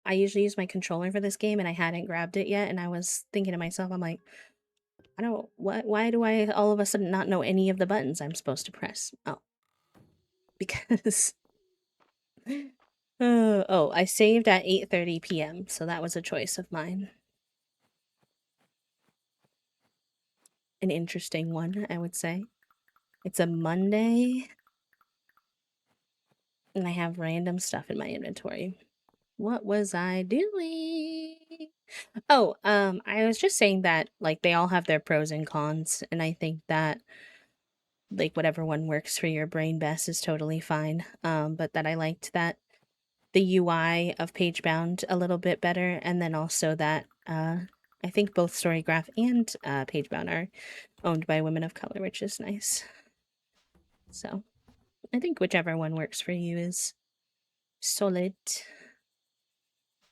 I usually use my controller for this game and I hadn't grabbed it yet, and I was thinking to myself, I'm like, I don't why do I all of a sudden not know any of the buttons I'm supposed to press? Oh. Because oh, I saved at 8:30 p.m., so that was a choice of mine. An interesting one, I would say. It's a Monday, and I have random stuff in my inventory. What was I doing? Oh, I was just saying that, like, they all have their pros and cons, and I think that, like, whatever one works for your brain best is totally fine. But that I liked that the UI of Pagebound a little bit better, and then also that, I think both Storygraph and, Pagebound are owned by women of color, which is nice. So, I think whichever one works for you is solid.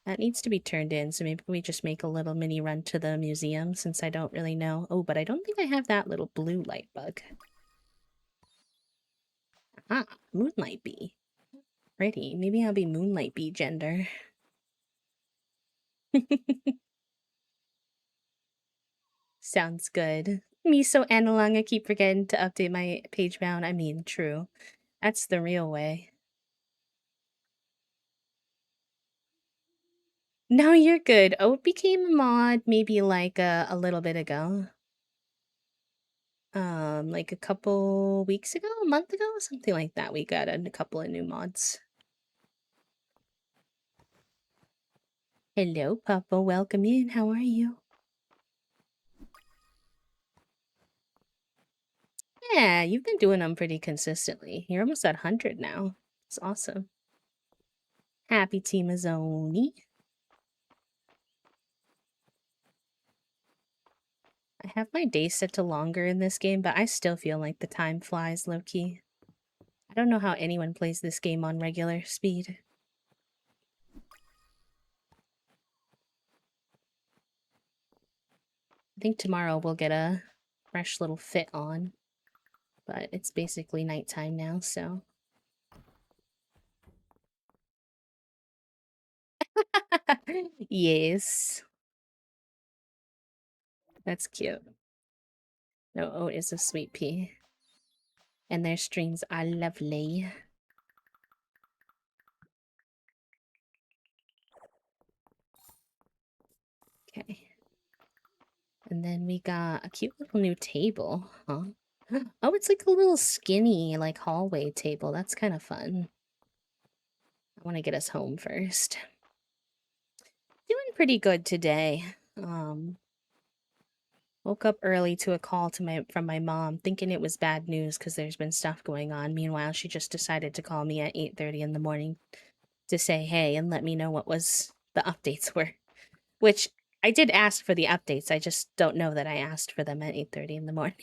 That needs to be turned in, so maybe we just make a little mini run to the museum since I don't really know. Oh, but I don't think I have that little blue light bug. Ah, Moonlight Bee. Pretty. Maybe I'll be Moonlight Bee gender. Sounds good. Me so analog, I keep forgetting to update my page bound. I mean, true. That's the real way. No, you're good. Oh, it became a mod maybe like a little bit ago. Like a couple weeks ago, a month ago, something like that. We got a couple of new mods. Hello, Papa. Welcome in. How are you? Yeah, you've been doing them pretty consistently. You're almost at 100 now. It's awesome. Happy Team Azoni. I have my days set to longer in this game, but I still feel like the time flies low-key. I don't know how anyone plays this game on regular speed. I think tomorrow we'll get a fresh little fit on, but it's basically nighttime now, so... Yes. That's cute. No, Oat is a sweet pea. And their streams are lovely. Okay. And then we got a cute little new table, huh? Oh, it's like a little skinny, like, hallway table. That's kind of fun. I want to get us home first. Doing pretty good today. Woke up early to a call from my mom, thinking it was bad news because there's been stuff going on. Meanwhile, she just decided to call me at 8:30 in the morning to say hey and let me know what the updates were. Which I did ask for the updates. I just don't know that I asked for them at 8:30 in the morning.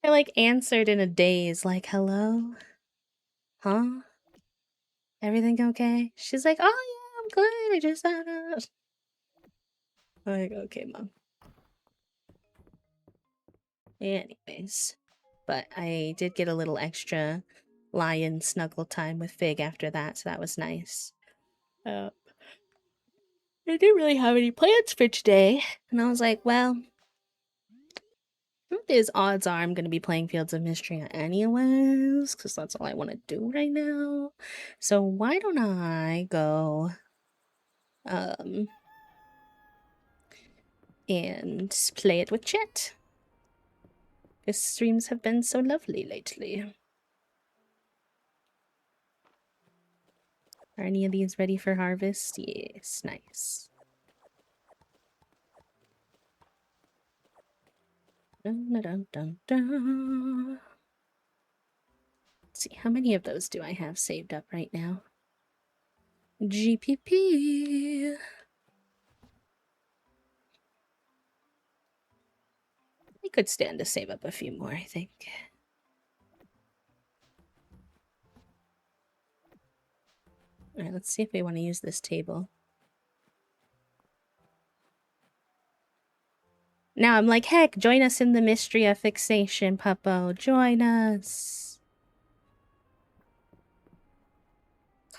I like answered in a daze, like, hello? Huh? Everything okay? She's like, oh yeah, I'm good. I just I'm like, okay, mom. Anyways. But I did get a little extra lion snuggle time with Fig after that, so that was nice. I didn't really have any plans for today, and I was like, well, there's odds are I'm going to be playing Fields of Mistria anyways, because that's all I want to do right now. So why don't I go, and play it with chat? Because streams have been so lovely lately. Are any of these ready for harvest? Yes, nice. Dun, dun, dun, dun. Let's see, how many of those do I have saved up right now? GPP. I could stand to save up a few more, I think. Alright, let's see if we want to use this table. Now I'm like, heck, join us in the Mistria fixation, Puppo. Join us.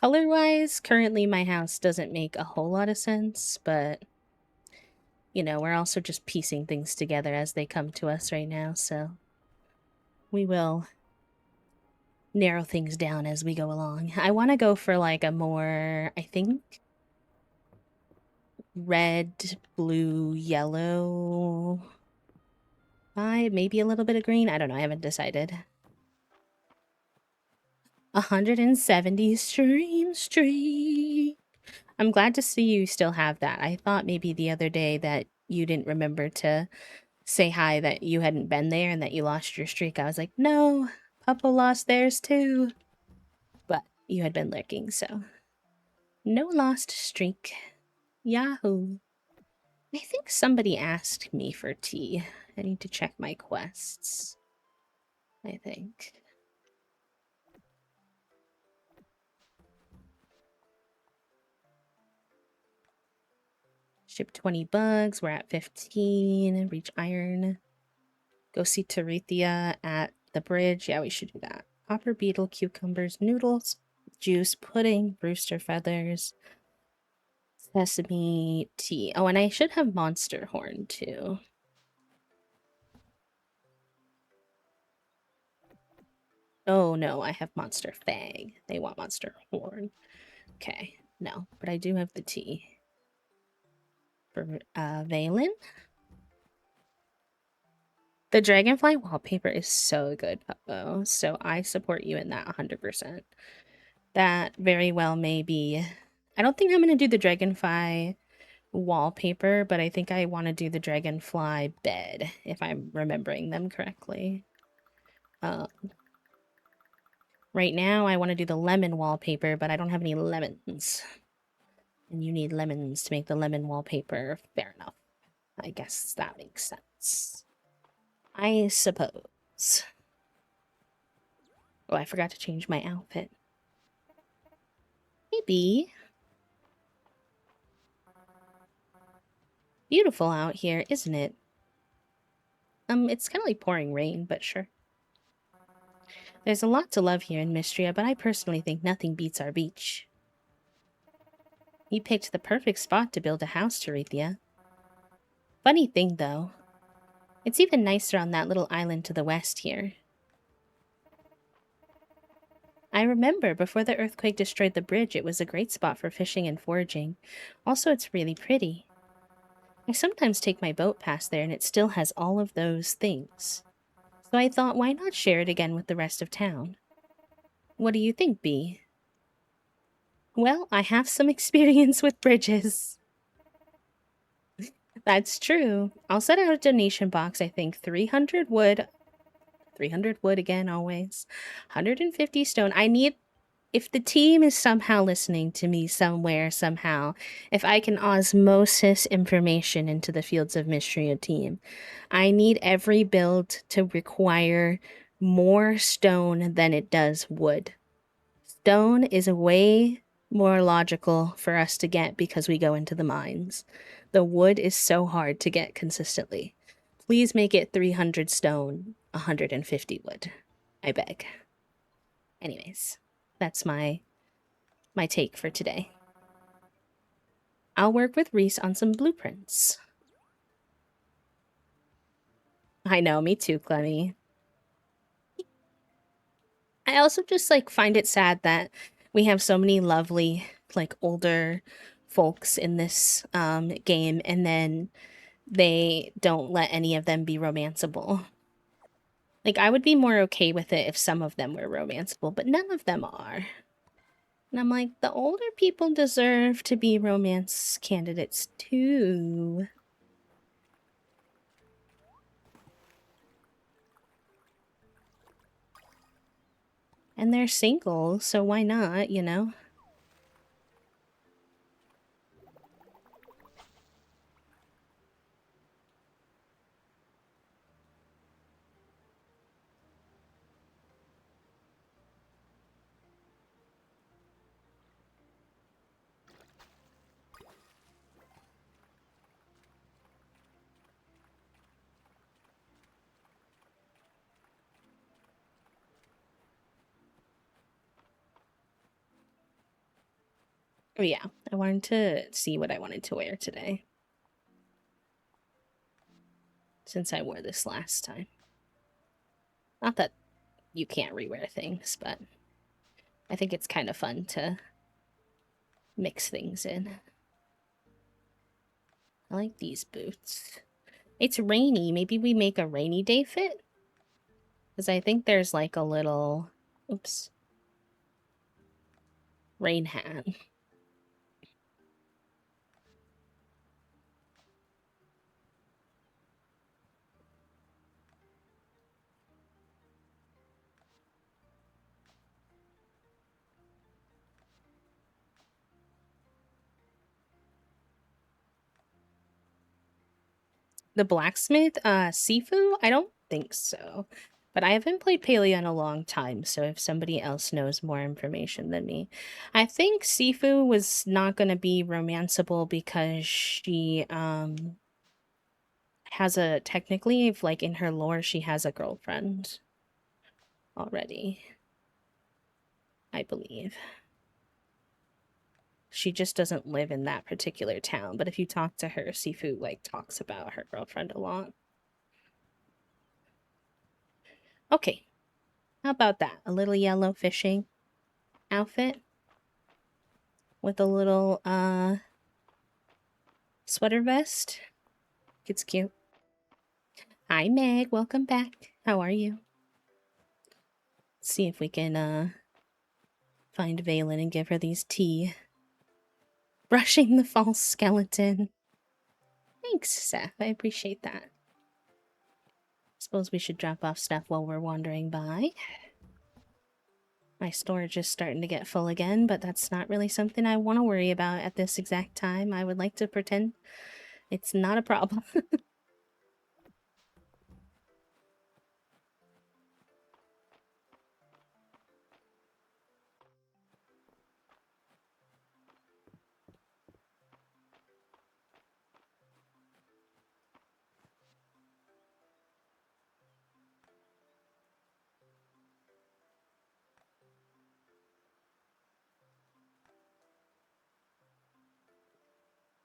Color-wise, currently my house doesn't make a whole lot of sense, but we're also just piecing things together as they come to us right now, so we will narrow things down as we go along. I want to go for like a more, I think, red, blue, yellow vibe, maybe a little bit of green. I don't know. I haven't decided. 170 stream streak. I'm glad to see you still have that. I thought maybe the other day that you didn't remember to say hi, that you hadn't been there and that you lost your streak. I was like, no, Puppo lost theirs too. But you had been lurking, so no lost streak. Yahoo. I think somebody asked me for tea. I need to check my quests. I think. Ship 20 bugs. We're at 15. Reach iron. Go see Terethia at the bridge. Yeah, we should do that. Copper beetle, cucumbers, noodles, juice, pudding, rooster feathers, sesame tea. Oh, and I should have monster horn too. Oh no, I have monster fang. They want monster horn. Okay, no, but I do have the tea. For Valen. The dragonfly wallpaper is so good, Puppo. So I support you in that 100%. That very well may be. I don't think I'm going to do the dragonfly wallpaper, but I think I want to do the dragonfly bed, if I'm remembering them correctly. Right now, I want to do the lemon wallpaper, but I don't have any lemons. And you need lemons to make the lemon wallpaper. Fair enough. I guess that makes sense. I suppose. Oh, I forgot to change my outfit. Maybe. Beautiful out here, isn't it? It's kind of like pouring rain, but sure. There's a lot to love here in Mistria, but I personally think nothing beats our beach. You picked the perfect spot to build a house, Terethia. Funny thing, though. It's even nicer on that little island to the west here. I remember before the earthquake destroyed the bridge, it was a great spot for fishing and foraging. Also, it's really pretty. I sometimes take my boat past there and it still has all of those things. So I thought, why not share it again with the rest of town? What do you think, Bee? Well, I have some experience with bridges. That's true. I'll set out a donation box, I think 300 wood. 300 wood again, always. 150 stone. I need... If the team is somehow listening to me somewhere, somehow, if I can osmosis information into the Fields of Mystria team, I need every build to require more stone than it does wood. Stone is a way more logical for us to get because we go into the mines. The wood is so hard to get consistently. Please make it 300 stone, 150 wood. I beg. Anyways, that's my take for today. I'll work with Reese on some blueprints. I know, me too, Clemmy. I also just find it sad that we have so many lovely older folks in this game, and then they don't let any of them be romanceable. I would be more okay with it if some of them were romanceable, but none of them are. And I'm like, the older people deserve to be romance candidates too. And they're single, so why not, you know? Oh, yeah, I wanted to see what I wanted to wear today. Since I wore this last time. Not that you can't rewear things, but I think it's kind of fun to mix things in. I like these boots. It's rainy. Maybe we make a rainy day fit? Because I think there's like a little... Oops. Rain hat. The blacksmith? Sifu? I don't think so. But I haven't played Paleo in a long time, so if somebody else knows more information than me. I think Sifu was not going to be romanceable because she, has a, technically, if, like, in her lore, she has a girlfriend already, I believe. She just doesn't live in that particular town, but if you talk to her, Sifu, like, talks about her girlfriend a lot. Okay, how about that? A little yellow fishing outfit with a little, sweater vest. It's cute. Hi, Meg. Welcome back. How are you? Let's see if we can, find Valen and give her these tea. Brushing the false skeleton. Thanks, Seth. I appreciate that. Suppose we should drop off stuff while we're wandering by. My storage is starting to get full again, but that's not really something I want to worry about at this exact time. I would like to pretend it's not a problem.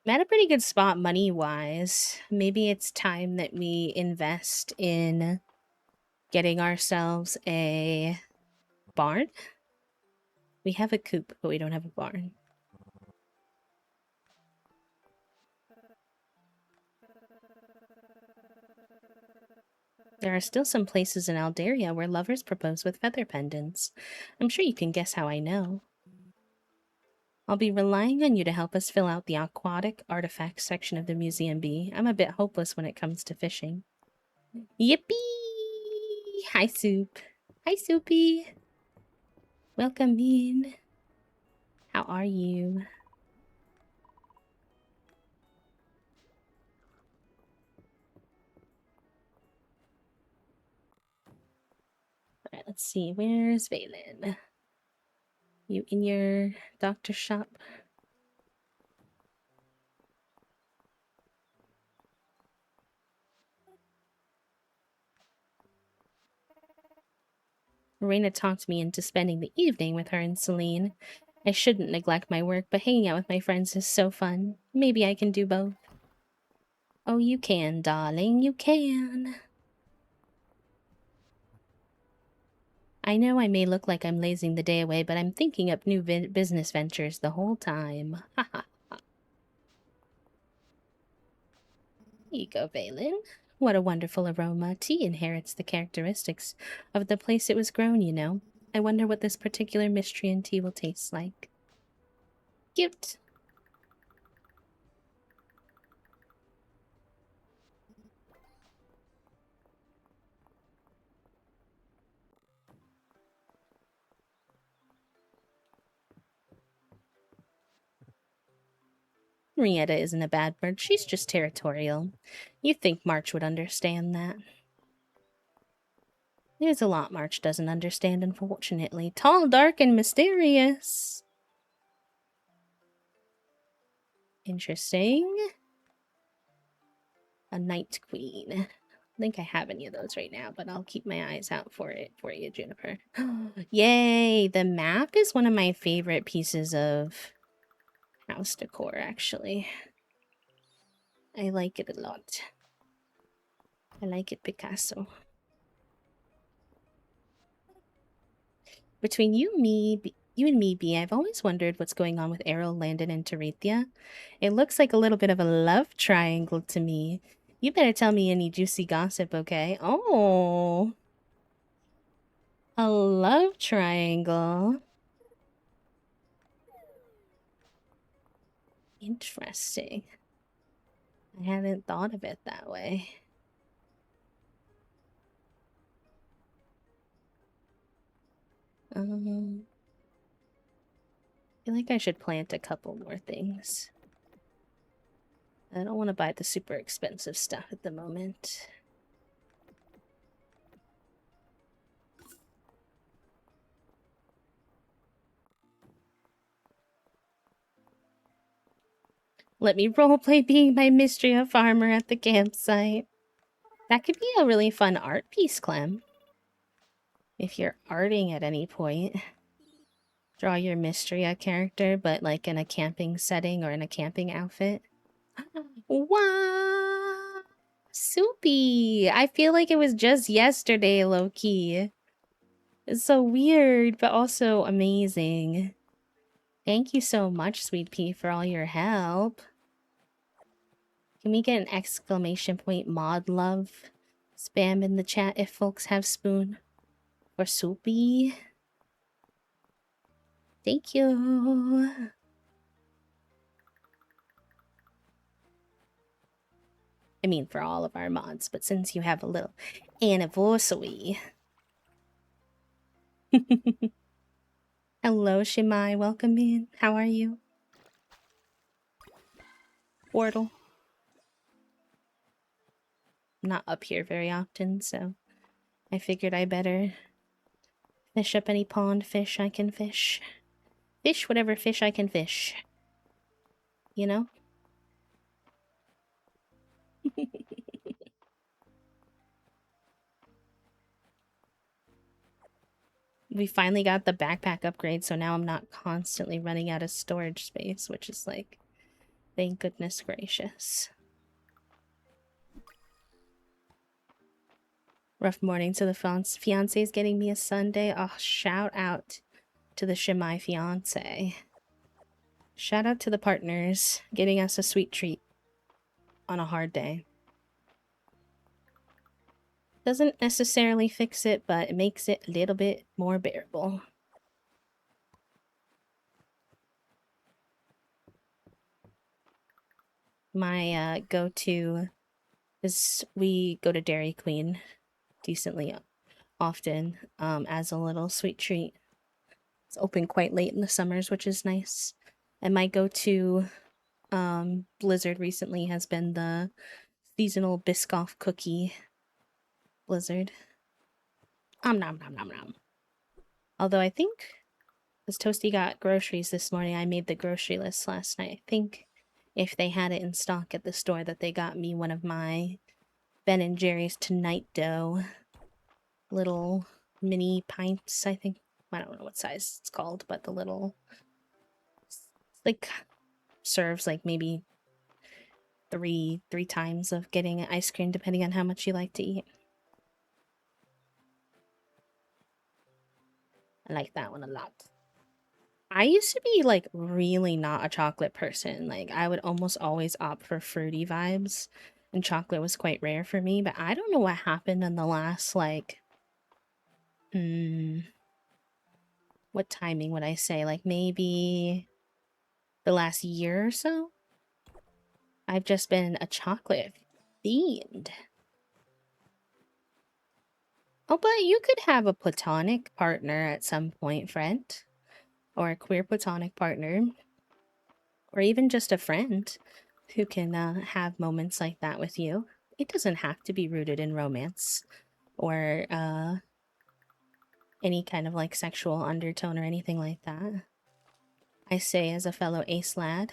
I'm at a pretty good spot money-wise. Maybe it's time that we invest in getting ourselves a barn. We have a coop, but we don't have a barn. There are still some places in Aldaria where lovers propose with feather pendants. I'm sure you can guess how I know. I'll be relying on you to help us fill out the aquatic artifacts section of the Museum B. I'm a bit hopeless when it comes to fishing. Yippee! Hi, Soup. Hi, Soupy. Welcome in. How are you? Alright, let's see. Where's Valen? You in your doctor shop? Marina talked me into spending the evening with her and Celine. I shouldn't neglect my work, but hanging out with my friends is so fun. Maybe I can do both. Oh, you can, darling, you can. I know I may look like I'm lazing the day away, but I'm thinking up new business ventures the whole time. Haha. Here you go, Valen. What a wonderful aroma. Tea inherits the characteristics of the place it was grown, you know. I wonder what this particular Mistrian tea will taste like. Cute. Rietta isn't a bad bird, she's just territorial. You'd think March would understand that. There's a lot March doesn't understand, unfortunately. Tall, dark, and mysterious. Interesting. A Night Queen. I don't think I have any of those right now, but I'll keep my eyes out for it for you, Juniper. Yay! The map is one of my favorite pieces of house decor, actually. I like it a lot. I like it, Picasso. Between you and me, B, I've always wondered what's going on with Errol, Landon, and Terethia. It looks like a little bit of a love triangle to me. You better tell me any juicy gossip, okay? Oh, a love triangle. Interesting. I hadn't thought of it that way. I feel like I should plant a couple more things. I don't want to buy the super expensive stuff at the moment. Let me roleplay being my mistria farmer at the campsite. That could be a really fun art piece, Clem. If you're arting at any point, draw your mistria character, but like in a camping setting or in a camping outfit. Wow! Soupy! I feel like it was just yesterday, low-key. It's so weird, but also amazing. Thank you so much, Sweet Pea, for all your help. Can we get an exclamation point mod love spam in the chat if folks have spoon? For Soupy? Thank you. I mean, for all of our mods, but since you have a little anniversary. Hello, Shimai. Welcome in. How are you? Wardle. I'm not up here very often, so I figured I better fish up any pond fish I can fish. Fish whatever fish I can fish. You know? We finally got the backpack upgrade, so now I'm not constantly running out of storage space, which is like, thank goodness gracious. Rough morning to the fiance's getting me a Sunday. Oh, shout out to the Shimai fiance. Shout out to the partners getting us a sweet treat on a hard day. Doesn't necessarily fix it, but it makes it a little bit more bearable. My go-to is we go to Dairy Queen decently often as a little sweet treat. It's open quite late in the summers, which is nice. And my go-to blizzard recently has been the seasonal Biscoff cookie blizzard. Nom nom nom nom. Although I think, as Toasty got groceries this morning, I made the grocery list last night. I think if they had it in stock at the store that they got me one of my Ben and Jerry's Tonight Dough little mini pints, I think. I don't know what size it's called, but the little, like, serves like maybe three times of getting ice cream depending on how much you like to eat. I like that one a lot. I used to be like really not a chocolate person. Like I would almost always opt for fruity vibes, and chocolate was quite rare for me, but I don't know what happened in the last like what timing would I say? Like maybe the last year or so? I've just been a chocolate fiend. Oh, but you could have a platonic partner at some point, friend. Or a queer platonic partner. Or even just a friend who can have moments like that with you. It doesn't have to be rooted in romance or any kind of like sexual undertone or anything like that. I say as a fellow ace lad.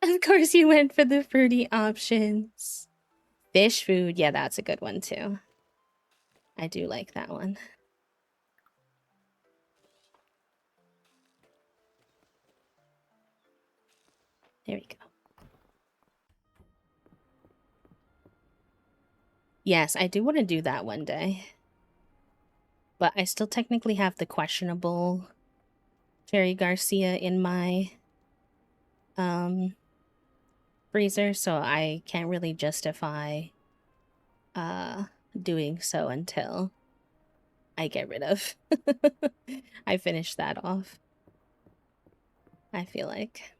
Of course you went for the fruity options. Fish food, yeah, that's a good one too. I do like that one. There we go. Yes, I do want to do that one day. But I still technically have the questionable Jerry Garcia in my freezer, so I can't really justify doing so until I get rid of. I finish that off. I feel like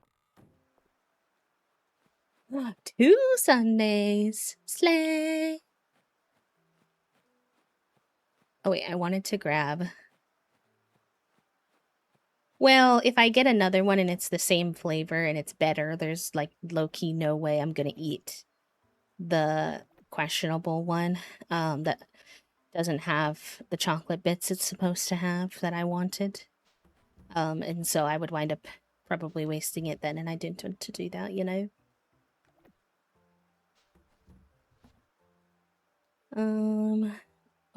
2 Sundays. Slay. Oh wait, I wanted to grab. Well, if I get another one and it's the same flavor and it's better, there's like low-key no way I'm gonna eat the questionable one that doesn't have the chocolate bits it's supposed to have that I wanted. And so I would wind up probably wasting it then, and I didn't want to do that, you know?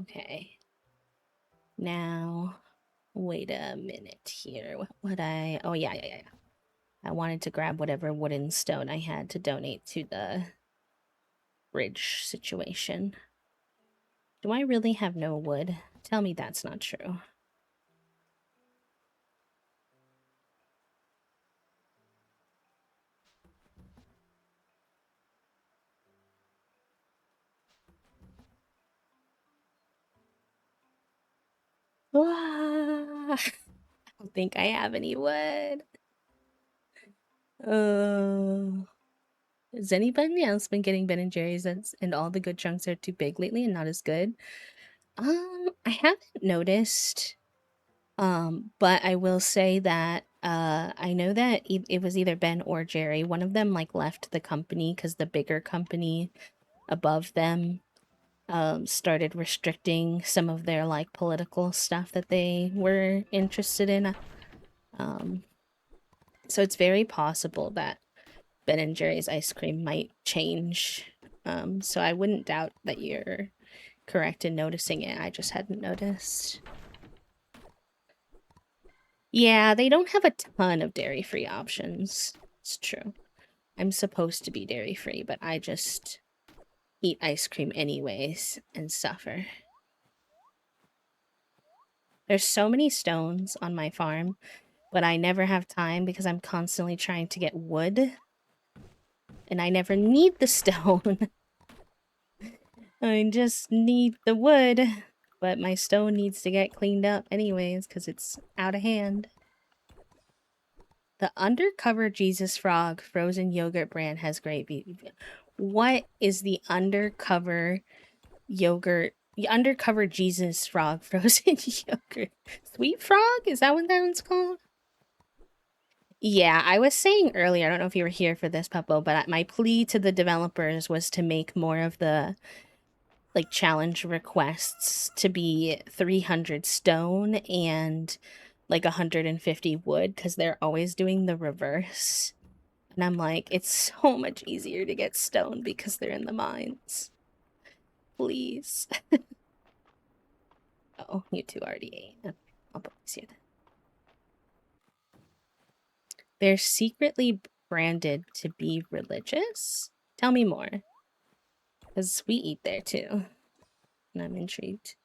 Okay. Now, wait a minute here. What would I... Oh, yeah. I wanted to grab whatever wooden stone I had to donate to the bridge situation. Do I really have no wood? Tell me that's not true. Ah, I don't think I have any wood. Has anybody else been getting Ben and Jerry's and all the good chunks are too big lately and not as good? I haven't noticed. But I will say that I know that it was either Ben or Jerry. One of them like left the company because the bigger company above them started restricting some of their like political stuff that they were interested in. So it's very possible that Ben and Jerry's ice cream might change. So I wouldn't doubt that you're correct in noticing it. I just hadn't noticed. Yeah, they don't have a ton of dairy-free options. It's true. I'm supposed to be dairy-free, but I just eat ice cream anyways and suffer. There's so many stones on my farm, but I never have time because I'm constantly trying to get wood. And I never need the stone. I just need the wood. But my stone needs to get cleaned up anyways because it's out of hand. The Undercover Jesus Frog frozen yogurt brand has great What is the undercover yogurt? The Undercover Jesus Frog frozen yogurt. Sweet Frog? Is that what that one's called? Yeah, I was saying earlier, I don't know if you were here for this, Puppo, but my plea to the developers was to make more of the like challenge requests to be 300 stone and like 150 wood because they're always doing the reverse. And I'm like, it's so much easier to get stone because they're in the mines. Please. Oh, you two already ate. I'll put these here then. They're secretly branded to be religious? Tell me more. Because we eat there too. And I'm intrigued.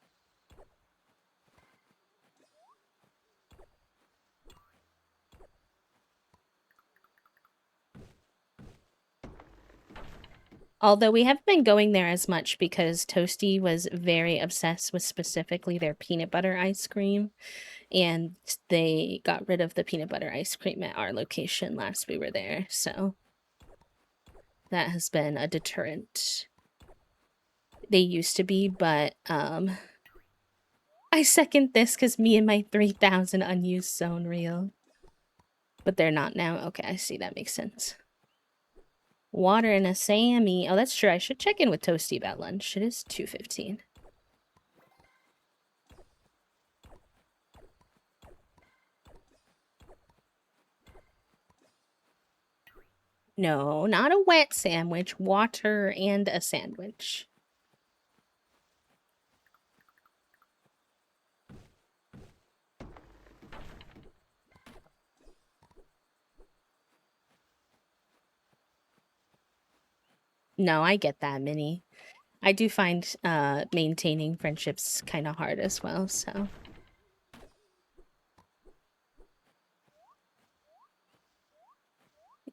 Although we haven't been going there as much because Toasty was very obsessed with specifically their peanut butter ice cream. And they got rid of the peanut butter ice cream at our location last we were there. So that has been a deterrent. They used to be, but I second this because me and my 3,000 unused zone reel. But they're not now. Okay, I see. That makes sense. Water and a Sammy. Oh, that's true. I should check in with Toasty about lunch. It is 2:15. No, not a wet sandwich. Water and a sandwich. No, I get that, Minnie. I do find maintaining friendships kind of hard as well, so.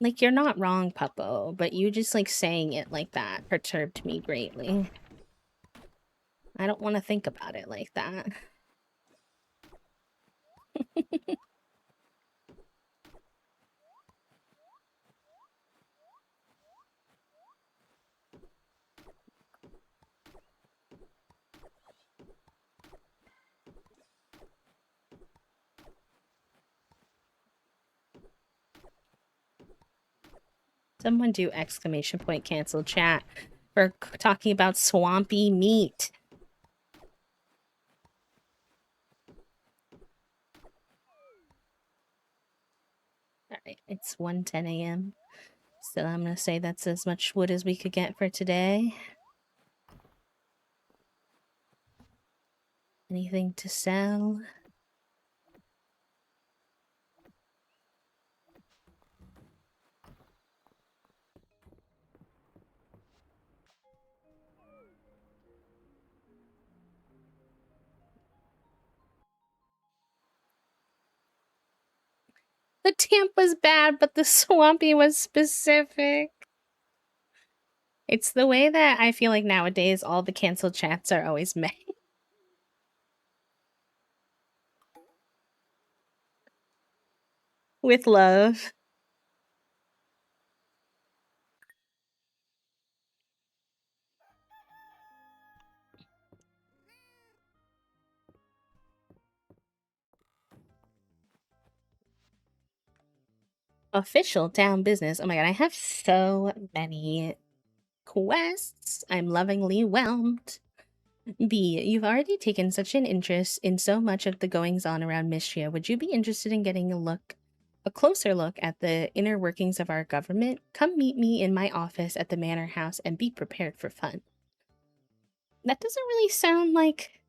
Like, you're not wrong, Puppo, but you just, like, saying it like that perturbed me greatly. I don't want to think about it like that. Someone do exclamation point cancel chat for talking about swampy meat. Alright, it's 1:10 a.m. So I'm gonna say that's as much wood as we could get for today. Anything to sell? The tamp was bad, but the swampy was specific. It's the way that I feel like nowadays all the canceled chats are always meh. With love. Official town business. Oh my god, I have so many quests. I'm lovingly whelmed. B, you've already taken such an interest in so much of the goings on around Mistria. Would you be interested in getting a closer look at the inner workings of our government? Come meet me in my office at the manor house and be prepared for fun. That doesn't really sound like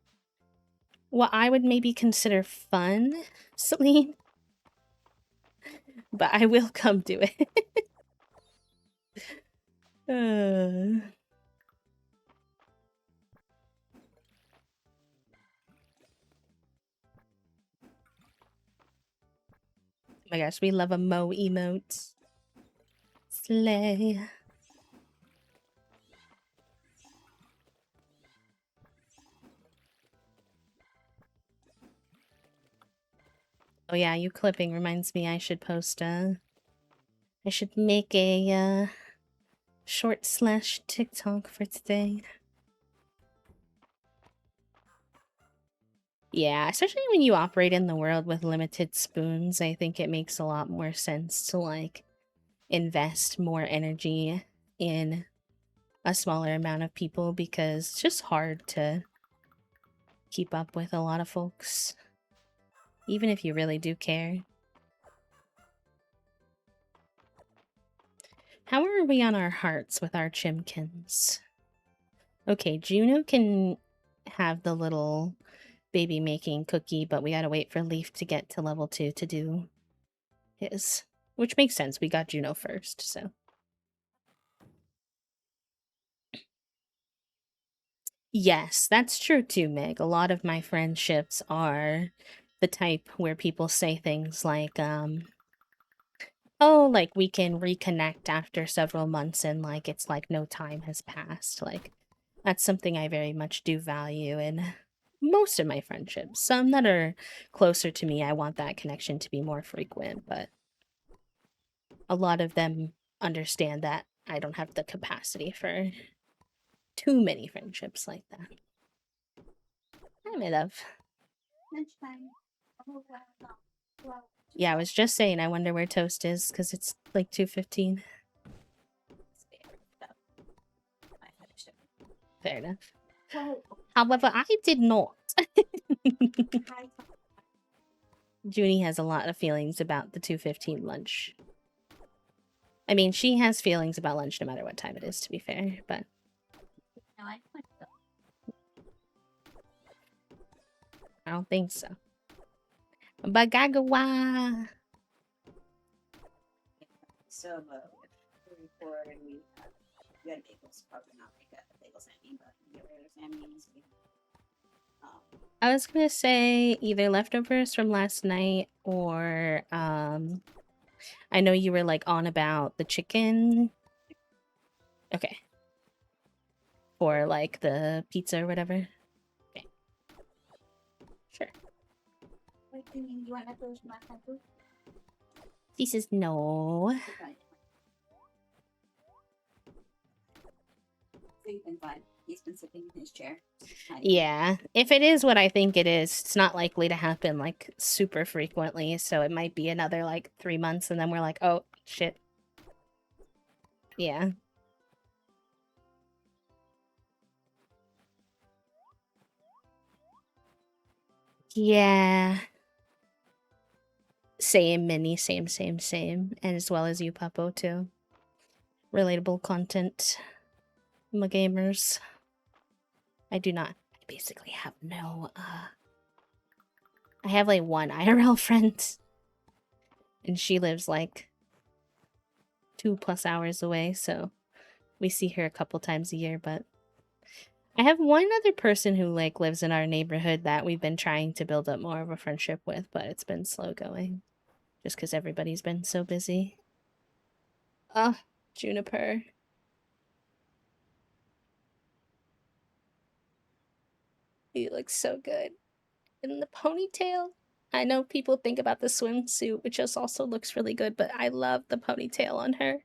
what I would maybe consider fun, Celine, but I will come do it. Oh my gosh, we love a Mo emote. Slay. Oh yeah, you clipping reminds me I should post I should make a short slash TikTok for today. Yeah, especially when you operate in the world with limited spoons, I think it makes a lot more sense to like invest more energy in a smaller amount of people because it's just hard to keep up with a lot of folks, even if you really do care. How are we on our hearts with our chimkins? Okay, Juno can have the little baby making cookie, but we gotta wait for Leaf to get to level 2 to do his. Which makes sense, we got Juno first, so. Yes, that's true too, Meg. A lot of my friendships are the type where people say things like, oh, like we can reconnect after several months and like it's like no time has passed. Like that's something I very much do value in most of my friendships. Some that are closer to me, I want that connection to be more frequent, but a lot of them understand that I don't have the capacity for too many friendships like that. Hi, my love. Yeah, I was just saying, I wonder where Toast is because it's like 2:15. Fair enough. However, I did not. Junie has a lot of feelings about the 2:15 lunch. I mean, she has feelings about lunch no matter what time it is, to be fair, but... I don't think so. Bagagawa! I was gonna say either leftovers from last night or I know you were like on about the chicken. Okay. Or like the pizza or whatever. Okay. Sure. He says no. He's been sitting in his chair. Yeah, if it is what I think it is, it's not likely to happen like super frequently, so it might be another like 3 months and then we're like, oh shit. Yeah. Yeah. Same, Minnie, same, and as well as you, Puppo, too. Relatable content. My gamers. I do not. I basically have no, I have like one IRL friend. And she lives like 2+ hours away, so we see her a couple times a year, but I have one other person who like lives in our neighborhood that we've been trying to build up more of a friendship with, but it's been slow going. Just because everybody's been so busy. Oh, Juniper. You look so good. In the ponytail. I know people think about the swimsuit, which just also looks really good, but I love the ponytail on her.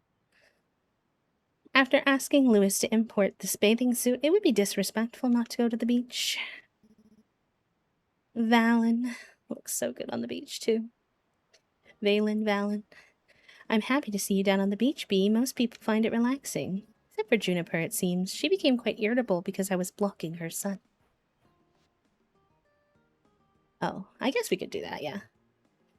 After asking Lewis to import this bathing suit, it would be disrespectful not to go to the beach. Valen looks so good on the beach, too. Valen. I'm happy to see you down on the beach, Bee. Most people find it relaxing. Except for Juniper, it seems. She became quite irritable because I was blocking her sun. Oh, I guess we could do that, yeah.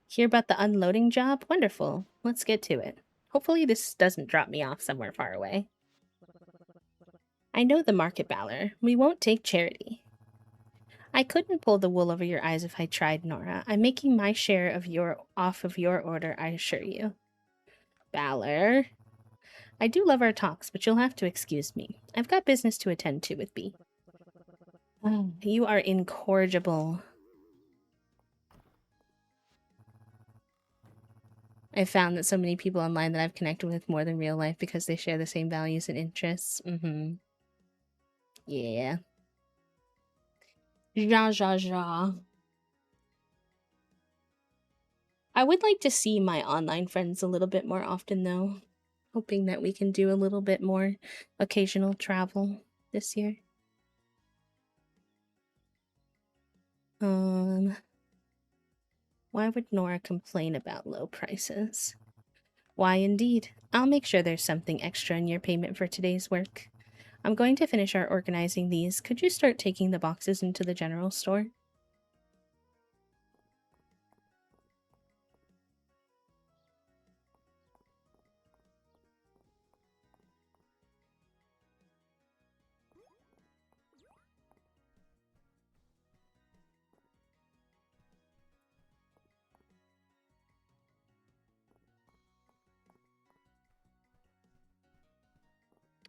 Hear about the unloading job? Wonderful. Let's get to it. Hopefully this doesn't drop me off somewhere far away. I know the market, Balor. We won't take charity. I couldn't pull the wool over your eyes if I tried, Nora. I'm making my share of your order, I assure you. Balor. I do love our talks, but you'll have to excuse me. I've got business to attend to with Bee. Oh, you are incorrigible. I found that so many people online that I've connected with more than real life because they share the same values and interests. Yeah. Ja. I would like to see my online friends a little bit more often, though. Hoping that we can do a little bit more occasional travel this year. Why would Nora complain about low prices? Why, indeed. I'll make sure there's something extra in your payment for today's work. I'm going to finish our organizing these. Could you start taking the boxes into the general store?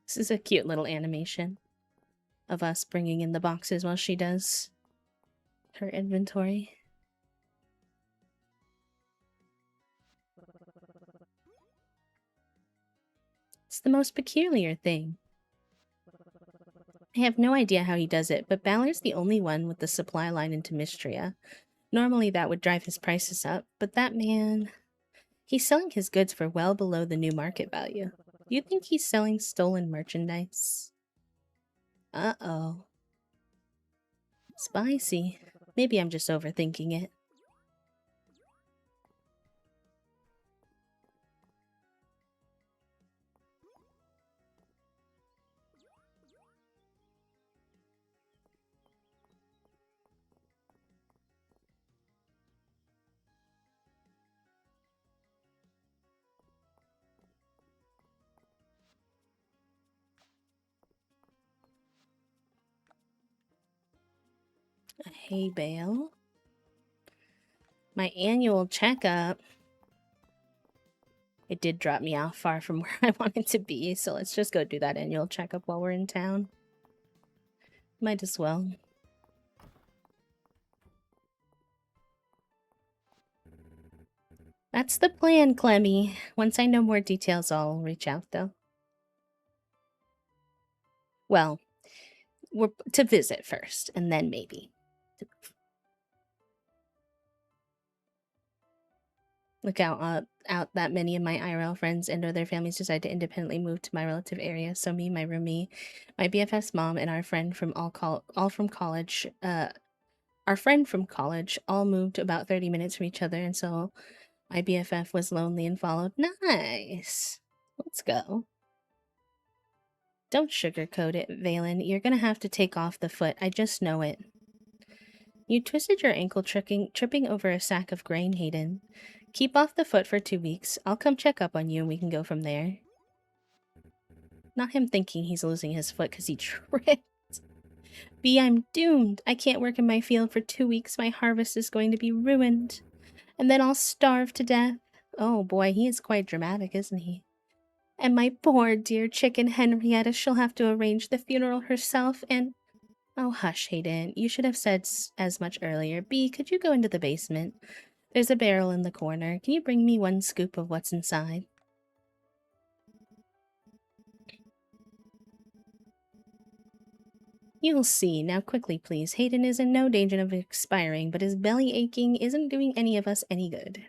This is a cute little animation of us bringing in the boxes while she does her inventory. It's the most peculiar thing. I have no idea how he does it, but Balor's the only one with the supply line into Mistria. Normally that would drive his prices up, but that man... He's selling his goods for well below the new market value. Do you think he's selling stolen merchandise? Uh-oh. Spicy. Maybe I'm just overthinking it. A hay bale. My annual checkup. It did drop me off far from where I wanted to be, so let's just go do that annual checkup while we're in town. Might as well. That's the plan, Clemmy. Once I know more details, I'll reach out, though. Well, we're to visit first, and then maybe. Look out that many of my IRL friends and or their families decide to independently move to my relative area. So me, my roomie, my BFF's mom, and our friend from all from college, our friend from college all moved about 30 minutes from each other, and so my BFF was lonely and followed. Nice. Let's go. Don't sugarcoat it, Valen. You're gonna have to take off the foot. I just know it. You twisted your ankle tripping over a sack of grain, Hayden. Keep off the foot for 2 weeks. I'll come check up on you and we can go from there. Not him thinking he's losing his foot because he tripped. B, I'm doomed. I can't work in my field for 2 weeks. My harvest is going to be ruined. And then I'll starve to death. Oh boy, he is quite dramatic, isn't he? And my poor dear chicken Henrietta, she'll have to arrange the funeral herself and... Oh, hush, Hayden. You should have said as much earlier. B, could you go into the basement? There's a barrel in the corner. Can you bring me 1 scoop of what's inside? You'll see. Now quickly, please. Hayden is in no danger of expiring, but his belly aching isn't doing any of us any good.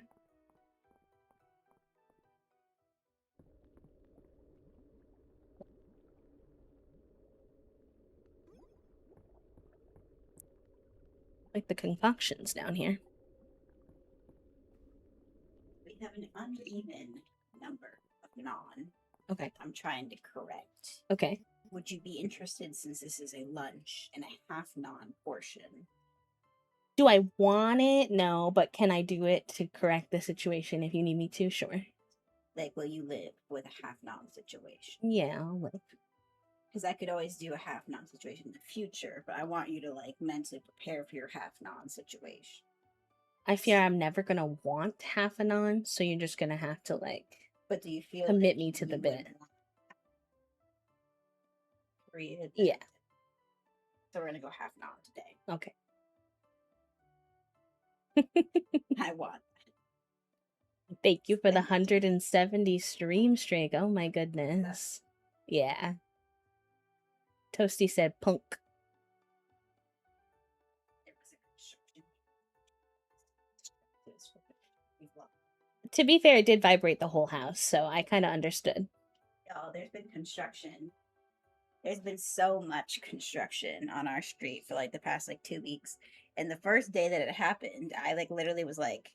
Like the concoctions down here. We have an uneven number of non. Okay. I'm trying to correct. Okay. Would you be interested, since this is a lunch and a half non portion? Do I want it? No, but can I do it to correct the situation if you need me to? Sure. Like, will you live with a half non situation? Yeah, I'll live. Because I could always do a half non situation in the future, but I want you to like mentally prepare for your half non situation. I fear I'm never gonna want half a non, so you're just gonna have to like. But do you feel commit like me to the bit? Period. Yeah. So we're gonna go half non today. Okay. I want. Thank you for the 170 stream streak. Oh my goodness. Yeah. Toasty said punk. To be fair, it did vibrate the whole house, so I kind of understood. Oh, there's been construction. There's been so much construction on our street for like the past like 2 weeks. And the first day that it happened, I like literally was like,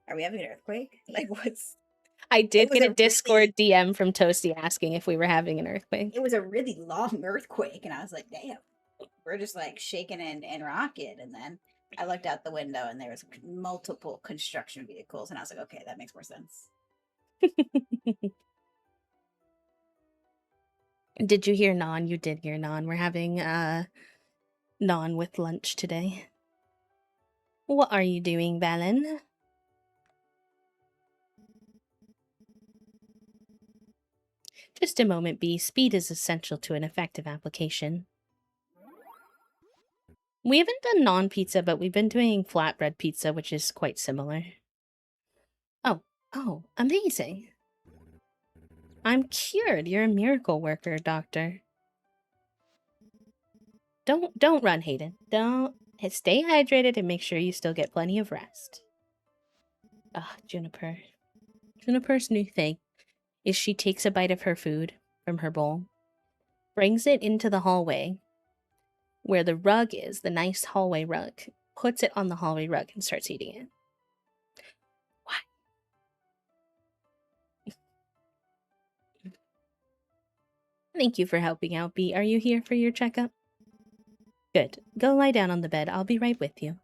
are we having an earthquake? Like, what's. I did get a Discord DM from Toasty asking if we were having an earthquake. It was a really long earthquake, and I was like, damn, we're just like shaking and rocking. And then I looked out the window and there was multiple construction vehicles, and I was like, okay, that makes more sense. Did you hear Non? You did hear Non. We're having Non with lunch today. What are you doing, Valen? Just a moment, B. Speed is essential to an effective application. We haven't done non-pizza, but we've been doing flatbread pizza, which is quite similar. Oh, amazing. I'm cured. You're a miracle worker, doctor. Don't run, Hayden. Don't. Stay hydrated and make sure you still get plenty of rest. Ah, Juniper. Juniper's new thing is she takes a bite of her food from her bowl, brings it into the hallway where the rug is, the nice hallway rug, puts it on the hallway rug and starts eating it. What? Thank you for helping out, B. Are you here for your checkup? Good. Go lie down on the bed. I'll be right with you.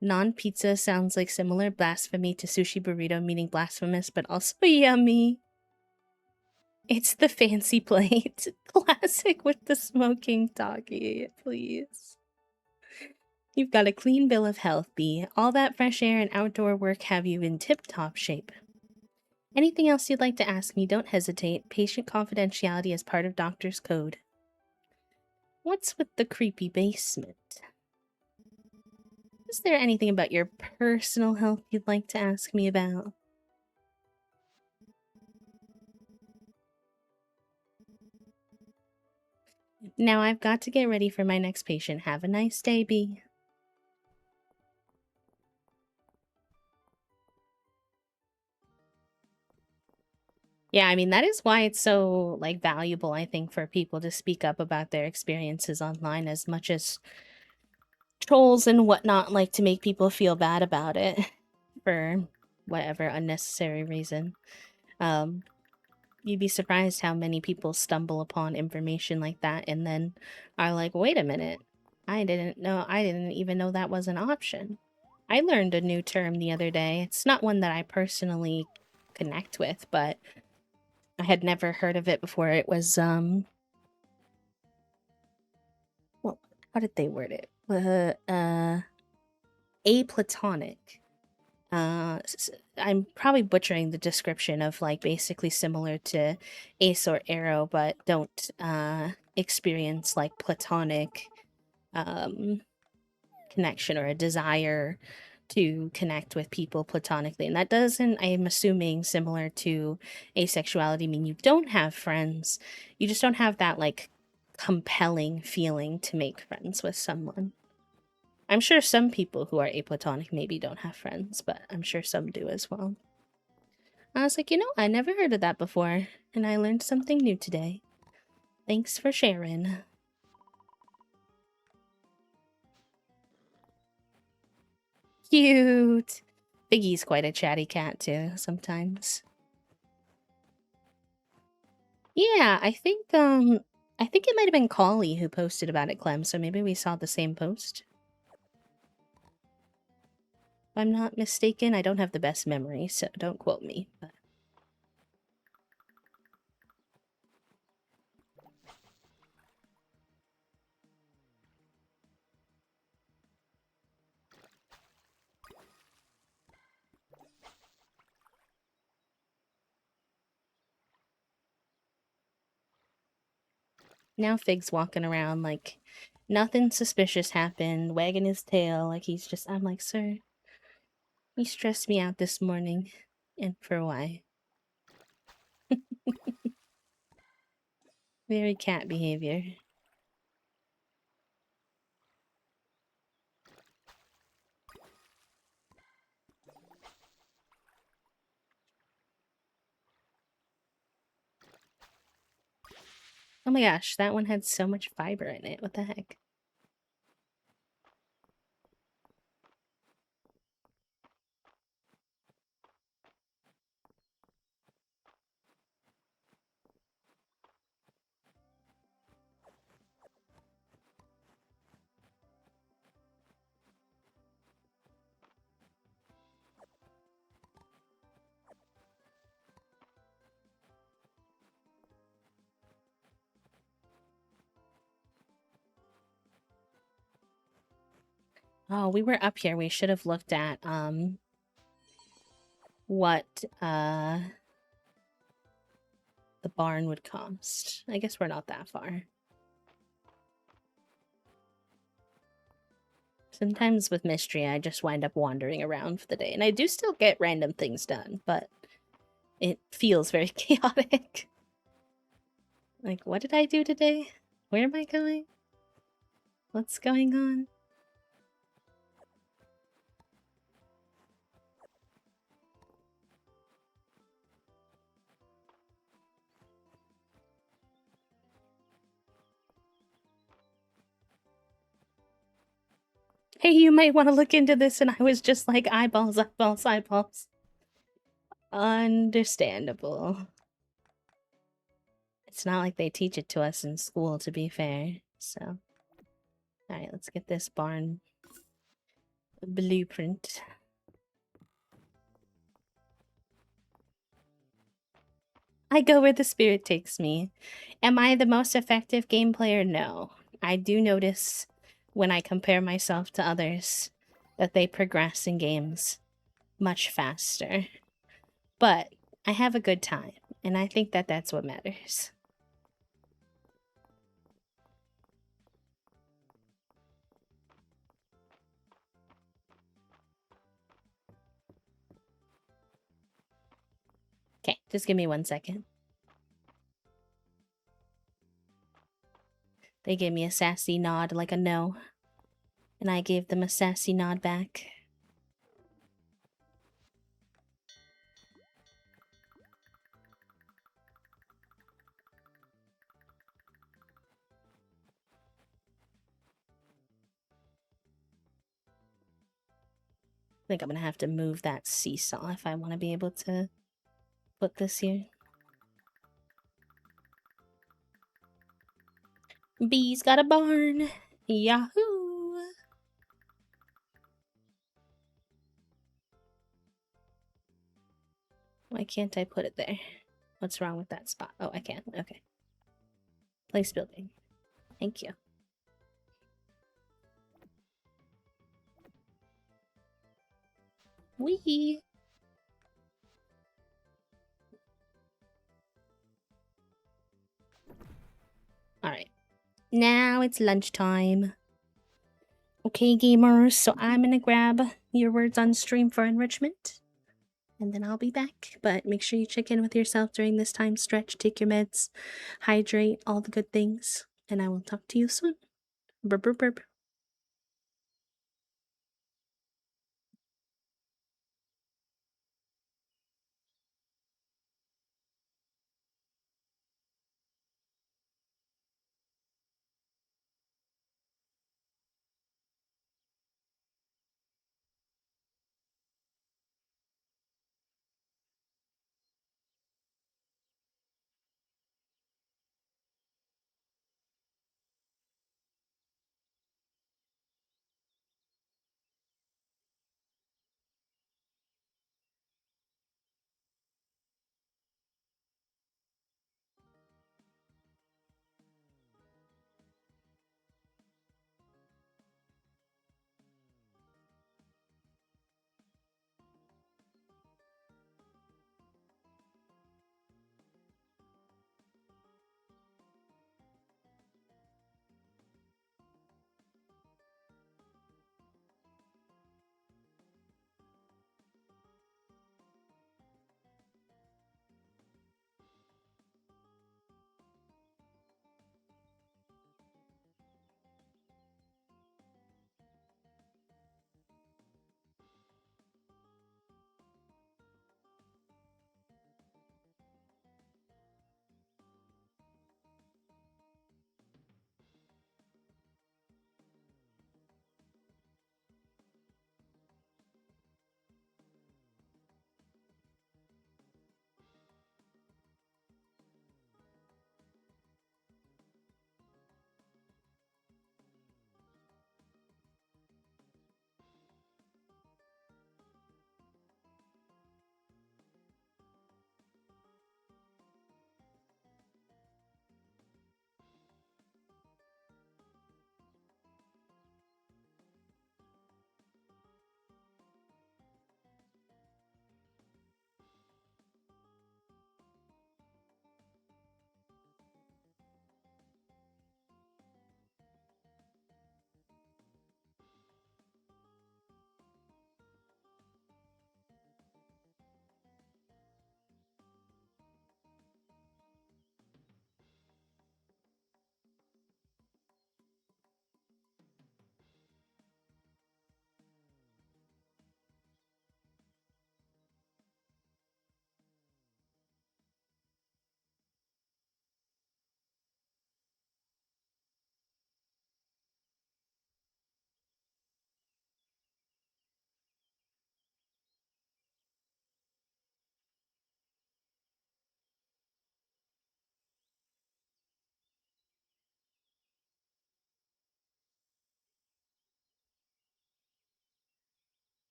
Non-pizza sounds like similar blasphemy to sushi burrito, meaning blasphemous, but also yummy. It's the fancy plate. Classic with the smoking doggy, please. You've got a clean bill of health, B. All that fresh air and outdoor work have you in tip-top shape. Anything else you'd like to ask me, don't hesitate. Patient confidentiality is part of doctor's code. What's with the creepy basement? Is there anything about your personal health you'd like to ask me about? Now I've got to get ready for my next patient. Have a nice day, B. Yeah, I mean, that is why it's so, like, valuable, I think, for people to speak up about their experiences online as much as trolls and whatnot like to make people feel bad about it for whatever unnecessary reason. Um, you'd be surprised how many people stumble upon information like that and then are like, wait a minute, I didn't even know that was an option. I learned a new term the other day. It's not one that I personally connect with, but I had never heard of it before. It was, well, how did they word it? Aplatonic. I'm probably butchering the description of like basically similar to ace or arrow, but don't experience like platonic um, connection or a desire to connect with people platonically. And that doesn't, I'm assuming, similar to asexuality, mean you don't have friends. You just don't have that like compelling feeling to make friends with someone. I'm sure some people who are aplatonic maybe don't have friends, but I'm sure some do as well. I was like, I never heard of that before, and I learned something new today. Thanks for sharing. Cute! Figgy's quite a chatty cat, too, sometimes. Yeah, I think it might have been Collie who posted about it, Clem, so maybe we saw the same post. If I'm not mistaken, I don't have the best memory, so don't quote me, but... Now Fig's walking around like nothing suspicious happened, wagging his tail like he's just. I'm like, sir, you stressed me out this morning. And for why? Very cat behavior. Oh my gosh, that one had so much fiber in it. What the heck? Oh, we were up here. We should have looked at what the barn would cost. I guess we're not that far. Sometimes with Mistria, I just wind up wandering around for the day, and I do still get random things done, but it feels very chaotic. Like, what did I do today? Where am I going? What's going on? Hey, you might want to look into this, and I was just like, eyeballs, eyeballs, eyeballs. Understandable. It's not like they teach it to us in school, to be fair, so... Alright, let's get this barn blueprint. I go where the spirit takes me. Am I the most effective game player? No. I do notice when I compare myself to others that they progress in games much faster. But I have a good time, and I think that that's what matters. Okay, just give me 1 second. They gave me a sassy nod like a no, and I gave them a sassy nod back. I think I'm gonna have to move that seesaw if I want to be able to put this here. Bee's got a barn. Yahoo! Why can't I put it there? What's wrong with that spot? Oh, I can. Okay. Place building. Thank you. Wee! Alright. Now it's lunchtime. Okay, gamers, so I'm gonna grab your words on stream for enrichment, and then I'll be back. But make sure you check in with yourself during this time stretch, take your meds, hydrate, all the good things, and I will talk to you soon. Burp, burp, burp.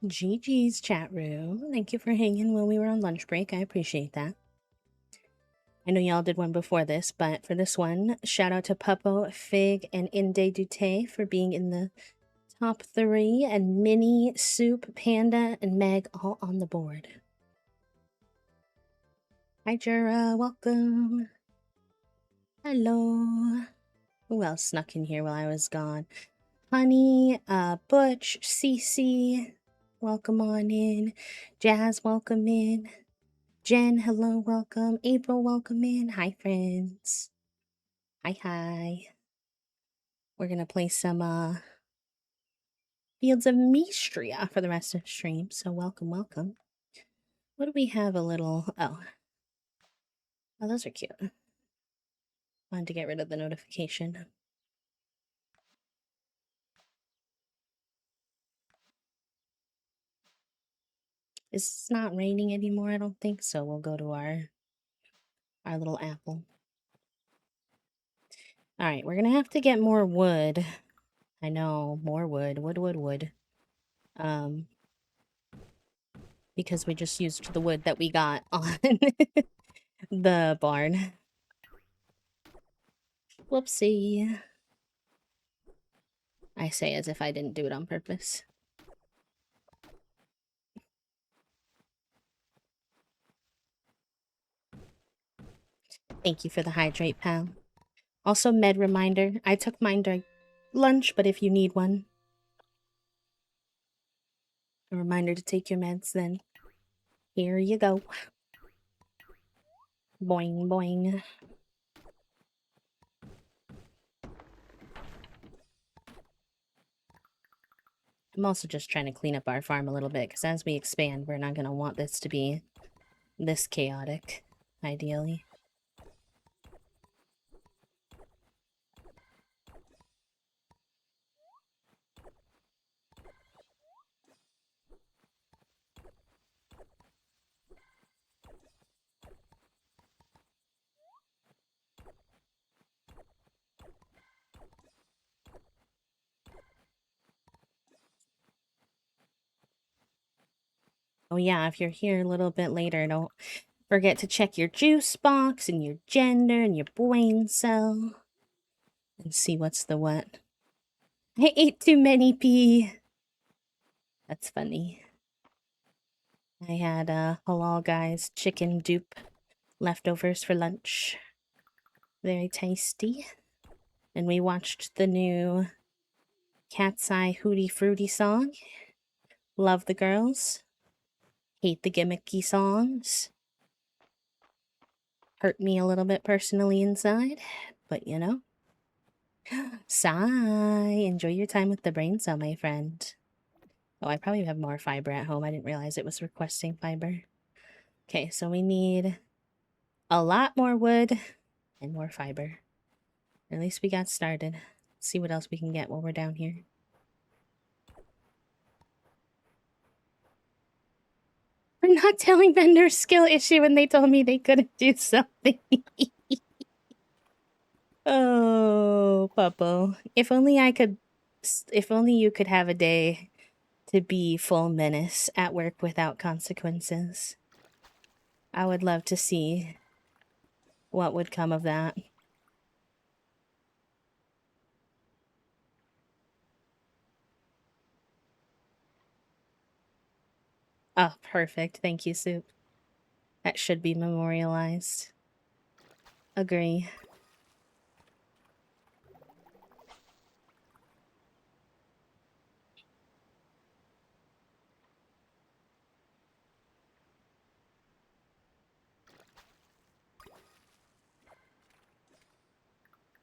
GG's chat room. Thank you for hanging while we were on lunch break. I appreciate that. I know y'all did one before this, but for this one, shout out to Puppo, Fig, and Inde Dute for being in the top 3, and Minnie, Soup, Panda, and Meg all on the board. Hi, Jura. Welcome. Hello. Who else snuck in here while I was gone? Honey, Butch, Cece, welcome on in. Jazz, welcome in. Jen, hello, welcome. April, welcome in. Hi, friends. Hi. We're gonna play some Fields of Mistria for the rest of the stream, so welcome. What do we have a little... Oh, those are cute. Wanted to get rid of the notification. It's not raining anymore, I don't think, so we'll go to our little apple. Alright, we're gonna have to get more wood. I know, more wood. Wood. Because we just used the wood that we got on the barn. Whoopsie. I say as if I didn't do it on purpose. Thank you for the hydrate, pal. Also, med reminder. I took mine during lunch, but if you need one, a reminder to take your meds, then here you go. Boing, boing. I'm also just trying to clean up our farm a little bit, because as we expand, we're not going to want this to be this chaotic, ideally. Oh yeah, if you're here a little bit later, don't forget to check your juice box and your gender and your brain cell. And see what's the what. I ate too many pea. That's funny. I had halal guy's chicken dupe leftovers for lunch. Very tasty. And we watched the new Cat's Eye Hootie Fruity song. Love the girls. Hate the gimmicky songs. Hurt me a little bit personally inside, but you know. Sigh. Enjoy your time with the brain cell, my friend. Oh, I probably have more fiber at home. I didn't realize it was requesting fiber. Okay, so we need a lot more wood and more fiber. At least we got started. Let's see what else we can get while we're down here. For not telling vendors skill issue when they told me they couldn't do something. Oh, Puppo. If only you could have a day to be full menace at work without consequences. I would love to see what would come of that. Oh, perfect. Thank you, Soup. That should be memorialized. Agree.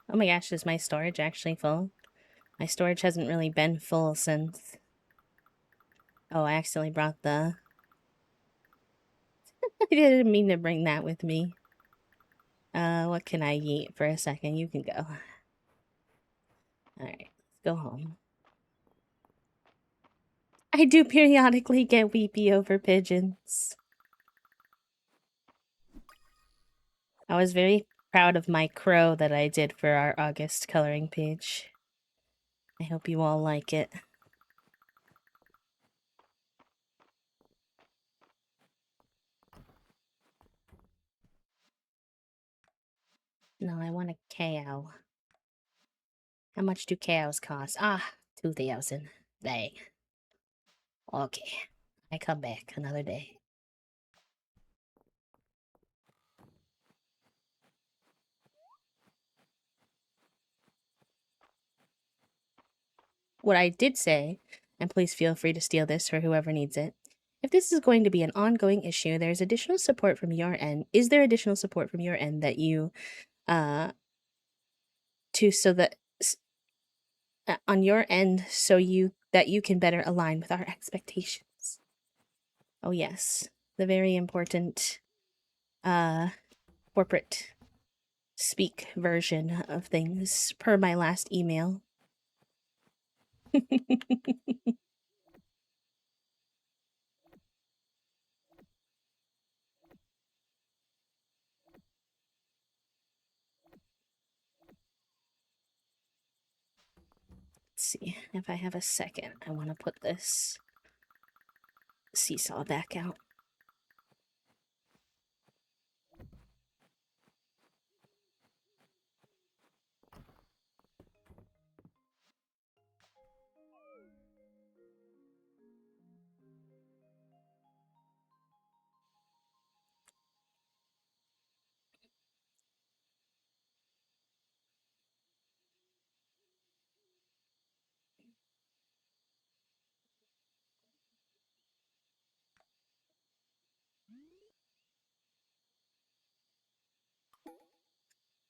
Oh my gosh, is my storage actually full? My storage hasn't really been full since... Oh, I accidentally brought the... I didn't mean to bring that with me. What can I eat for a second? You can go. Alright, let's go home. I do periodically get weepy over pigeons. I was very proud of my crow that I did for our August coloring page. I hope you all like it. No, I want a KO. How much do KOs cost? Ah, 2,000. Dang. Okay. I come back another day. What I did say, and please feel free to steal this for whoever needs it. If this is going to be an ongoing issue, there's additional support from your end. Is there additional support from your end that you, so that on your end, so you can better align with our expectations? Oh yes, the very important, corporate speak version of things per my last email. Let's see if I have a second. I want to put this seesaw back out.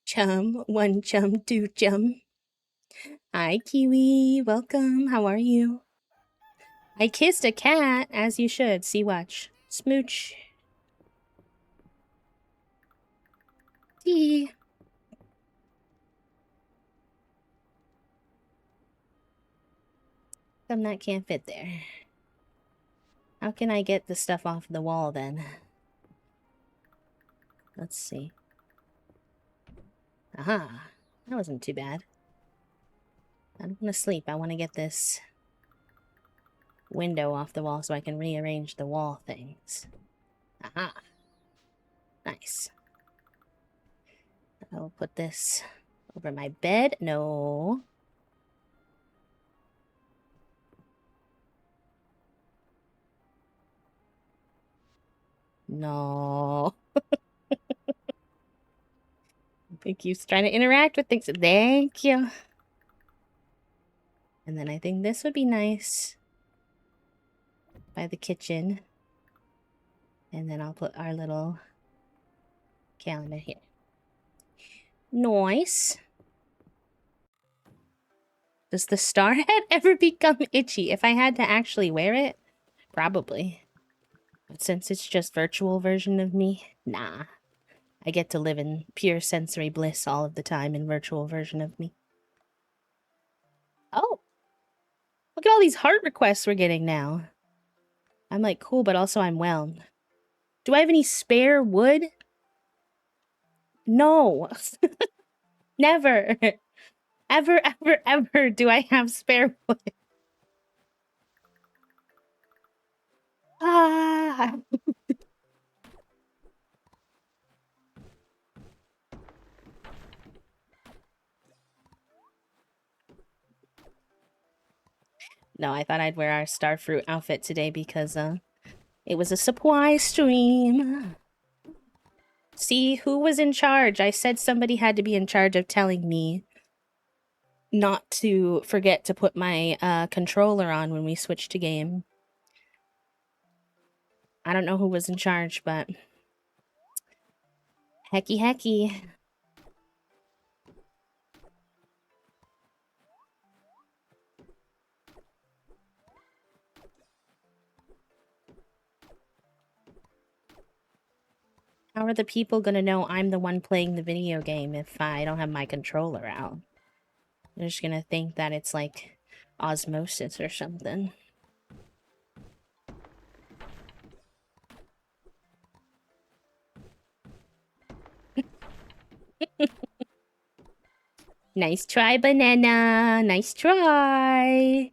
Chum, one chum, two chum. Hi, Kiwi. Welcome. How are you? I kissed a cat, as you should. See, watch. Smooch. See. Some that can't fit there. How can I get the stuff off the wall, then? Let's see. Aha. That wasn't too bad. I don't want to sleep. I want to get this window off the wall so I can rearrange the wall things. Aha. Nice. I'll put this over my bed. No. No. He keeps trying to interact with things. Thank you. And then I think this would be nice by the kitchen. And then I'll put our little calendar here. Nice. Does the star head ever become itchy? If I had to actually wear it, probably. But since it's just virtual version of me, nah. I get to live in pure sensory bliss all of the time in virtual version of me. Oh, look at all these heart requests we're getting now. I'm like, cool, but also I'm whelmed. Do I have any spare wood? No. Never. Ever, ever, ever do I have spare wood. Ah. No, I thought I'd wear our starfruit outfit today because, it was a supply stream. See, who was in charge? I said somebody had to be in charge of telling me not to forget to put my controller on when we switched to game. I don't know who was in charge, but hecky hecky. How are the people gonna know I'm the one playing the video game if I don't have my controller out? They're just gonna think that it's like osmosis or something. Nice try, banana. Nice try.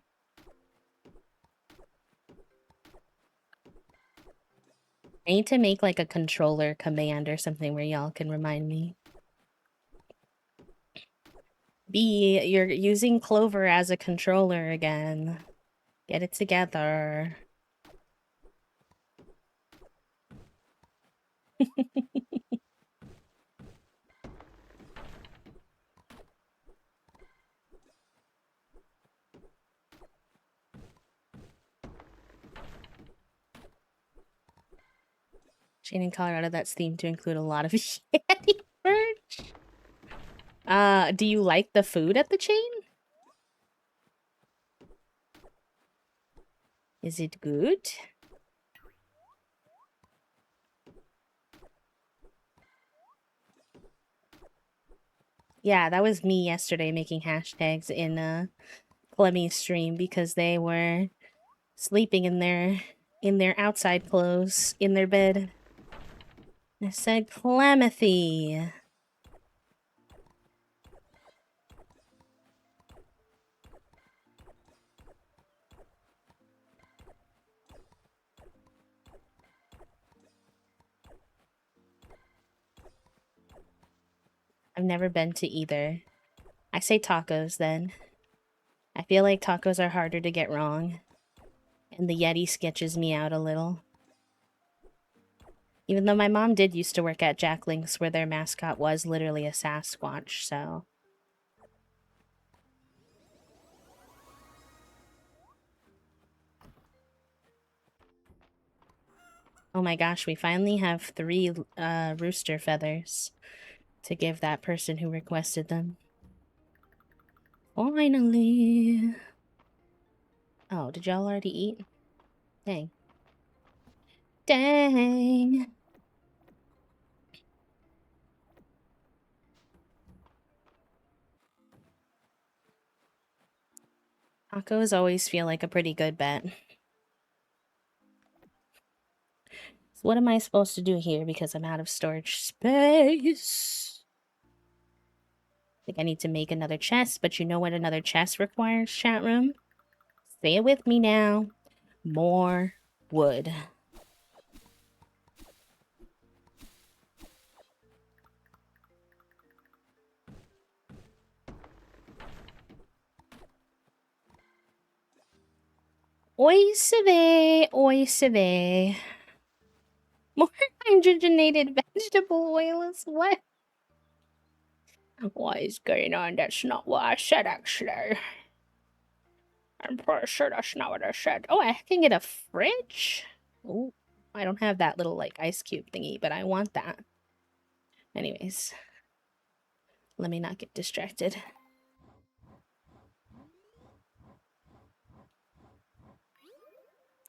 I need to make like a controller command or something where y'all can remind me. B, you're using Clover as a controller again. Get it together. Chain in Colorado that's themed to include a lot of Yeti merch. Do you like the food at the chain? Is it good? Yeah, that was me yesterday making hashtags in Clemmy's stream because they were sleeping in their outside clothes in their bed. I said Clemethy. I've never been to either. I say tacos then. I feel like tacos are harder to get wrong, and the Yeti sketches me out a little. Even though my mom did used to work at Jack Link's where their mascot was literally a Sasquatch, so... Oh my gosh, we finally have 3 rooster feathers to give that person who requested them. Finally! Oh, did y'all already eat? Dang. Dang! Tacos always feel like a pretty good bet. So what am I supposed to do here because I'm out of storage space? I think I need to make another chest, but you know what another chest requires, chat room? Say it with me now. More wood. Oisave, oisave. More hydrogenated vegetable oils? What? What is going on? That's not what I said, actually. I'm pretty sure that's not what I said. Oh, I can get a fridge? Oh, I don't have that little, like, ice cube thingy, but I want that. Anyways, let me not get distracted.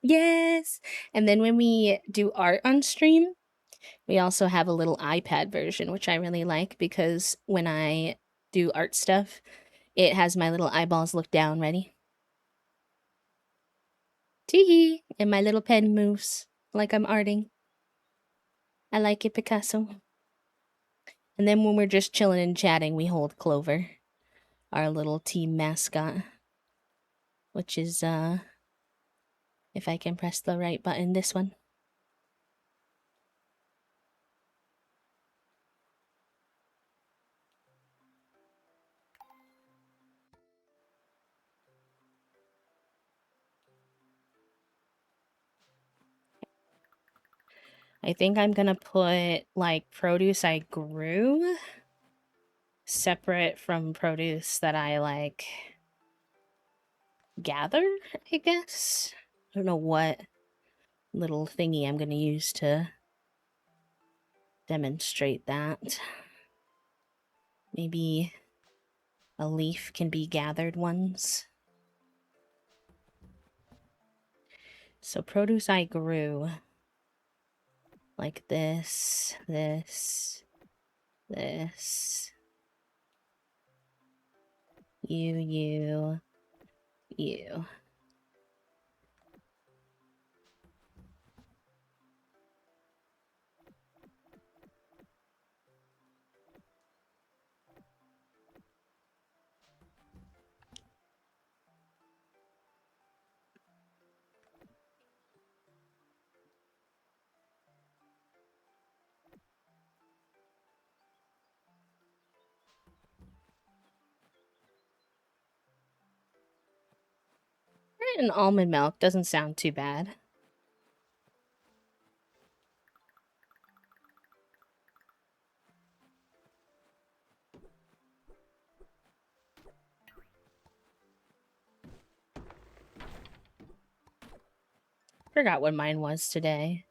Yes! And then when we do art on stream, we also have a little iPad version, which I really like because when I do art stuff, it has my little eyeballs look down. Ready? Tee-hee! And my little pen moves like I'm arting. I like it, Picasso. And then when we're just chilling and chatting, we hold Clover, our little team mascot, which is, if I can press the right button, this one. I think I'm gonna put, like, produce I grew separate from produce that I, like, gather, I guess? I don't know what little thingy I'm gonna use to demonstrate that. Maybe a leaf can be gathered ones. So produce I grew. Like this, this, this. You. Chocolate and almond milk doesn't sound too bad. Forgot what mine was today.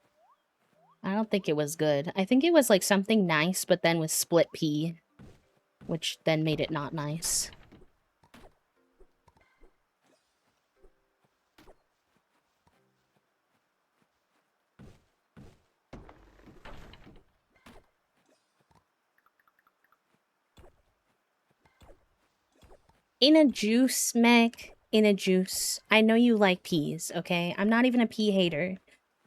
I don't think it was good. I think it was like something nice, but then with split pea, which then made it not nice. In a juice, Meg. In a juice. I know you like peas, okay? I'm not even a pea hater,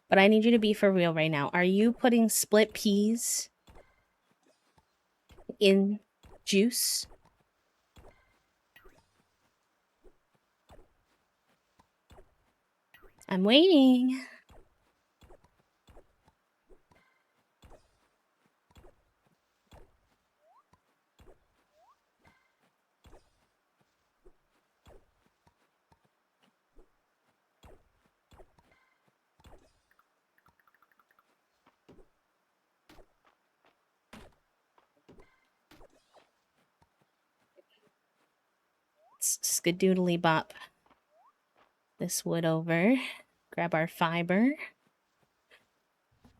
but I need you to be for real right now. Are you putting split peas in juice? I'm waiting. Skadoodly bop this wood over. Grab our fiber.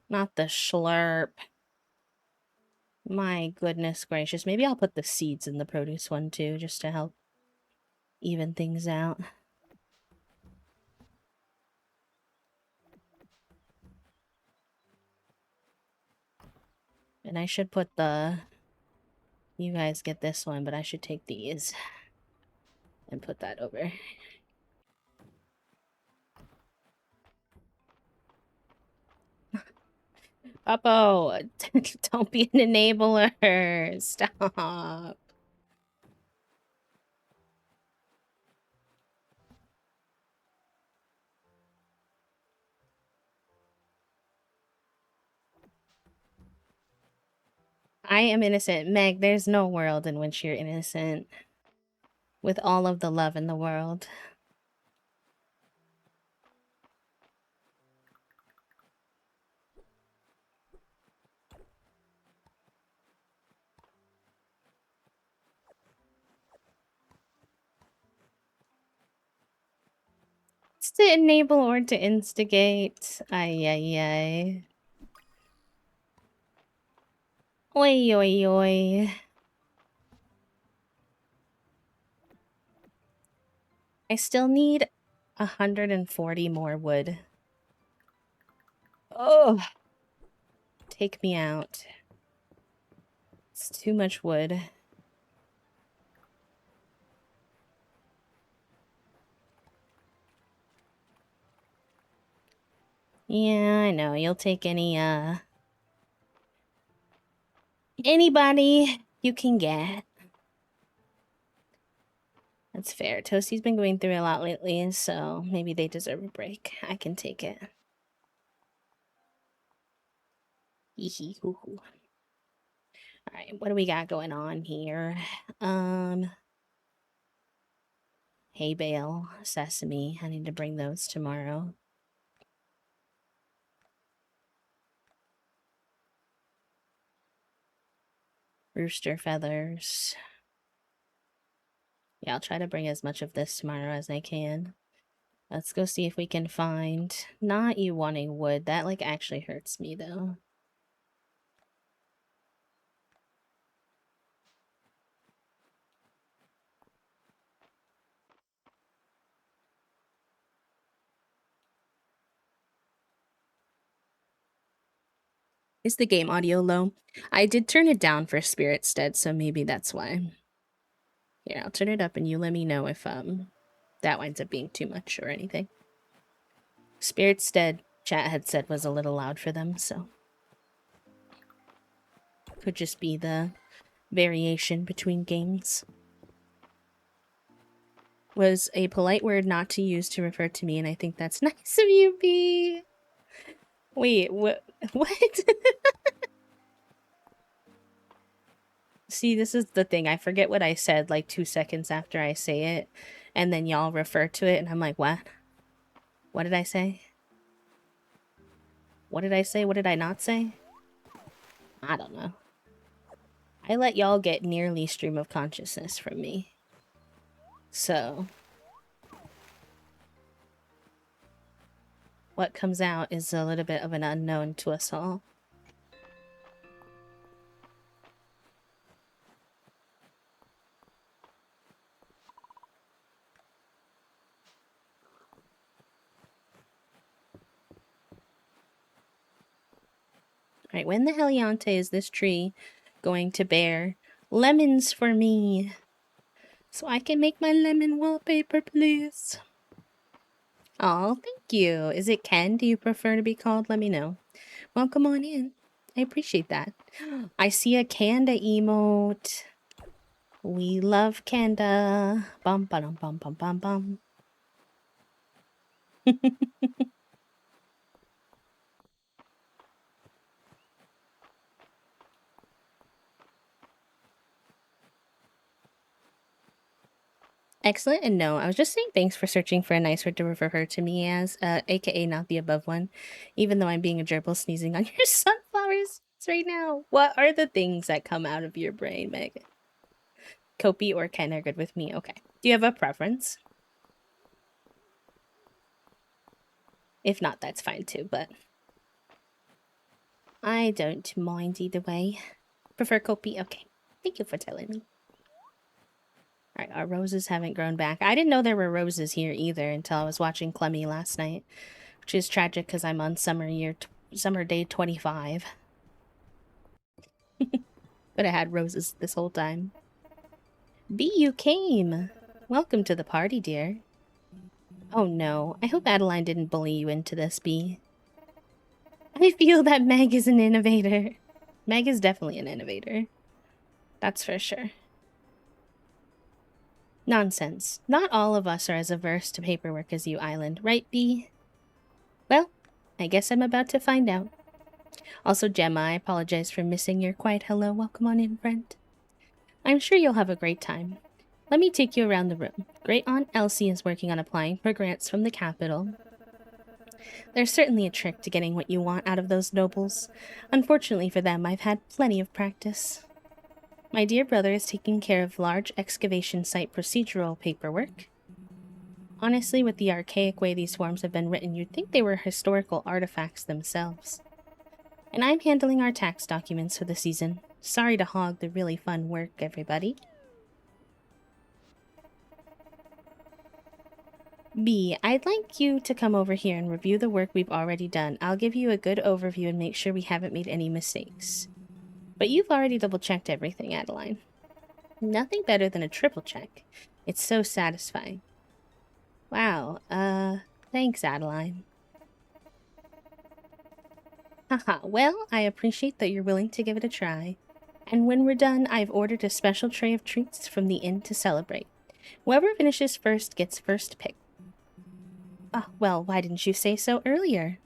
Not the schlurp. My goodness gracious. Maybe I'll put the seeds in the produce one too, just to help even things out. And I should put the... You guys get this one, but I should take these and put that over. Uppo, don't be an enabler. Stop. I am innocent. Meg, there's no world in which you're innocent. With all of the love in the world. It's to enable or to instigate. Ay, ay, ay. Oi, oi, oi. I still need 140 more wood. Oh, take me out. It's too much wood. Yeah, I know. You'll take anybody you can get. That's fair. Toasty's been going through a lot lately, so maybe they deserve a break. I can take it. Hee hee hoo hoo. Alright, what do we got going on here? Hay bale, sesame. I need to bring those tomorrow. Rooster feathers. Yeah, I'll try to bring as much of this tomorrow as I can. Let's go see if we can find... Not you wanting wood. That, like, actually hurts me, though. Is the game audio low? I did turn it down for Spirit Stead, so maybe that's why. Here, I'll turn it up and you let me know if that winds up being too much or anything. Spirit Stead, chat had said, was a little loud for them, so... Could just be the variation between games. Was a polite word not to use to refer to me, and I think that's nice of you, B. Wait, what? What? See, this is the thing. I forget what I said like 2 seconds after I say it, and then y'all refer to it, and I'm like, what? What did I say? What did I say? What did I not say? I don't know. I let y'all get nearly stream of consciousness from me. So, what comes out is a little bit of an unknown to us all. Alright, when the Heliante is this tree going to bear lemons for me? So I can make my lemon wallpaper, please. Oh, thank you. Is it Ken? Do you prefer to be called? Let me know. Well, come on in. I appreciate that. I see a Kanda emote. We love Kanda. Bum bum bum bum bum bum. Excellent, and no, I was just saying thanks for searching for a nice word to refer to me as, aka not the above one, even though I'm being a gerbil sneezing on your sunflowers right now. What are the things that come out of your brain, Meg? Kopi or Ken are good with me. Okay. Do you have a preference? If not, that's fine too, but I don't mind either way. Prefer Kopi? Okay. Thank you for telling me. Alright, our roses haven't grown back. I didn't know there were roses here either until I was watching Clemmy last night, which is tragic because I'm on summer day 25. But I had roses this whole time. B, you came! Welcome to the party, dear. Oh no, I hope Adeline didn't bully you into this, B. I feel that Meg is an innovator. Meg is definitely an innovator. That's for sure. Nonsense. Not all of us are as averse to paperwork as you, Island. Right, B? Well, I guess I'm about to find out. Also, Gemma, I apologize for missing your quiet hello. Welcome on in, friend. I'm sure you'll have a great time. Let me take you around the room. Great Aunt Elsie is working on applying for grants from the capital. There's certainly a trick to getting what you want out of those nobles. Unfortunately for them, I've had plenty of practice. My dear brother is taking care of large excavation site procedural paperwork. Honestly, with the archaic way these forms have been written, you'd think they were historical artifacts themselves. And I'm handling our tax documents for the season. Sorry to hog the really fun work, everybody. B, I'd like you to come over here and review the work we've already done. I'll give you a good overview and make sure we haven't made any mistakes. But you've already double-checked everything, Adeline. Nothing better than a triple check. It's so satisfying. Wow, thanks, Adeline. Haha, well, I appreciate that you're willing to give it a try. And when we're done, I've ordered a special tray of treats from the inn to celebrate. Whoever finishes first gets first pick. Oh, well, why didn't you say so earlier?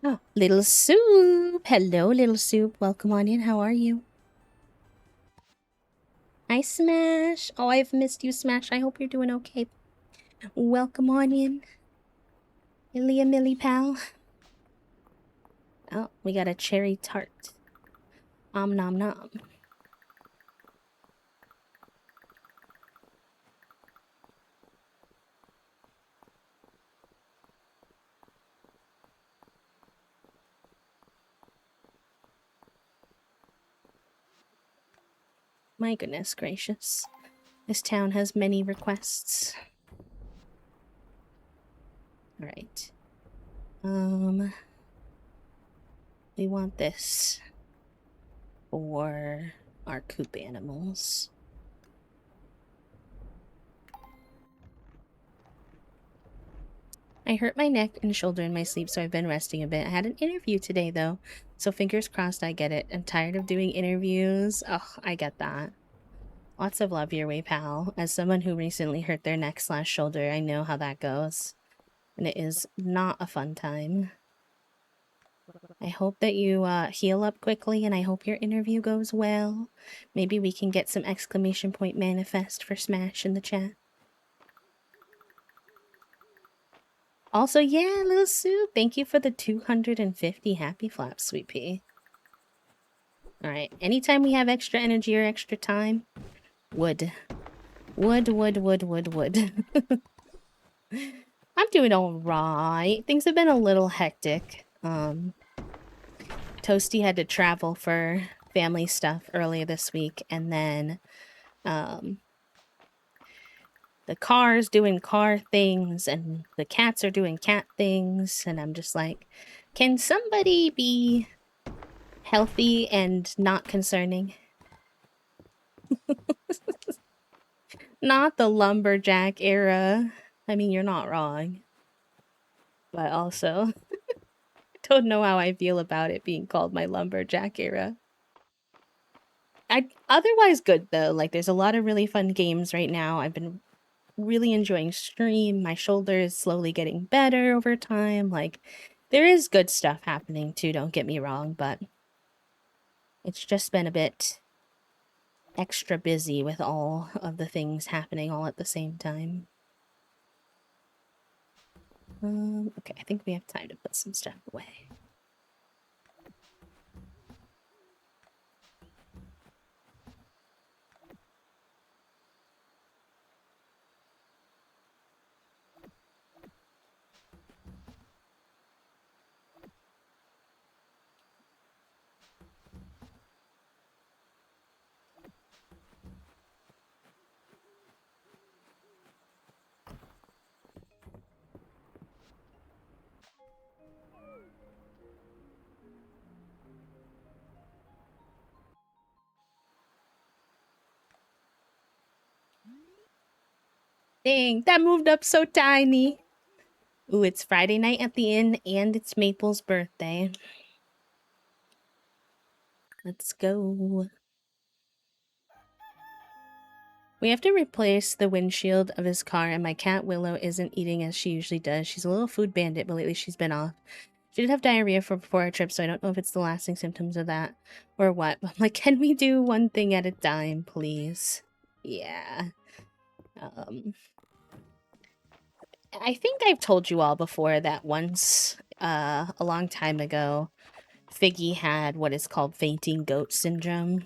Oh, Little Soup! Hello, Little Soup. Welcome on in. How are you? Hi, Smash. Oh, I've missed you, Smash. I hope you're doing okay. Welcome on in. Ilya Millie Pal. Oh, we got a cherry tart. Om nom nom. My goodness gracious. This town has many requests. Alright. We want this for our coop animals. I hurt my neck and shoulder in my sleep, so I've been resting a bit. I had an interview today, though, so fingers crossed I get it. I'm tired of doing interviews. Oh, I get that. Lots of love your way, pal. As someone who recently hurt their neck/shoulder, I know how that goes. And it is not a fun time. I hope that you heal up quickly, and I hope your interview goes well. Maybe we can get some exclamation point manifest for Smash in the chat. Also, yeah, little Sue, thank you for the 250 happy flaps, sweet pea. All right, anytime we have extra energy or extra time, wood. Wood, wood, wood, wood, wood. I'm doing all right. Things have been a little hectic. Toasty had to travel for family stuff earlier this week, and then um, the car's doing car things, and the cats are doing cat things, and I'm just like, can somebody be healthy and not concerning? Not the lumberjack era. I mean, you're not wrong. But also, don't know how I feel about it being called my lumberjack era. I otherwise good though. Like there's a lot of really fun games right now. I've been really enjoying stream. My shoulder is slowly getting better over time. Like there is good stuff happening too, don't get me wrong, but it's just been a bit extra busy with all of the things happening all at the same time. Okay, I think we have time to put some stuff away. Dang, that moved up so tiny. Ooh, it's Friday night at the inn and it's Maple's birthday. Let's go. We have to replace the windshield of his car, and my cat Willow isn't eating as she usually does. She's a little food bandit, but lately she's been off. She did have diarrhea before our trip, so I don't know if it's the lasting symptoms of that or what. But I'm like, can we do one thing at a time, please? Yeah. I think I've told you all before that once, a long time ago, Figgy had what is called fainting goat syndrome,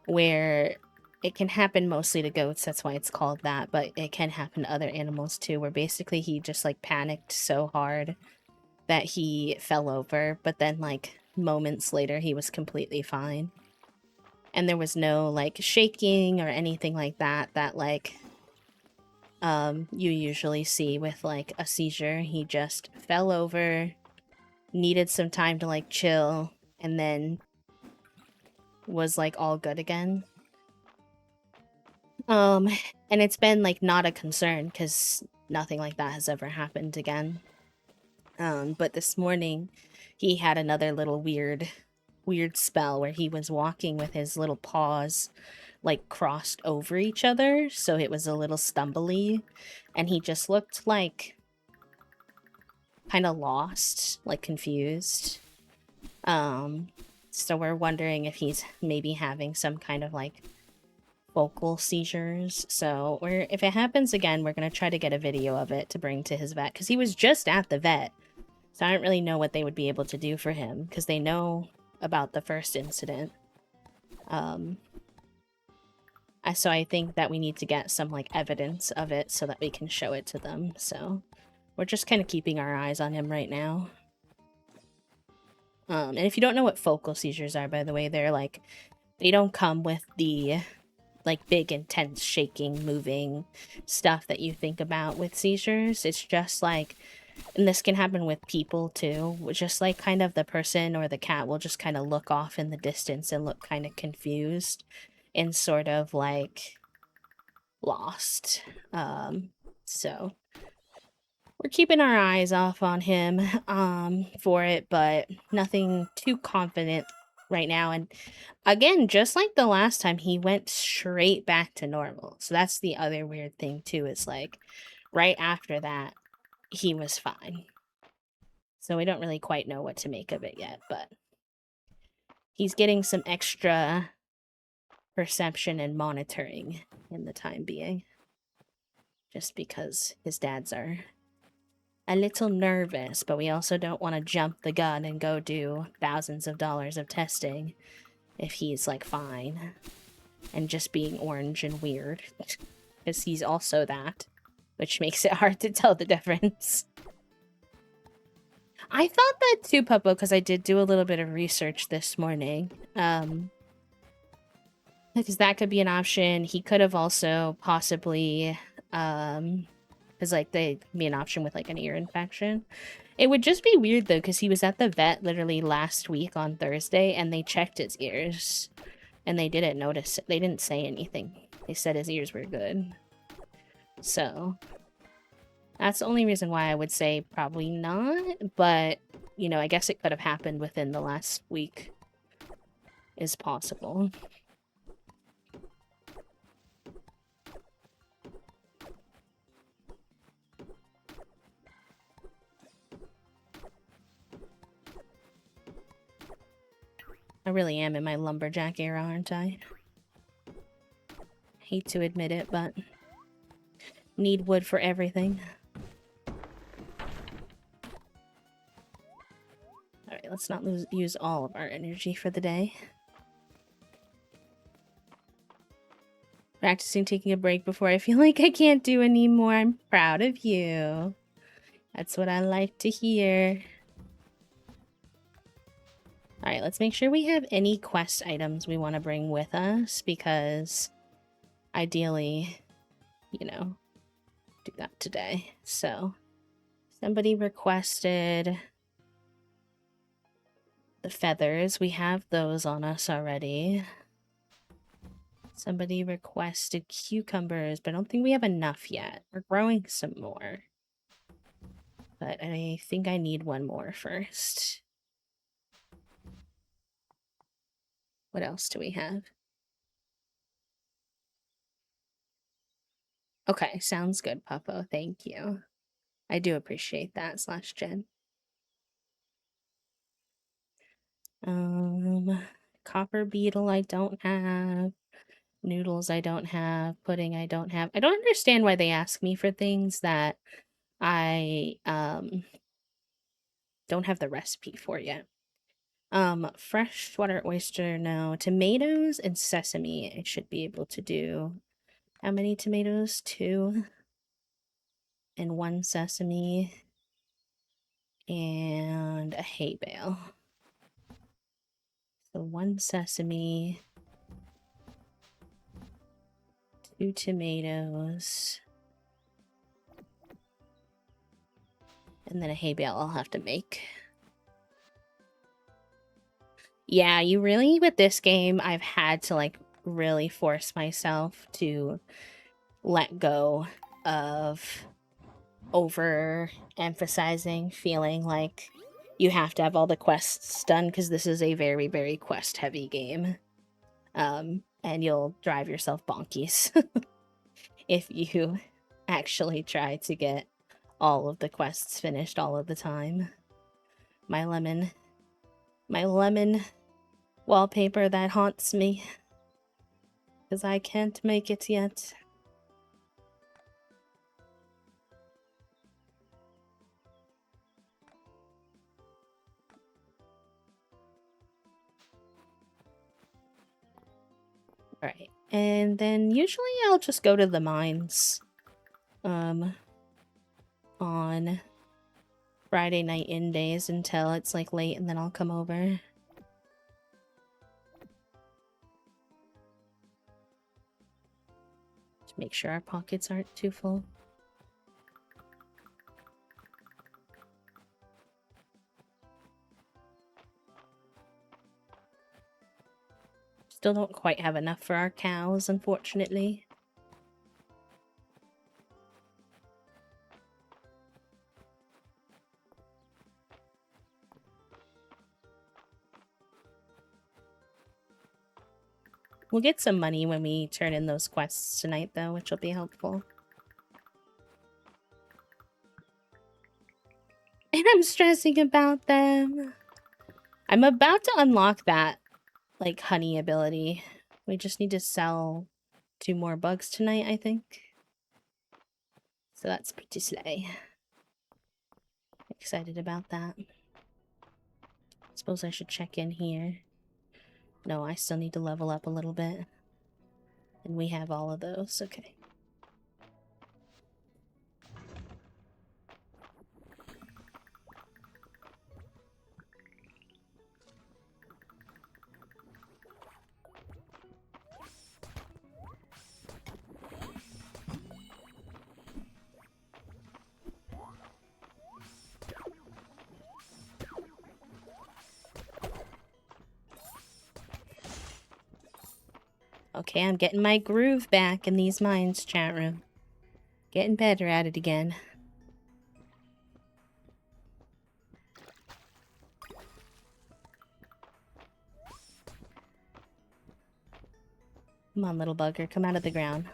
where it can happen mostly to goats, that's why it's called that, but it can happen to other animals too, where basically he just like panicked so hard that he fell over, but then like moments later he was completely fine. And there was no like shaking or anything like that like you usually see with like a seizure. He just fell over, needed some time to like chill, and then was like all good again. Um, and it's been like not a concern because nothing like that has ever happened again. But this morning he had another little weird spell where he was walking with his little paws like crossed over each other, so it was a little stumbly, and he just looked like kind of lost, like confused. So we're wondering if he's maybe having some kind of like focal seizures. So if it happens again, we're gonna try to get a video of it to bring to his vet because he was just at the vet. So I don't really know what they would be able to do for him because they know about the first incident. So I think that we need to get some like evidence of it so that we can show it to them. So we're just kind of keeping our eyes on him right now. And if you don't know what focal seizures are, by the way, they're like, they don't come with the like big intense shaking moving stuff that you think about with seizures. It's just like, and this can happen with people too, just like kind of the person or the cat will just kind of look off in the distance and look kind of confused and sort of like lost. So we're keeping our eyes off on him for it, but nothing too confident right now. And again, just like the last time, he went straight back to normal. So that's the other weird thing too, is like right after that, he was fine. So we don't really quite know what to make of it yet, but he's getting some extra perception and monitoring in the time being. Just because his dads are a little nervous, but we also don't want to jump the gun and go do thousands of dollars of testing if he's like fine and just being orange and weird. Because he's also that, which makes it hard to tell the difference. I thought that too, Puppo, because I did do a little bit of research this morning. Because that could be an option. He could have also possibly, because like they be an option with like an ear infection. It would just be weird though, because he was at the vet literally last week on Thursday, and they checked his ears, and they didn't notice it. They didn't say anything. They said his ears were good. So that's the only reason why I would say probably not. But you know, I guess it could have happened within the last week. Is possible. I really am in my lumberjack era, aren't I? Hate to admit it, but need wood for everything. Alright, let's not use all of our energy for the day. Practicing taking a break before I feel like I can't do anymore. I'm proud of you. That's what I like to hear. Alright, let's make sure we have any quest items we want to bring with us, because ideally, you know, do that today. So, somebody requested the feathers. We have those on us already. Somebody requested cucumbers, but I don't think we have enough yet. We're growing some more. But I think I need one more first. What else do we have? Okay, sounds good, Puppo. Thank you. I do appreciate that, /Jen. Copper beetle I don't have. Noodles I don't have. Pudding I don't have. I don't understand why they ask me for things that I don't have the recipe for yet. Freshwater oyster, no. Tomatoes and sesame I should be able to do. How many tomatoes? 2. And 1 sesame. And a hay bale. So 1 sesame. 2 tomatoes. And then a hay bale I'll have to make. Yeah, you really, with this game, I've had to, like, really force myself to let go of over-emphasizing, feeling like you have to have all the quests done, because this is a very, very quest-heavy game. And you'll drive yourself bonkies if you actually try to get all of the quests finished all of the time. My lemon wallpaper that haunts me, because I can't make it yet. Alright, and then usually I'll just go to the mines on Friday night in days until it's like late, and then I'll come over. To make sure our pockets aren't too full. Still don't quite have enough for our cows, unfortunately. We'll get some money when we turn in those quests tonight, though, which will be helpful. And I'm stressing about them. I'm about to unlock that, like, honey ability. We just need to sell 2 more bugs tonight, I think. So that's pretty slay. Excited about that. Suppose I should check in here. No, I still need to level up a little bit. And we have all of those. Okay. Okay, I'm getting my groove back in these mines, chat room. Getting better at it again. Come on, little bugger, come out of the ground.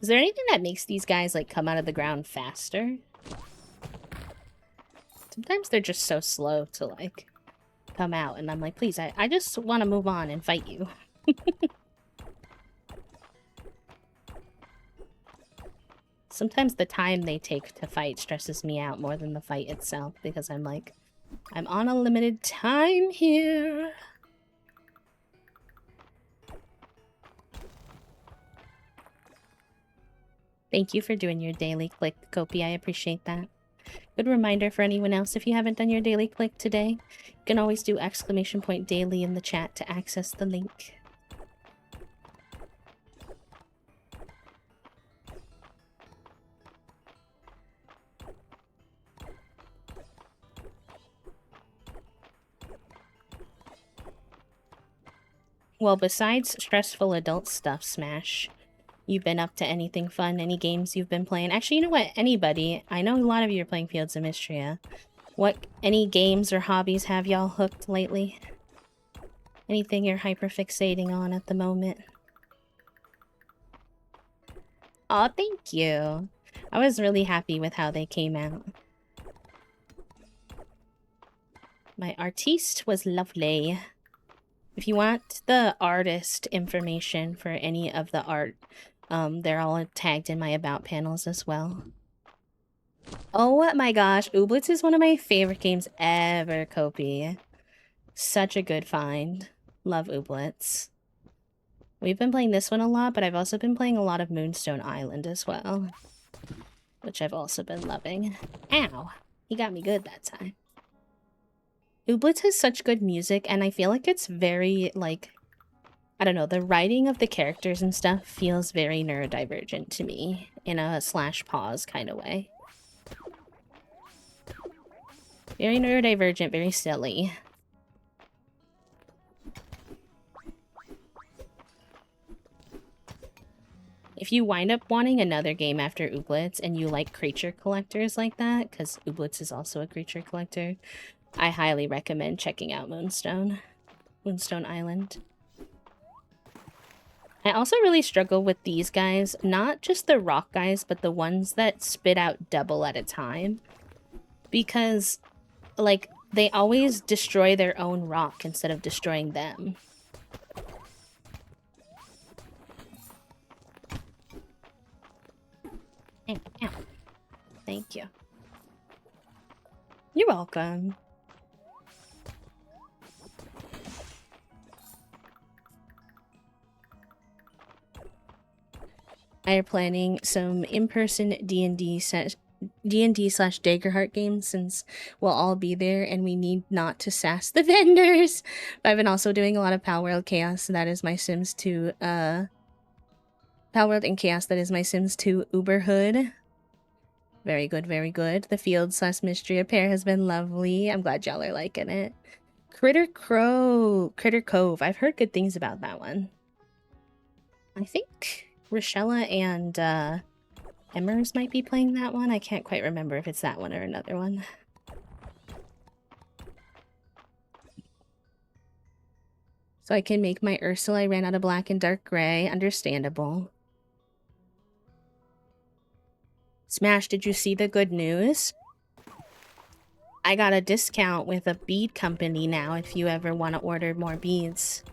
Is there anything that makes these guys, like, come out of the ground faster? Sometimes they're just so slow to, like, come out, and I'm like, please, I just want to move on and fight you. Sometimes the time they take to fight stresses me out more than the fight itself, because I'm like, I'm on a limited time here. Thank you for doing your daily click, Kopi. I appreciate that. Good reminder for anyone else, if you haven't done your daily click today, you can always do !daily in the chat to access the link. Well, besides stressful adult stuff, Smash, you've been up to anything fun? Any games you've been playing? Actually, you know what? Anybody. I know a lot of you are playing Fields of Mistria. Any games or hobbies have y'all hooked lately? Anything you're hyperfixating on at the moment? Aw, thank you. I was really happy with how they came out. My artiste was lovely. If you want the artist information for any of the art, they're all tagged in my about panels as well. Oh my gosh, Ooblets is one of my favorite games ever, Kopi. Such a good find. Love Ooblets. We've been playing this one a lot, but I've also been playing a lot of Moonstone Island as well, which I've also been loving. Ow! He got me good that time. Ooblets has such good music, and I feel like it's very, like, I don't know, the writing of the characters and stuff feels very neurodivergent to me, in a /pause kind of way. Very neurodivergent, very silly. If you wind up wanting another game after Ooblets, and you like creature collectors like that, because Ooblets is also a creature collector, I highly recommend checking out Moonstone Island. I also really struggle with these guys, not just the rock guys, but the ones that spit out double at a time. Because, like, they always destroy their own rock instead of destroying them. Ow, ow. Thank you. You're welcome. I are planning some in-person D&D slash Daggerheart games, since we'll all be there and we need not to sass the vendors. But I've been also doing a lot of Palworld Chaos, so that is my Sims 2, Palworld and Chaos, that is my Sims 2 Uberhood. Very good, very good. The Field slash Mistria pair has been lovely. I'm glad y'all are liking it. Critter Cove. I've heard good things about that one. I think Rochella and Emmers might be playing that one. I can't quite remember if it's that one or another one. So I can make my Ursula. I ran out of black and dark gray. Understandable. Smash, did you see the good news? I got a discount with a bead company now if you ever want to order more beads.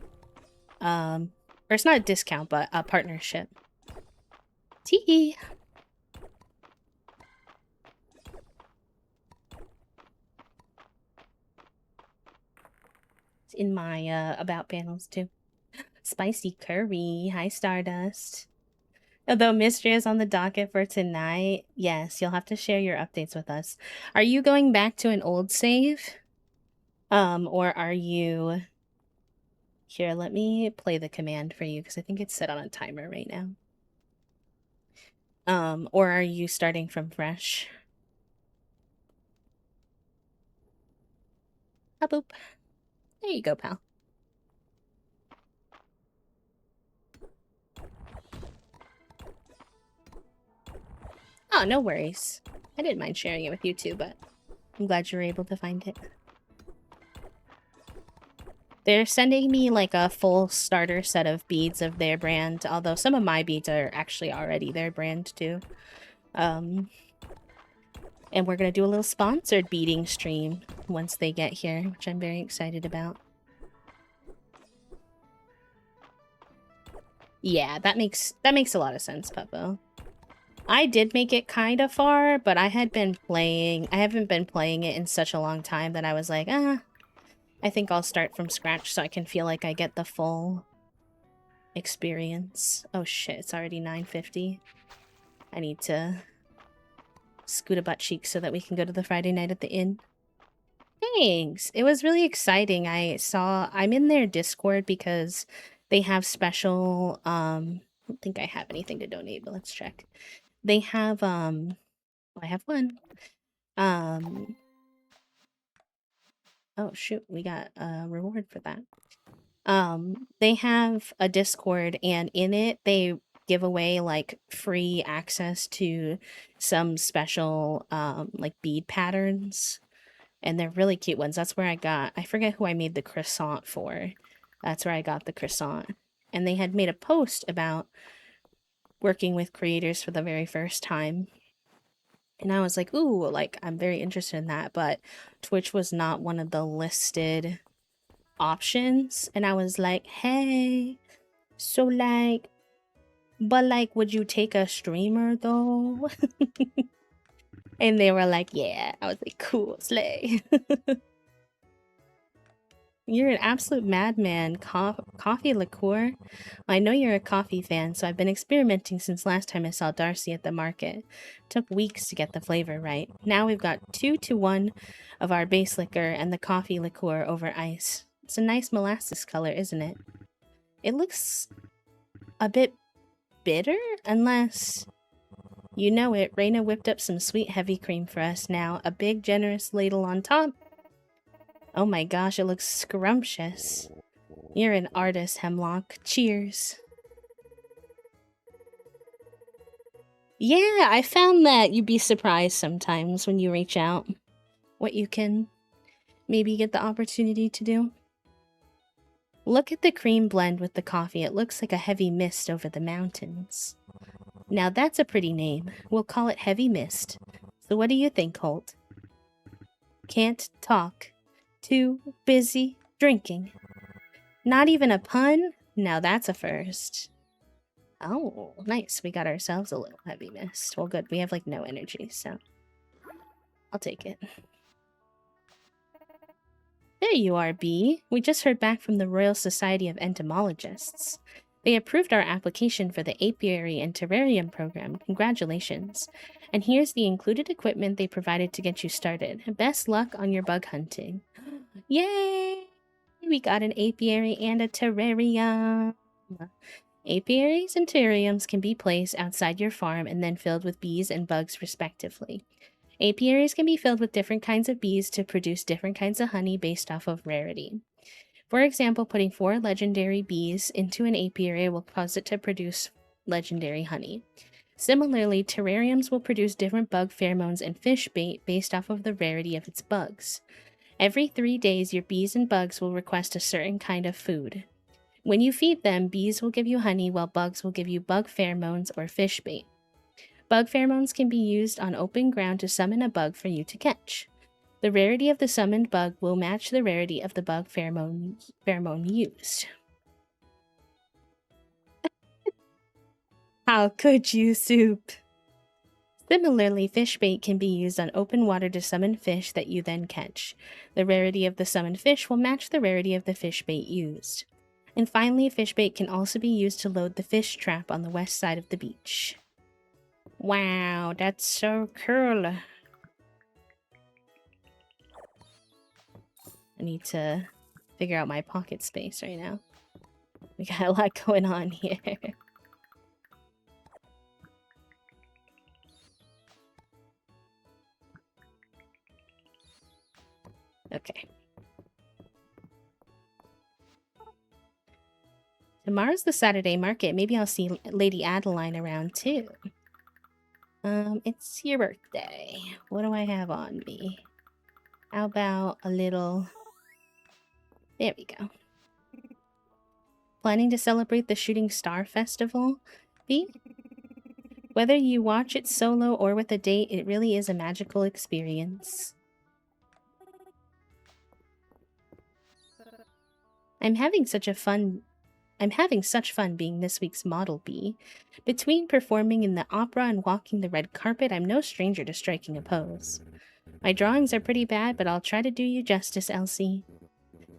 Or it's not a discount, but a partnership. Tee. It's in my about panels too. Spicy curry. Hi, Stardust. Although Mistria is on the docket for tonight, yes, you'll have to share your updates with us. Are you going back to an old save? Or are you... Here, let me play the command for you because I think it's set on a timer right now. Or are you starting from fresh? Ah, boop. There you go, pal. Oh, no worries. I didn't mind sharing it with you too, but I'm glad you were able to find it. They're sending me like a full starter set of beads of their brand, although some of my beads are actually already their brand too. And we're gonna do a little sponsored beading stream once they get here, which I'm very excited about. Yeah, that makes a lot of sense, Puppo. I did make it kind of far, but I haven't been playing it in such a long time that I was like, I think I'll start from scratch so I can feel like I get the full experience. Oh shit, it's already 9:50. I need to scoot a butt cheek so that we can go to the Friday night at the inn. Thanks. It was really exciting. I'm in their Discord because they have special, I don't think I have anything to donate, but let's check. They have, I have one. Oh shoot, we got a reward for that. They have a Discord, and in it, they give away like free access to some special, like bead patterns. And they're really cute ones. That's where I forget who I made the croissant for. That's where I got the croissant. And they had made a post about working with creators for the very first time. And I was like, ooh, like, I'm very interested in that. But Twitch was not one of the listed options. And I was like, hey, so like, but like, would you take a streamer though? And they were like, yeah. I was like, cool, slay. You're an absolute madman. Coffee liqueur? I know you're a coffee fan, so I've been experimenting since last time I saw Darcy at the market. Took weeks to get the flavor right. Now we've got 2-to-1 of our base liquor and the coffee liqueur over ice. It's a nice molasses color, isn't it? It looks a bit bitter, unless... You know it, Raina whipped up some sweet heavy cream for us now. A big generous ladle on top. Oh my gosh, it looks scrumptious. You're an artist, Hemlock. Cheers. Yeah, I found that you'd be surprised sometimes when you reach out what you can maybe get the opportunity to do. Look at the cream blend with the coffee. It looks like a heavy mist over the mountains. Now that's a pretty name. We'll call it Heavy Mist. So what do you think, Holt? Can't talk. Too busy drinking. Not even a pun? Now that's a first. Oh, nice. We got ourselves a little heavy mist. Well, good. We have, like, no energy, so... I'll take it. There you are, Bee. We just heard back from the Royal Society of Entomologists. They approved our application for the Apiary and Terrarium program. Congratulations. And here's the included equipment they provided to get you started. Best luck on your bug hunting. Yay! We got an apiary and a terrarium. Apiaries and terrariums can be placed outside your farm and then filled with bees and bugs respectively. Apiaries can be filled with different kinds of bees to produce different kinds of honey based off of rarity. For example, putting 4 legendary bees into an apiary will cause it to produce legendary honey. Similarly, terrariums will produce different bug pheromones and fish bait based off of the rarity of its bugs. Every 3 days, your bees and bugs will request a certain kind of food. When you feed them, bees will give you honey while bugs will give you bug pheromones or fish bait. Bug pheromones can be used on open ground to summon a bug for you to catch. The rarity of the summoned bug will match the rarity of the bug pheromone used. How could you, Soup? Similarly, fish bait can be used on open water to summon fish that you then catch. The rarity of the summoned fish will match the rarity of the fish bait used. And finally, fish bait can also be used to load the fish trap on the west side of the beach. Wow, that's so cool. I need to figure out my pocket space right now. We got a lot going on here. Okay. Tomorrow's the Saturday market. Maybe I'll see Lady Adeline around too. It's your birthday. What do I have on me? How about a little... There we go. Planning to celebrate the Shooting Star Festival? B? Whether you watch it solo or with a date, it really is a magical experience. I'm having such fun being this week's model bee. Between performing in the opera and walking the red carpet, I'm no stranger to striking a pose. My drawings are pretty bad, but I'll try to do you justice, Elsie.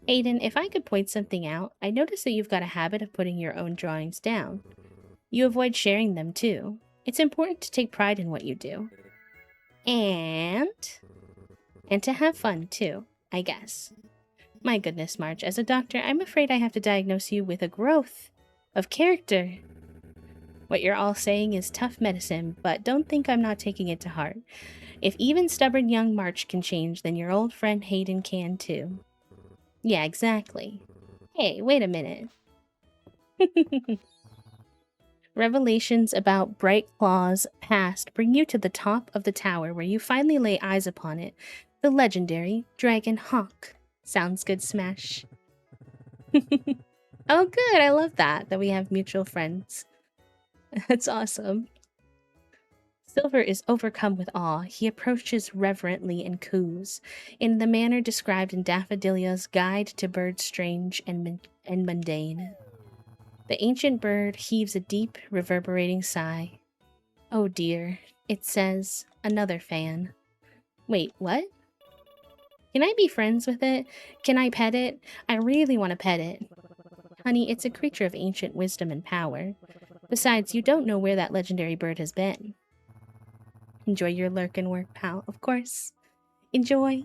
Aiden, if I could point something out, I notice that you've got a habit of putting your own drawings down. You avoid sharing them, too. It's important to take pride in what you do. And to have fun, too, I guess. My goodness, March, as a doctor, I'm afraid I have to diagnose you with a growth of character. What you're all saying is tough medicine, but don't think I'm not taking it to heart. If even stubborn young March can change, then your old friend Hayden can too. Yeah, exactly. Hey, wait a minute. Revelations about Bright Claw's past bring you to the top of the tower where you finally lay eyes upon it. The legendary Dragon Hawk. Sounds good, Smash. Oh, good. I love that we have mutual friends. That's awesome. Silver is overcome with awe. He approaches reverently and coos, in the manner described in Daffodilia's Guide to Birds Strange and Mundane. The ancient bird heaves a deep, reverberating sigh. Oh dear, it says, another fan. Wait, what? Can I be friends with it? Can I pet it? I really want to pet it. Honey, it's a creature of ancient wisdom and power. Besides, you don't know where that legendary bird has been. Enjoy your lurk and work, pal, of course. Enjoy.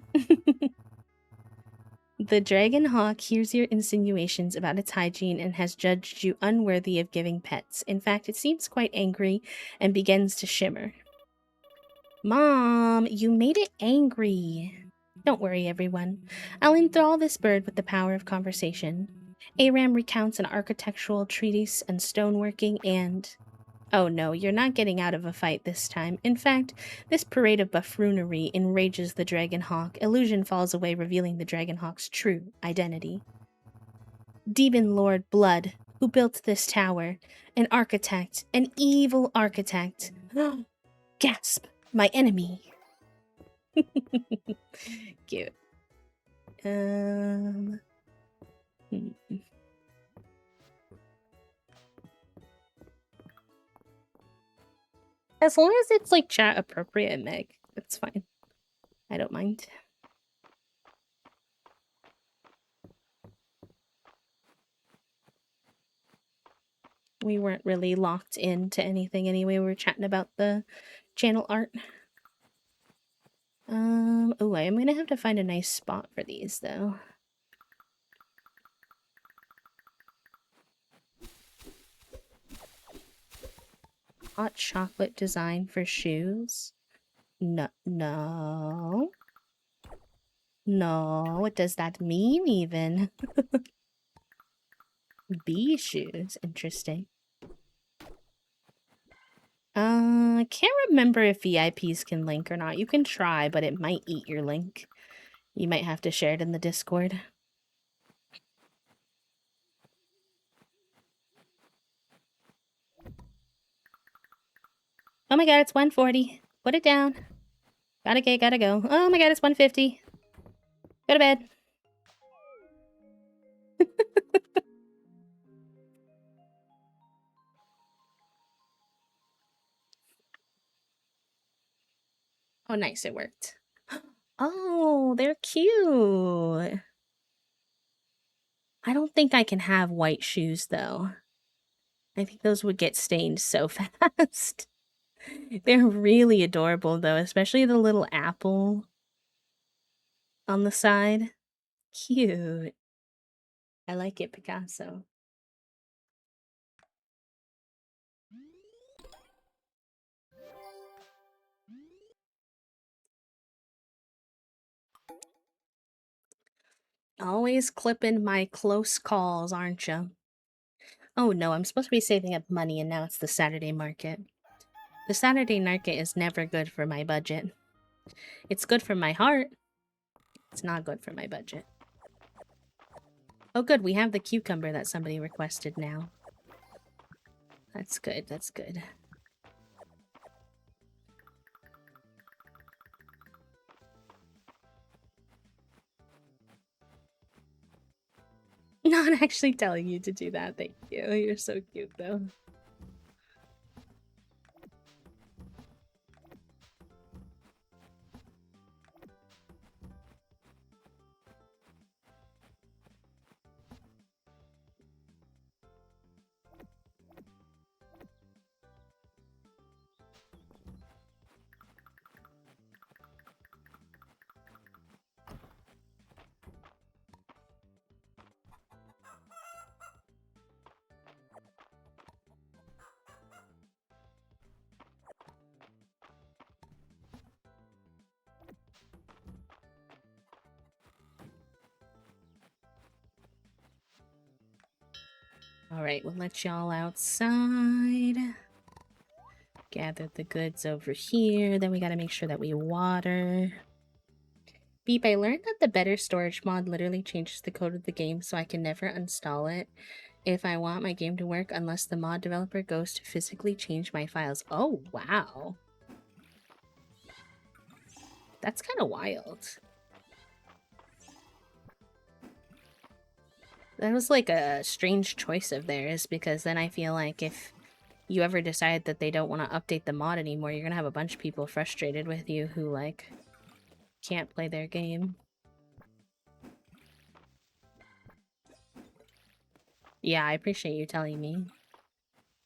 The dragon hawk hears your insinuations about its hygiene and has judged you unworthy of giving pets. In fact, it seems quite angry and begins to shimmer. Mom, you made it angry. Don't worry, everyone. I'll enthrall this bird with the power of conversation. Aram recounts an architectural treatise and stoneworking and... Oh no, you're not getting out of a fight this time. In fact, this parade of buffoonery enrages the Dragon Hawk. Illusion falls away, revealing the Dragon Hawk's true identity. Demon Lord Blood, who built this tower. An architect. An evil architect. Gasp! My enemy. Cute. As long as it's like chat appropriate, Meg, it's fine. I don't mind. We weren't really locked into anything anyway. We were chatting about the channel art. Oh, I am gonna have to find a nice spot for these though. Hot chocolate design for shoes? No. No, what does that mean even? Bee shoes, interesting. I can't remember if VIPs can link or not. You can try, but it might eat your link. You might have to share it in the Discord. Oh my god, it's 140. Put it down. Gotta go. Oh my god, it's 150. Go to bed. Oh, nice. It worked. Oh, they're cute. I don't think I can have white shoes, though. I think those would get stained so fast. They're really adorable, though, especially the little apple on the side. Cute. I like it, Picasso. Always clipping my close calls, aren't you? Oh no, I'm supposed to be saving up money and now it's the Saturday market. The Saturday market is never good for my budget. It's good for my heart. It's not good for my budget. Oh good, we have the cucumber that somebody requested now. That's good, that's good. Not actually telling you to do that, thank you. You're so cute though. Alright, we'll let y'all outside. Gather the goods over here. Then we gotta make sure that we water. Beep, I learned that the better storage mod literally changes the code of the game so I can never install it if I want my game to work unless the mod developer goes to physically change my files. Oh, wow. That's kind of wild. That was like a strange choice of theirs because then I feel like if you ever decide that they don't want to update the mod anymore, you're gonna have a bunch of people frustrated with you who, like, can't play their game. Yeah, I appreciate you telling me.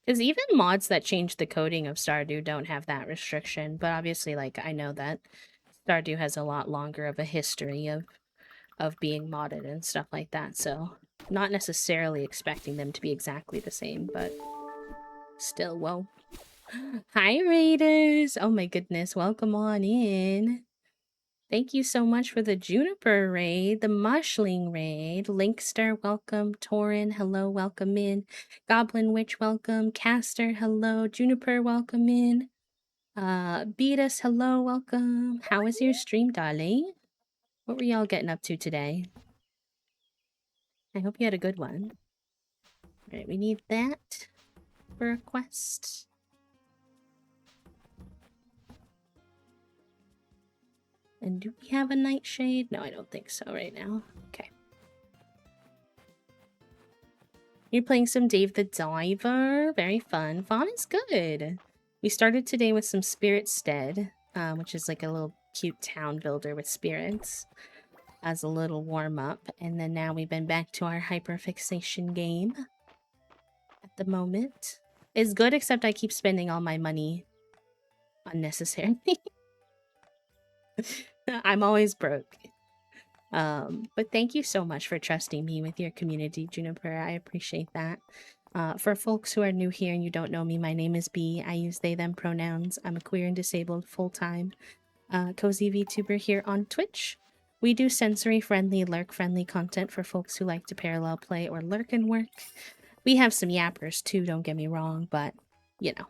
Because even mods that change the coding of Stardew don't have that restriction, but obviously, like, I know that Stardew has a lot longer of a history of being modded and stuff like that, so not necessarily expecting them to be exactly the same, but still, whoa. Hi, Raiders! Oh my goodness, welcome on in. Thank you so much for the Juniper raid, the Mushling raid, Linkster, welcome, Torin, hello, welcome in, Goblin Witch, welcome, Caster, hello, Juniper, welcome in, Beatus, hello, welcome. How was your stream, darling? What were y'all getting up to today? I hope you had a good one. Alright, we need that for a quest. And do we have a nightshade? No, I don't think so right now. Okay. You're playing some Dave the Diver. Very fun. Fawn is good. We started today with some Spirit Stead, which is like a little cute town builder with spirits as a little warm-up. And then now we've been back to our hyperfixation game at the moment. It's good, except I keep spending all my money unnecessarily. I'm always broke. But thank you so much for trusting me with your community, Juniper. I appreciate that. For folks who are new here and you don't know me, my name is B. I use they, them pronouns. I'm a queer and disabled full-time cozy VTuber here on Twitch. We do sensory-friendly, lurk-friendly content for folks who like to parallel play or lurk and work. We have some yappers too, don't get me wrong, but, you know,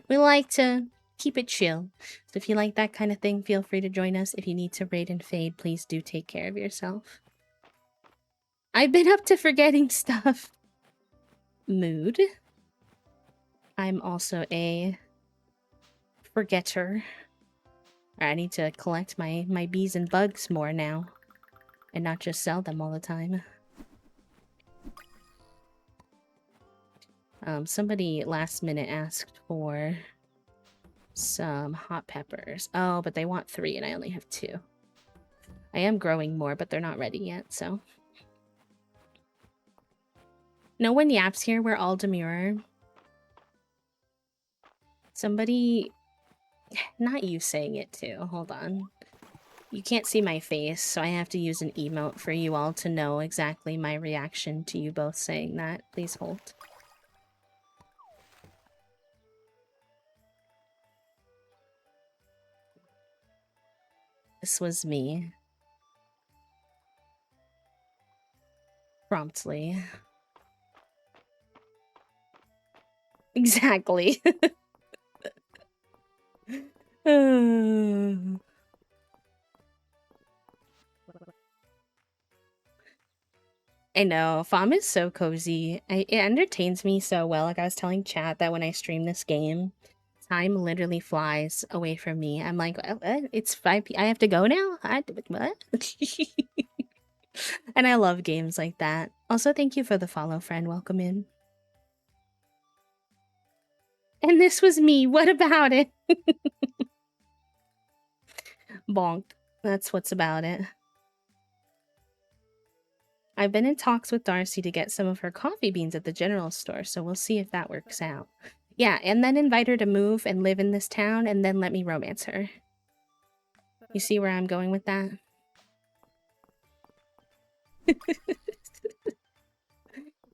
we like to keep it chill. So if you like that kind of thing, feel free to join us. If you need to raid and fade, please do take care of yourself. I've been up to forgetting stuff. Mood. I'm also a forgetter. I need to collect my bees and bugs more now. and not just sell them all the time. Somebody last minute asked for some hot peppers. Oh, but they want 3 and I only have 2. I am growing more, but they're not ready yet, so. No one yaps here, we're all demure. Somebody, not you saying it too, hold on. You can't see my face, so I have to use an emote for you all to know exactly my reaction to you both saying that. Please hold. This was me. Promptly. Exactly. I know. Farm is so cozy. It entertains me so well. Like I was telling chat that when I stream this game, time literally flies away from me. I'm like, what? It's 5 I have to go now? What? And I love games like that. Also, thank you for the follow, friend. Welcome in. And this was me. What about it? Bonk. That's what's about it. I've been in talks with Darcy to get some of her coffee beans at the general store, so we'll see if that works out. Yeah, and then invite her to move and live in this town, and then let me romance her. You see where I'm going with that?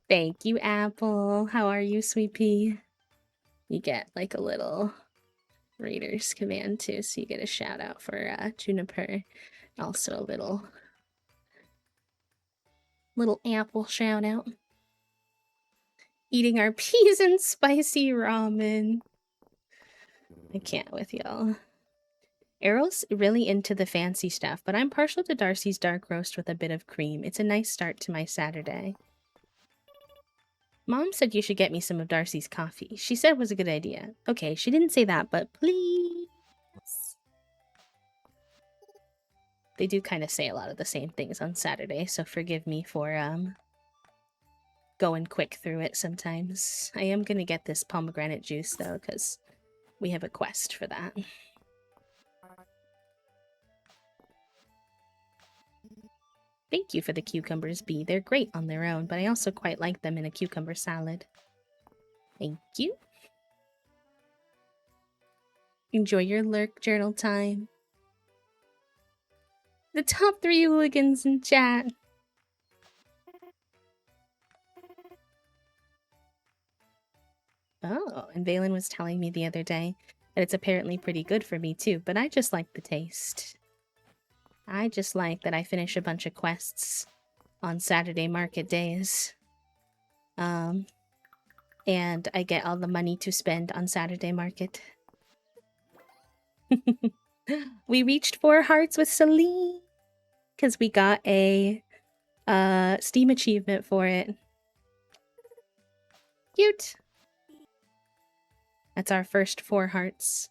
Thank you, Apple. How are you, sweet pea? You get like a little Raiders command too, so you get a shout out for Juniper. Also a little apple shout out. Eating our peas and spicy ramen. I can't with y'all. Errol's really into the fancy stuff, but I'm partial to Darcy's dark roast with a bit of cream. It's a nice start to my Saturday. Mom said you should get me some of Darcy's coffee. She said it was a good idea. Okay, she didn't say that, but please. They do kind of say a lot of the same things on Saturday, so forgive me for going quick through it sometimes. I am gonna get this pomegranate juice though, because we have a quest for that. Thank you for the cucumbers, Bee. They're great on their own, but I also quite like them in a cucumber salad. Thank you. Enjoy your lurk journal time. The top 3 hooligans in chat. Oh, and Valen was telling me the other day that it's apparently pretty good for me too, but I just like the taste. I just like that I finish a bunch of quests on Saturday market days. And I get all the money to spend on Saturday market. We reached 4 hearts with Celine because we got a Steam achievement for it. Cute. That's our first 4 hearts.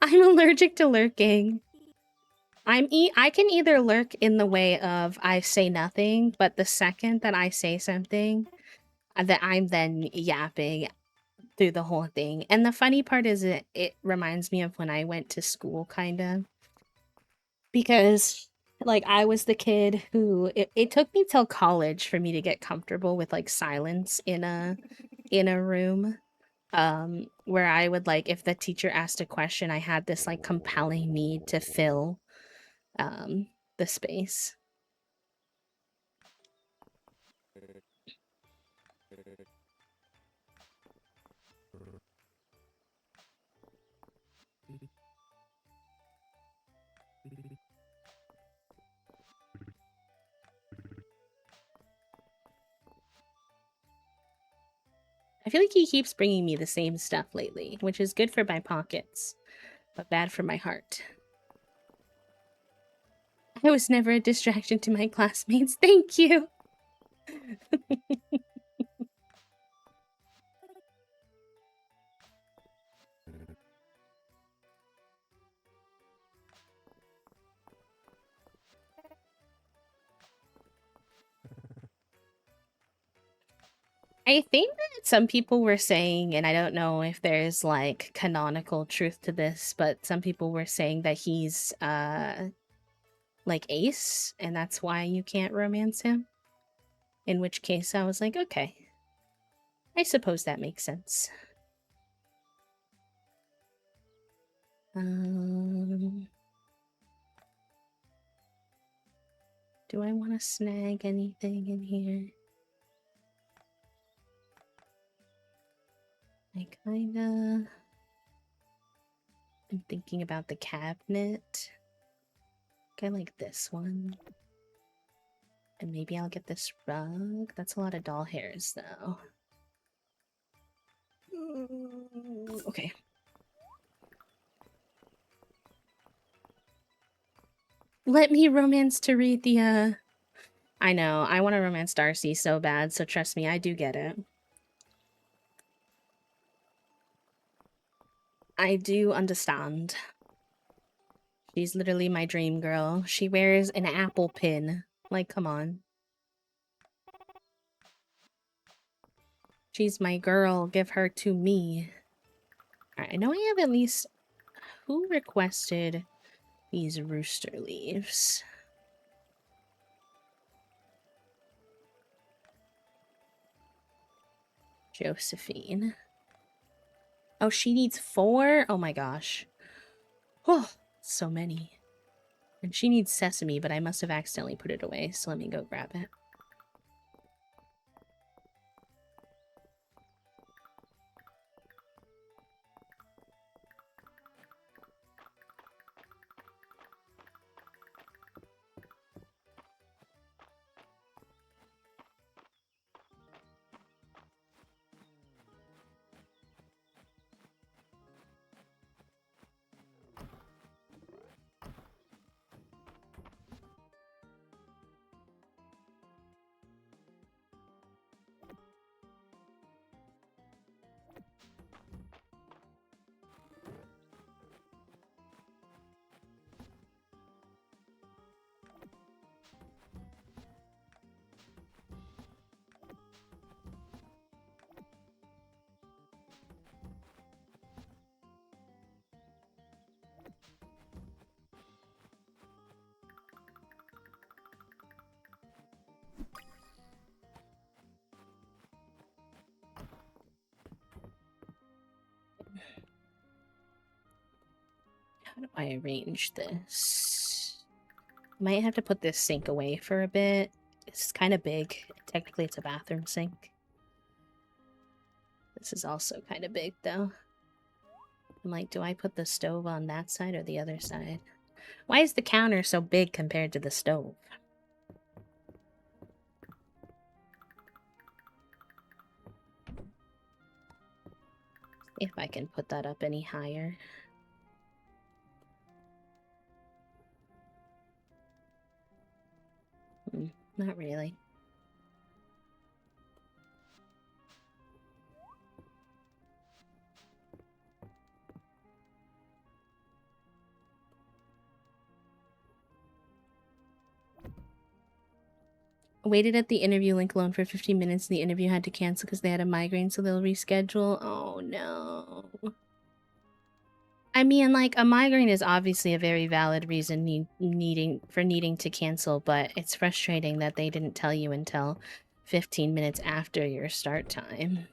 I'm allergic to lurking. I can either lurk in the way of I say nothing, but the second that I say something, that I'm then yapping through the whole thing. And the funny part is it reminds me of when I went to school, kind of. Because, like, I was the kid who... It took me till college for me to get comfortable with, like, silence in a room. Where I would, like, if the teacher asked a question, I had this, like, compelling need to fill the space. I feel like he keeps bringing me the same stuff lately, which is good for my pockets, but bad for my heart. I was never a distraction to my classmates. Thank you! I think that some people were saying, and I don't know if there's like canonical truth to this, but some people were saying that he's like ace, and that's why you can't romance him. In which case, I was like, okay, I suppose that makes sense. Do I want to snag anything in here? I kinda... I'm thinking about the cabinet. I like this one. And maybe I'll get this rug. That's a lot of doll hairs, though. Okay. Let me romance Tareethia. I know, I want to romance Darcy so bad, so trust me, I do get it. I do understand. She's literally my dream girl. She wears an apple pin. Like, come on. She's my girl. Give her to me. Alright, I know I have at least... Who requested these rooster leaves? Josephine. Oh, she needs 4? Oh my gosh. Oh, so many. And she needs sesame, but I must have accidentally put it away, so let me go grab it. How do I arrange this? Might have to put this sink away for a bit. It's kind of big. Technically, it's a bathroom sink. This is also kind of big, though. I'm like, do I put the stove on that side or the other side? Why is the counter so big compared to the stove? See if I can put that up any higher. Not really. Waited at the interview link alone for 15 minutes. The interview had to cancel because they had a migraine, so they'll reschedule. Oh no. I mean, like, a migraine is obviously a very valid reason needing to cancel, but it's frustrating that they didn't tell you until 15 minutes after your start time.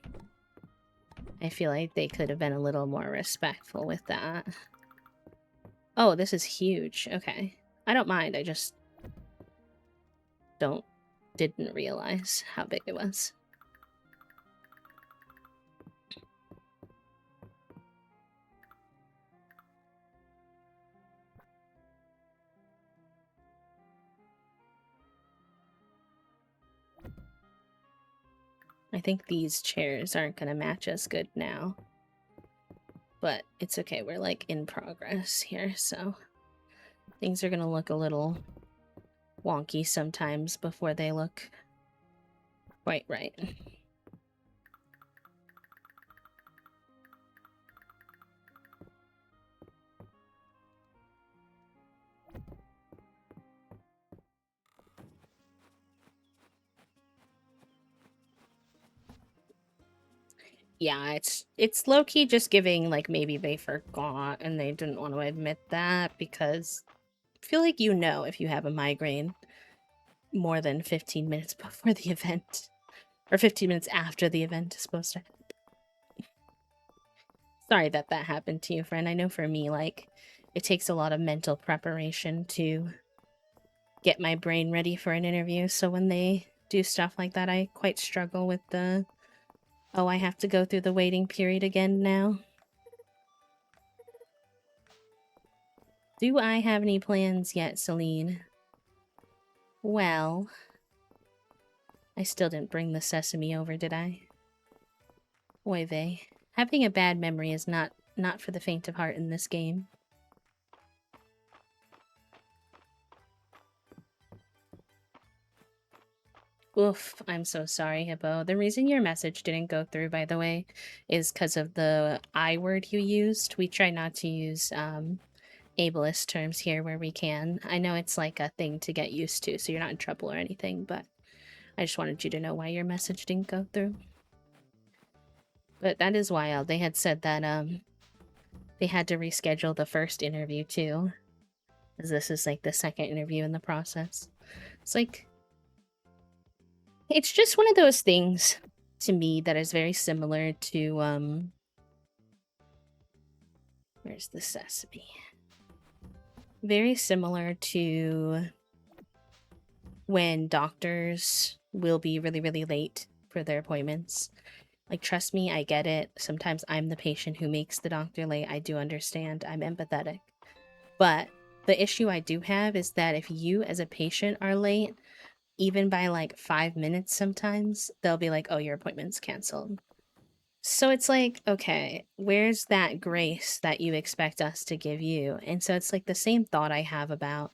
I feel like they could have been a little more respectful with that. Oh, this is huge. Okay. I don't mind. I just didn't realize how big it was. I think these chairs aren't gonna match as good now. But it's okay, we're like in progress here, so things are gonna look a little wonky sometimes before they look quite right. Yeah, it's low key just giving like maybe they forgot and they didn't want to admit that because I feel like you know if you have a migraine more than 15 minutes before the event or 15 minutes after the event is supposed to. Sorry that that happened to you, friend. I know for me, like, it takes a lot of mental preparation to get my brain ready for an interview. So when they do stuff like that, I quite struggle with the, oh, I have to go through the waiting period again now. Do I have any plans yet, Celine? Well, I still didn't bring the sesame over, did I? Oy vey. Having a bad memory is not for the faint of heart in this game. Oof, I'm so sorry, Hippo. The reason your message didn't go through, by the way, is because of the I word you used. We try not to use ableist terms here where we can. I know it's like a thing to get used to, so you're not in trouble or anything, but I just wanted you to know why your message didn't go through. But that is wild. They had said that they had to reschedule the first interview too, as this is like the second interview in the process. It's like it's just one of those things to me that is very similar to where's the sesame? Very similar to when doctors will be really, really late for their appointments. Like, trust me, I get it. Sometimes I'm the patient who makes the doctor late. I do understand. I'm empathetic. But the issue I do have is that if you, as a patient, are late, even by like 5 minutes sometimes, they'll be like, oh, your appointment's canceled. So it's like, okay, where's that grace that you expect us to give you? And so it's like the same thought I have about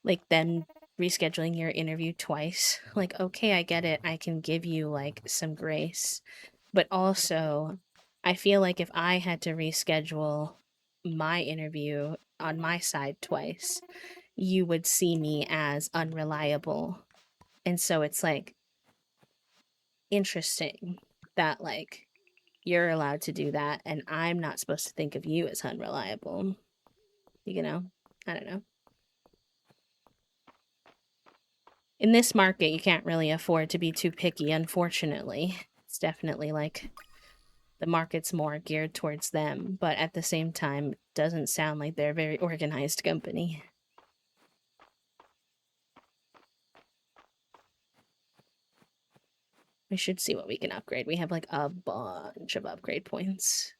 like them rescheduling your interview twice. Like, okay, I get it. I can give you like some grace. But also, I feel like if I had to reschedule my interview on my side twice, you would see me as unreliable. And so it's like interesting that like you're allowed to do that and I'm not supposed to think of you as unreliable. You know? I don't know. In this market, you can't really afford to be too picky, unfortunately. It's definitely like the market's more geared towards them, but at the same time, doesn't sound like they're a very organized company. We should see what we can upgrade. We have like a bunch of upgrade points.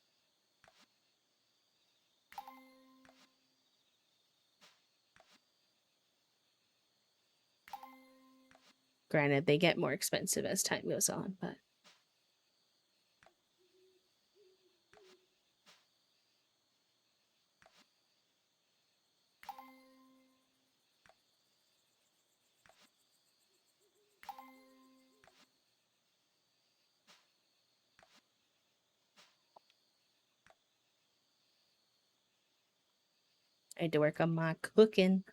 Granted, they get more expensive as time goes on, but I had to work on my cooking.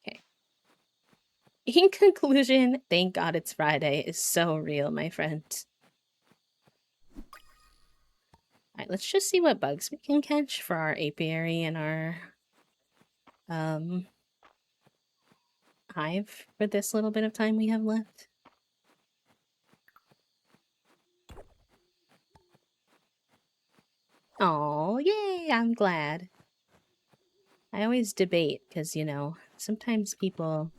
Okay. In conclusion, thank God it's Friday is so real, my friend. Alright, let's just see what bugs we can catch for our apiary and our um hive for this little bit of time we have left. Oh, yay! I'm glad. I always debate because, you know, sometimes people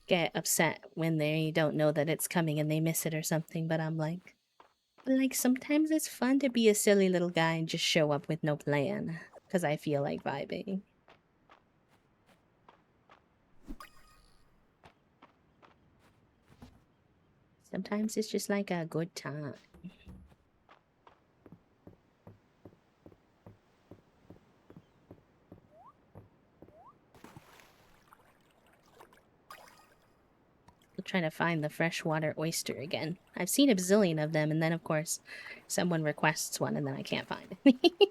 get upset when they don't know that it's coming and they miss it or something, but I'm like, sometimes it's fun to be a silly little guy and just show up with no plan because I feel like vibing. Sometimes it's just like a good time. Still trying to find the freshwater oyster again. I've seen a bazillion of them, and then, of course, someone requests one, and then I can't find it.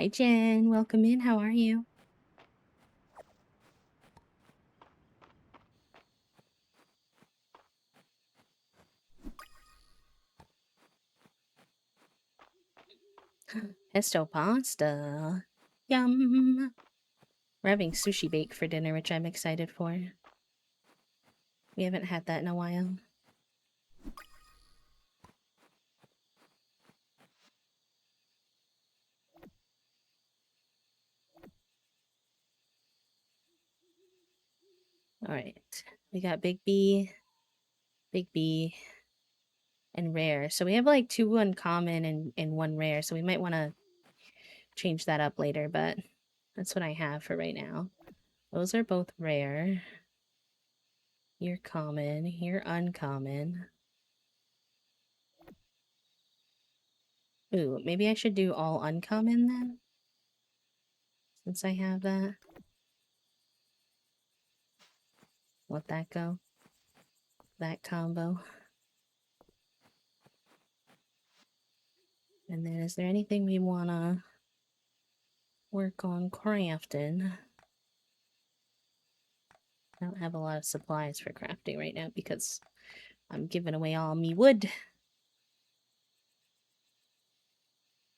Hi, Jen. Welcome in. How are you? Pesto pasta. Yum. We're having sushi bake for dinner, which I'm excited for. We haven't had that in a while. All right. We got Big B, and rare. So we have like 2 uncommon and 1 rare. So we might want to change that up later, but that's what I have for right now. Those are both rare. You're common. You're uncommon. Ooh, maybe I should do all uncommon then? Since I have that. Let that go. That combo. And then is there anything we want to work on crafting? I don't have a lot of supplies for crafting right now because I'm giving away all me wood.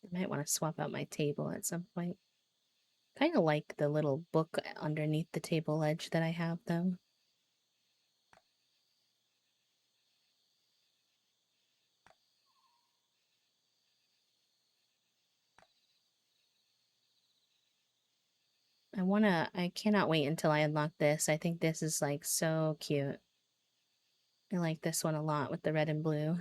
I might want to swap out my table at some point. Kind of like the little book underneath the table edge that I have, though. I cannot wait until I unlock this. I think this is like so cute. I like this one a lot with the red and blue.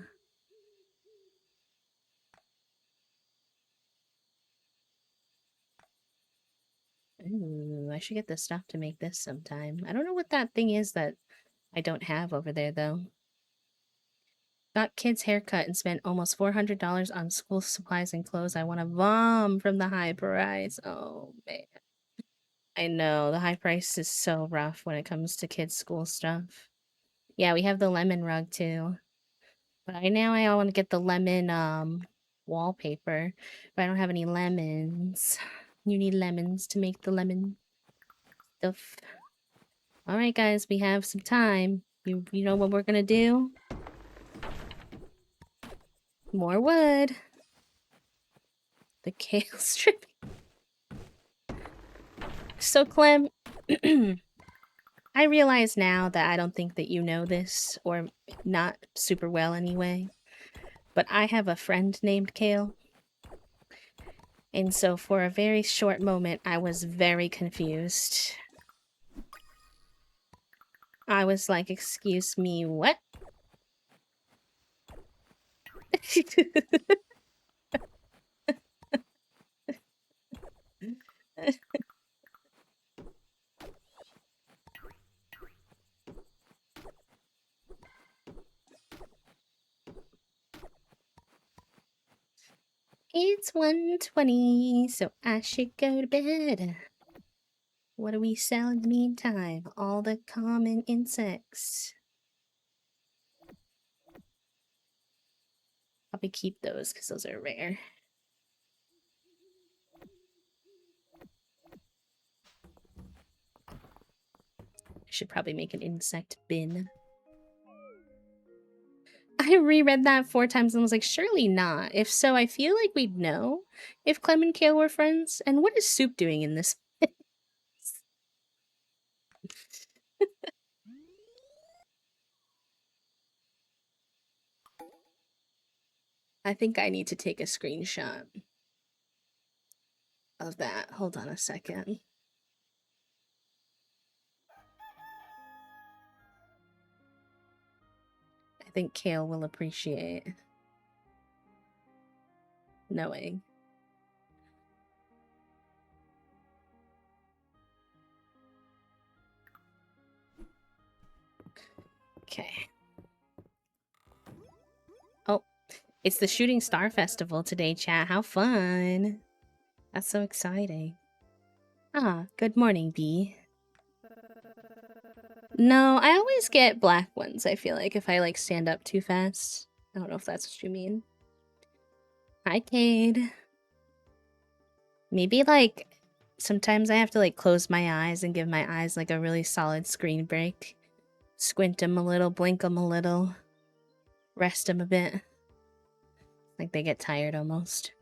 Ooh, I should get the stuff to make this sometime. I don't know what that thing is that I don't have over there, though. Got kids' haircut and spent almost $400 on school supplies and clothes. I want to vom from the high price. Oh, man. I know, the high price is so rough when it comes to kids' school stuff. Yeah, we have the lemon rug, too. But I want to get the lemon, wallpaper. But I don't have any lemons. You need lemons to make the lemon stuff. Alright, guys, we have some time. You know what we're gonna do? More wood. The kale strip. So, Clem, I realize now that I don't think that you know this, or not super well anyway, but I have a friend named Kale. And so for a very short moment, I was very confused. I was like, excuse me, what? It's 1:20, so I should go to bed. What do we sell in the meantime? All the common insects. Probably keep those because those are rare. I should probably make an insect bin. I reread that 4 times and was like, surely not. If so, I feel like we'd know if Clem and Kale were friends. And what is Soup doing in this? I think I need to take a screenshot of that. Hold on a second. I think Kale will appreciate knowing. Okay. Oh, it's the Shooting Star Festival today, chat. How fun. That's so exciting. Ah, good morning, Bee. No, I always get black ones, I feel like, if I, like, stand up too fast. I don't know if that's what you mean. Hi, Cade. Maybe, like, sometimes I have to, like, close my eyes and give my eyes, like, a really solid screen break. Squint them a little, blink them a little, rest them a bit. Like, they get tired almost.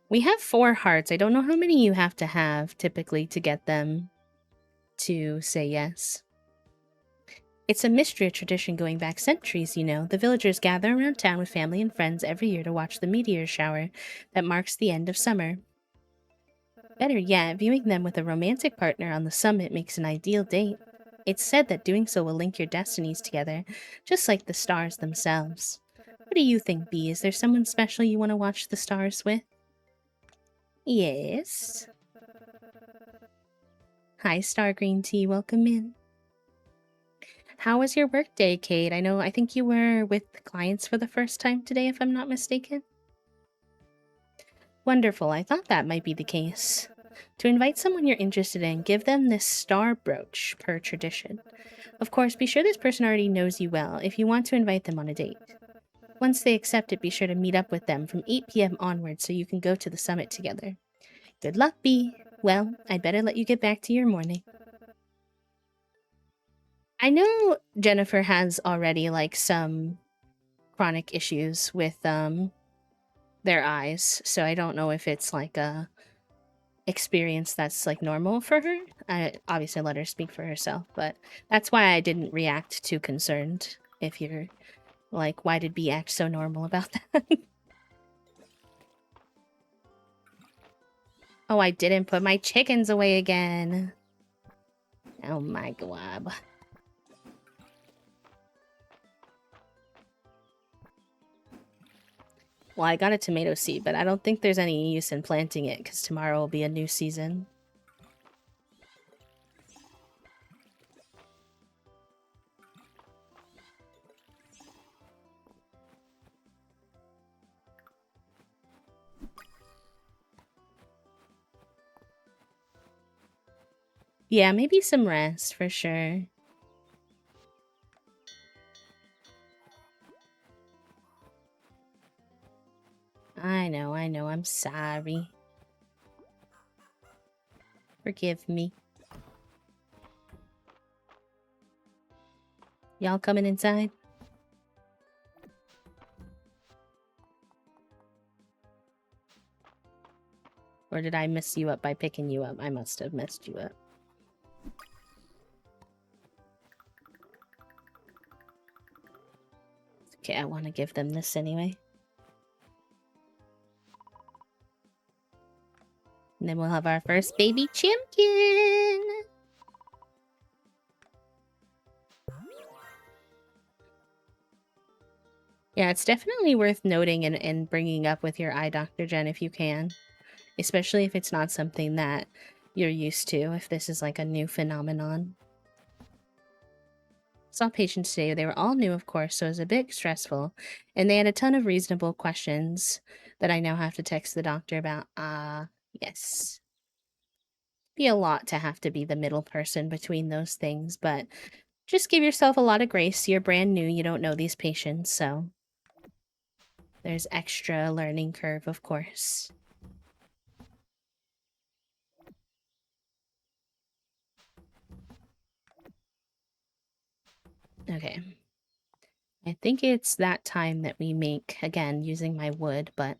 We have 4 hearts. I don't know how many you have to have, typically, to get them to say yes. It's a mistria tradition going back centuries, you know. The villagers gather around town with family and friends every year to watch the meteor shower that marks the end of summer. Better yet, viewing them with a romantic partner on the summit makes an ideal date. It's said that doing so will link your destinies together, just like the stars themselves. What do you think, Bee? Is there someone special you want to watch the stars with? Yes. Hi, Star Green Tea. Welcome in. How was your workday, Kate? I think you were with clients for the first time today, if I'm not mistaken. Wonderful. I thought that might be the case. To invite someone you're interested in, give them this star brooch, per tradition. Of course, be sure this person already knows you well if you want to invite them on a date. Once they accept it, be sure to meet up with them from 8 p.m. onwards so you can go to the summit together. Good luck, Bee. Well, I'd better let you get back to your morning. I know Jennifer has already, like, some chronic issues with their eyes, so I don't know if it's like a experience that's like normal for her. I obviously let her speak for herself, but that's why I didn't react too concerned. If you're like, why did B act so normal about that? Oh, I didn't put my chickens away again. Oh my god. Well, I got a tomato seed, but I don't think there's any use in planting it because tomorrow will be a new season. Yeah, maybe some rest for sure. I know, I'm sorry. Forgive me. Y'all coming inside? Or did I mess you up by picking you up? I must have messed you up. Okay, I want to give them this anyway. And then we'll have our first baby champion! Yeah, it's definitely worth noting and bringing up with your eye doctor, Jen, if you can. Especially if it's not something that you're used to, if this is like a new phenomenon. Saw patients today. They were all new, of course, so it was a bit stressful. And they had a ton of reasonable questions that I now have to text the doctor about. Yes. Be a lot to have to be the middle person between those things, but just give yourself a lot of grace. You're brand new. You don't know these patients, so there's extra learning curve, of course. Okay. I think it's that time that we make, again, using my wood, but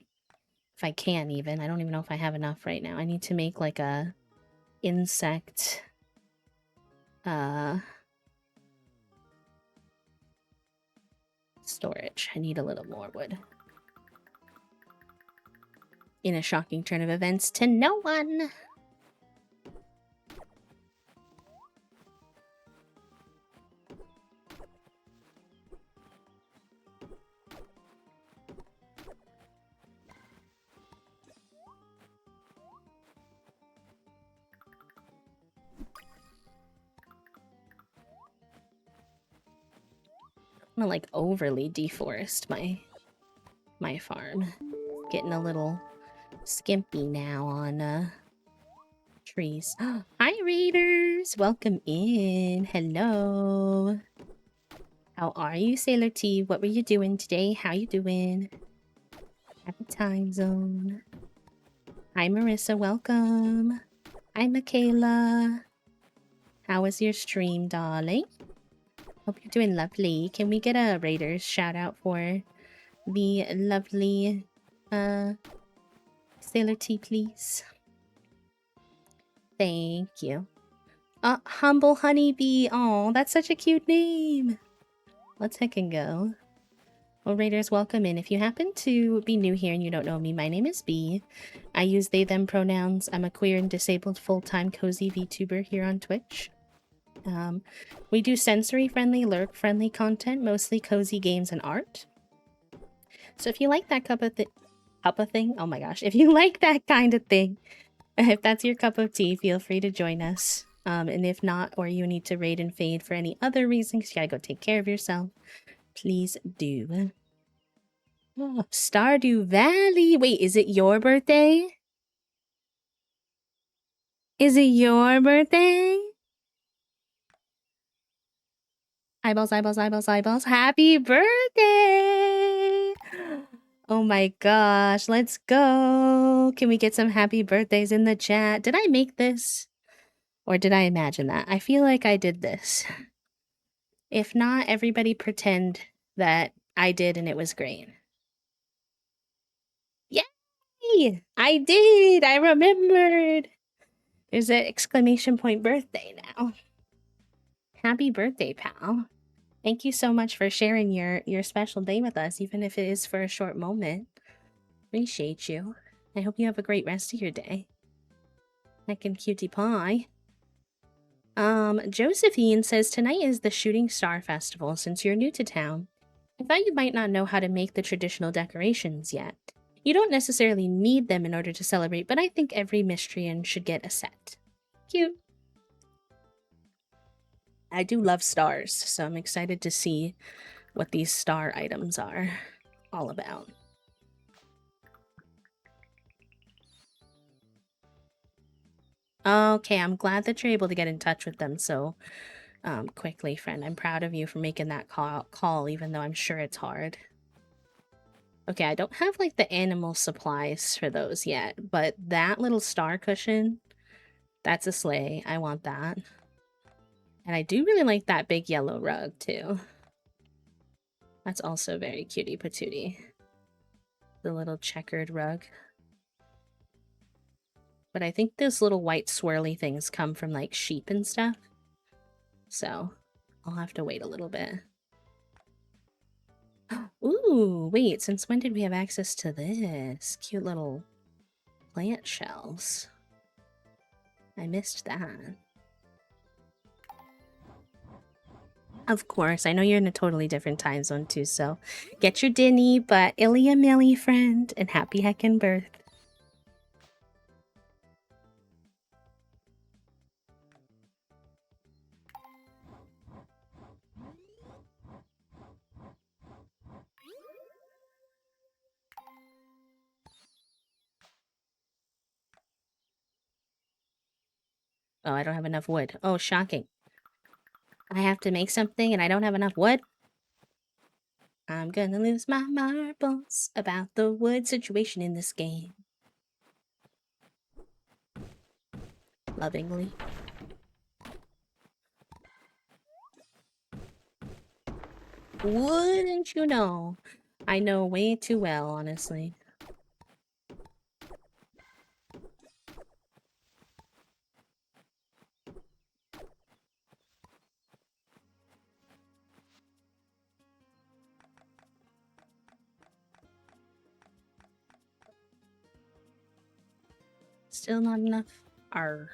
if I can even, I don't even know if I have enough right now. I need to make like a insect, storage. I need a little more wood. In a shocking turn of events to no one. I'm gonna like overly deforest my farm. Getting a little skimpy now on trees. Hi readers! Welcome in. Hello. How are you, Sailor T? What were you doing today? How you doing? Happy time zone. Hi, Marissa. Welcome. Hi, Michaela. How was your stream, darling? Hope you're doing lovely. Can we get a Raiders shout out for the lovely uh Sailor T, please? Thank you. Humble Honeybee. Oh, that's such a cute name. Let's heck and go. Well, Raiders, welcome in. If you happen to be new here and you don't know me, my name is Bee. I use they, them pronouns. I'm a queer and disabled full-time cozy VTuber here on Twitch. We do sensory-friendly, lurk-friendly content, mostly cozy games and art. So if you like that cup of thing, oh my gosh, if you like that kind of thing, if that's your cup of tea, feel free to join us. And if not, or you need to raid and fade for any other reasons, you gotta go take care of yourself, please do. Oh, Stardew Valley. Wait, is it your birthday? Is it your birthday? Eyeballs, eyeballs, eyeballs, eyeballs. Happy birthday! Oh my gosh, let's go. Can we get some happy birthdays in the chat? Did I make this? Or did I imagine that? I feel like I did this. If not, everybody pretend that I did and it was great. Yay! I did! I remembered! There's an exclamation point birthday now. Happy birthday, pal. Thank you so much for sharing your special day with us, even if it is for a short moment. Appreciate you. I hope you have a great rest of your day. Heckin' cutie pie. Josephine says tonight is the Shooting Star Festival. Since you're new to town, I thought you might not know how to make the traditional decorations yet. You don't necessarily need them in order to celebrate, but I think every Mistrian should get a set. Cute. I do love stars, so I'm excited to see what these star items are all about. Okay, I'm glad that you're able to get in touch with them so quickly, friend. I'm proud of you for making that call, even though I'm sure it's hard. Okay, I don't have like the animal supplies for those yet, but that little star cushion, that's a sleigh. I want that. And I do really like that big yellow rug too. That's also very cutie patootie. The little checkered rug. But I think those little white swirly things come from like sheep and stuff. So I'll have to wait a little bit. Ooh, wait, since when did we have access to this? Cute little plant shells. I missed that. Of course, I know you're in a totally different time zone too, so get your dinny, but Ilya Millie, friend, and happy heckin' birth. Oh, I don't have enough wood. Oh, shocking. I have to make something and I don't have enough wood? I'm gonna lose my marbles about the wood situation in this game. Lovingly. Wouldn't you know? I know way too well, honestly. Still not enough? Arr.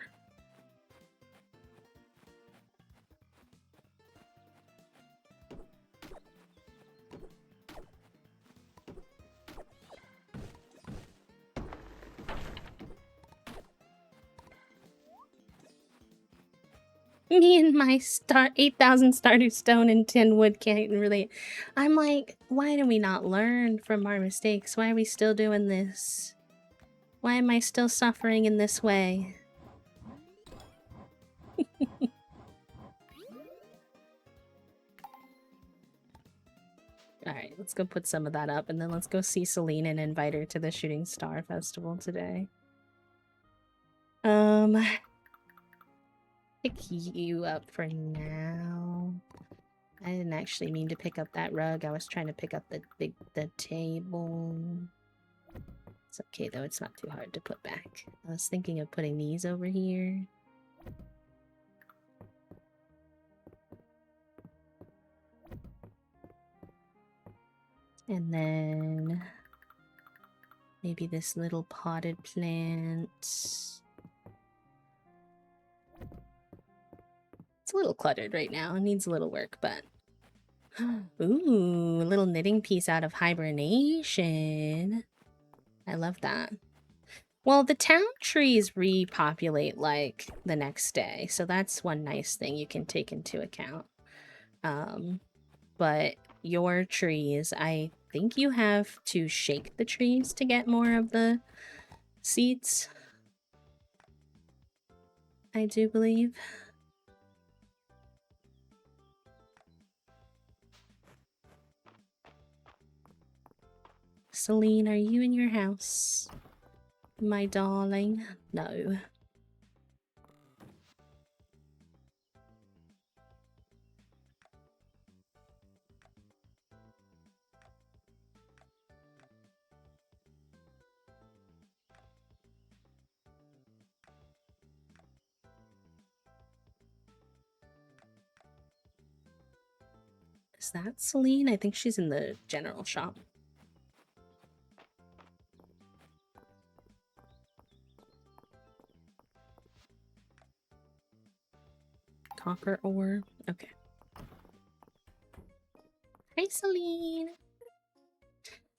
Me and my 8,000 Stardew Stone and 10 wood can't relate. I'm like, why do we not learn from our mistakes? Why are we still doing this? Why am I still suffering in this way? Alright, let's go put some of that up, and then let's go see Celine and invite her to the Shooting Star Festival today. Pick you up for now. I didn't actually mean to pick up that rug. I was trying to pick up the table. It's okay though, it's not too hard to put back. I was thinking of putting these over here. And then maybe this little potted plant. It's a little cluttered right now. It needs a little work, but ooh, a little knitting piece out of hibernation. I love that. Well, the town trees repopulate like the next day, so that's one nice thing you can take into account. But your trees, I think you have to shake the trees to get more of the seeds. I do believe. Celine, are you in your house? My darling? No. Is that Celine? I think she's in the general shop. Copper ore. Okay. Hi, Celine.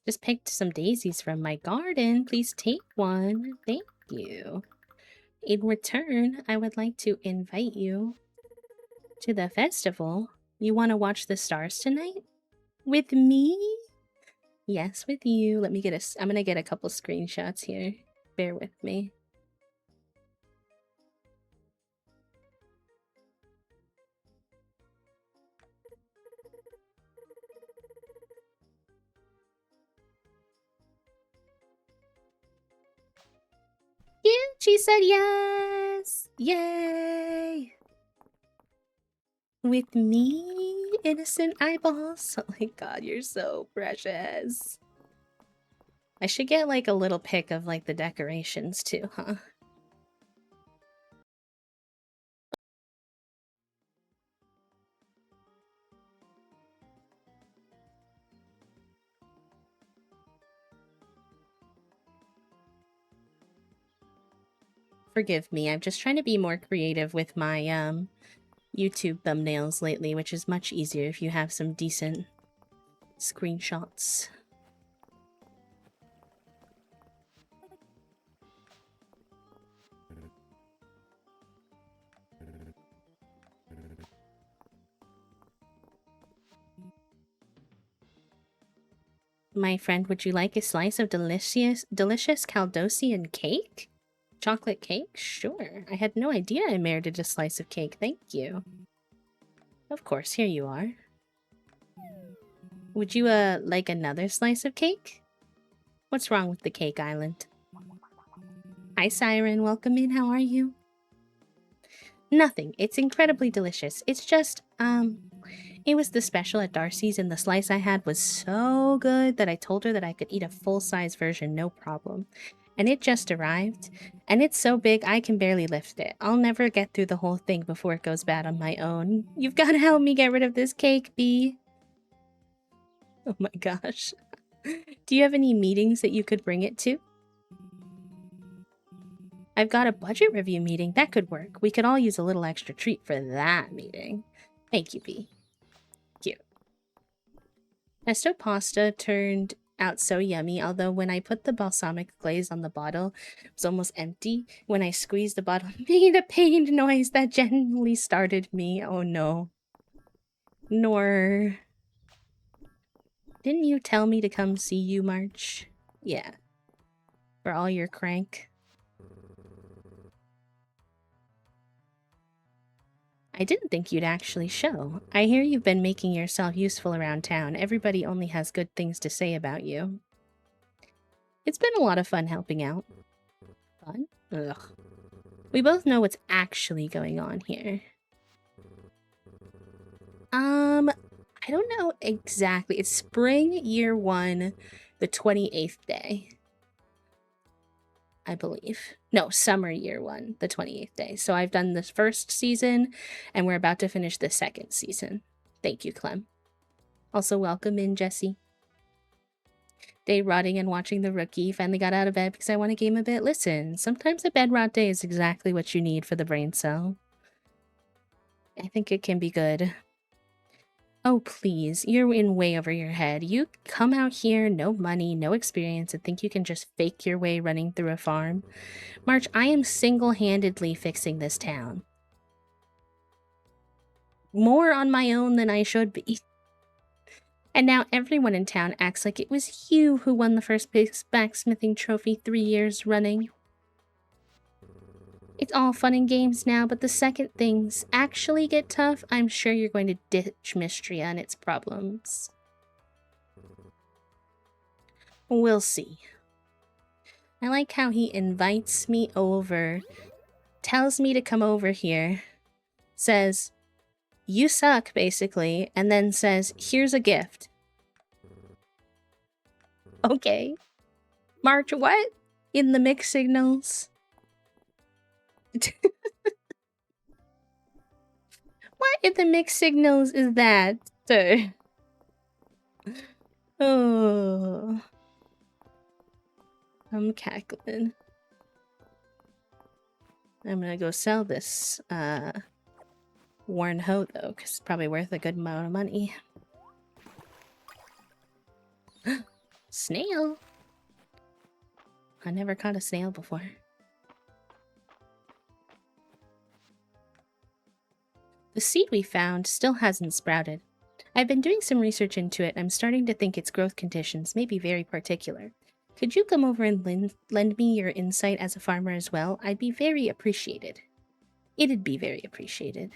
Just picked some daisies from my garden. Please take one. Thank you. In return, I would like to invite you to the festival. You want to watch the stars tonight? With me? Yes, with you. Let me get a... I'm gonna get a couple screenshots here. Bear with me. Yeah, she said yes! Yay! With me, innocent eyeballs? Oh my god, you're so precious. I should get like a little pic of like the decorations too, huh? Forgive me, I'm just trying to be more creative with my YouTube thumbnails lately, which is much easier if you have some decent screenshots. My friend, would you like a slice of delicious Caldosian cake? Chocolate cake? Sure. I had no idea I merited a slice of cake. Thank you. Of course, here you are. Would you, like another slice of cake? What's wrong with the cake island? Hi, Siren. Welcome in. How are you? Nothing. It's incredibly delicious. It's just, it was the special at Darcy's and the slice I had was so good that I told her that I could eat a full-size version, no problem. And it just arrived, and it's so big I can barely lift it. I'll never get through the whole thing before it goes bad on my own. You've got to help me get rid of this cake, Bee. Oh my gosh. Do you have any meetings that you could bring it to? I've got a budget review meeting. That could work. We could all use a little extra treat for that meeting. Thank you, Bee. Cute. Pesto pasta turned out so yummy, although when I put the balsamic glaze on the bottle, it was almost empty. When I squeezed the bottle, it made a pained noise that genuinely startled me. Oh no. Nor... Didn't you tell me to come see you, March? Yeah. For all your crank. I didn't think you'd actually show. I hear you've been making yourself useful around town. Everybody only has good things to say about you. It's been a lot of fun helping out. Fun? Ugh. We both know what's actually going on here. I don't know exactly. It's spring year 1, the 28th day. I believe. No, summer year 1, the 28th day. So I've done this first season, and we're about to finish the second season. Thank you, Clem. Also, welcome in, Jesse. Day rotting and watching The Rookie. Finally got out of bed because I want to game a bit. Listen, sometimes a bed rot day is exactly what you need for the brain cell. I think it can be good. Oh, please, you're in way over your head. You come out here, no money, no experience, and think you can just fake your way running through a farm? March, I am single-handedly fixing this town. More on my own than I should be. And now everyone in town acts like it was you who won the first blacksmithing trophy 3 years running. It's all fun and games now, but the second things actually get tough, I'm sure you're going to ditch Mistria and its problems. We'll see. I like how he invites me over, tells me to come over here, says, you suck, basically, and then says, here's a gift. Okay. March, what? In the mixed signals? What in the mixed signals is that, sir? Oh. I'm cackling. I'm gonna go sell this, worn hoe, though, because it's probably worth a good amount of money. Snail? I never caught a snail before. The seed we found still hasn't sprouted. I've been doing some research into it, and I'm starting to think its growth conditions may be very particular. Could you come over and lend me your insight as a farmer as well? I'd be very appreciated. It'd be very appreciated.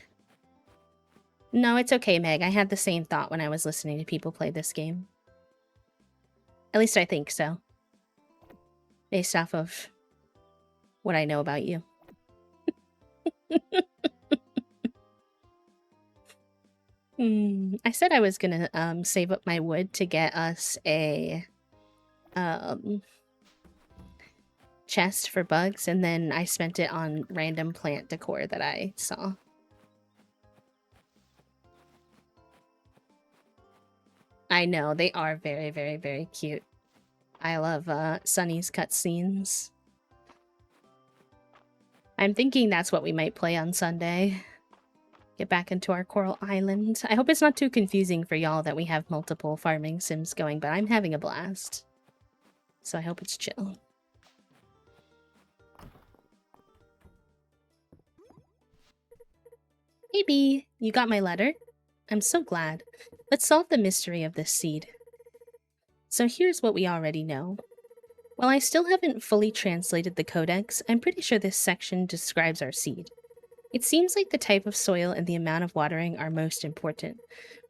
No, it's okay, Meg. I had the same thought when I was listening to people play this game. At least I think so. Based off of what I know about you. I said I was gonna save up my wood to get us a chest for bugs, and then I spent it on random plant decor that I saw. I know, they are very, very, very cute. I love Sunny's cutscenes. I'm thinking that's what we might play on Sunday. Get back into our Coral Island. I hope it's not too confusing for y'all that we have multiple farming sims going, but I'm having a blast. So I hope it's chill. Hey Bee, you got my letter? I'm so glad. Let's solve the mystery of this seed. So here's what we already know. While I still haven't fully translated the codex, I'm pretty sure this section describes our seed. It seems like the type of soil and the amount of watering are most important,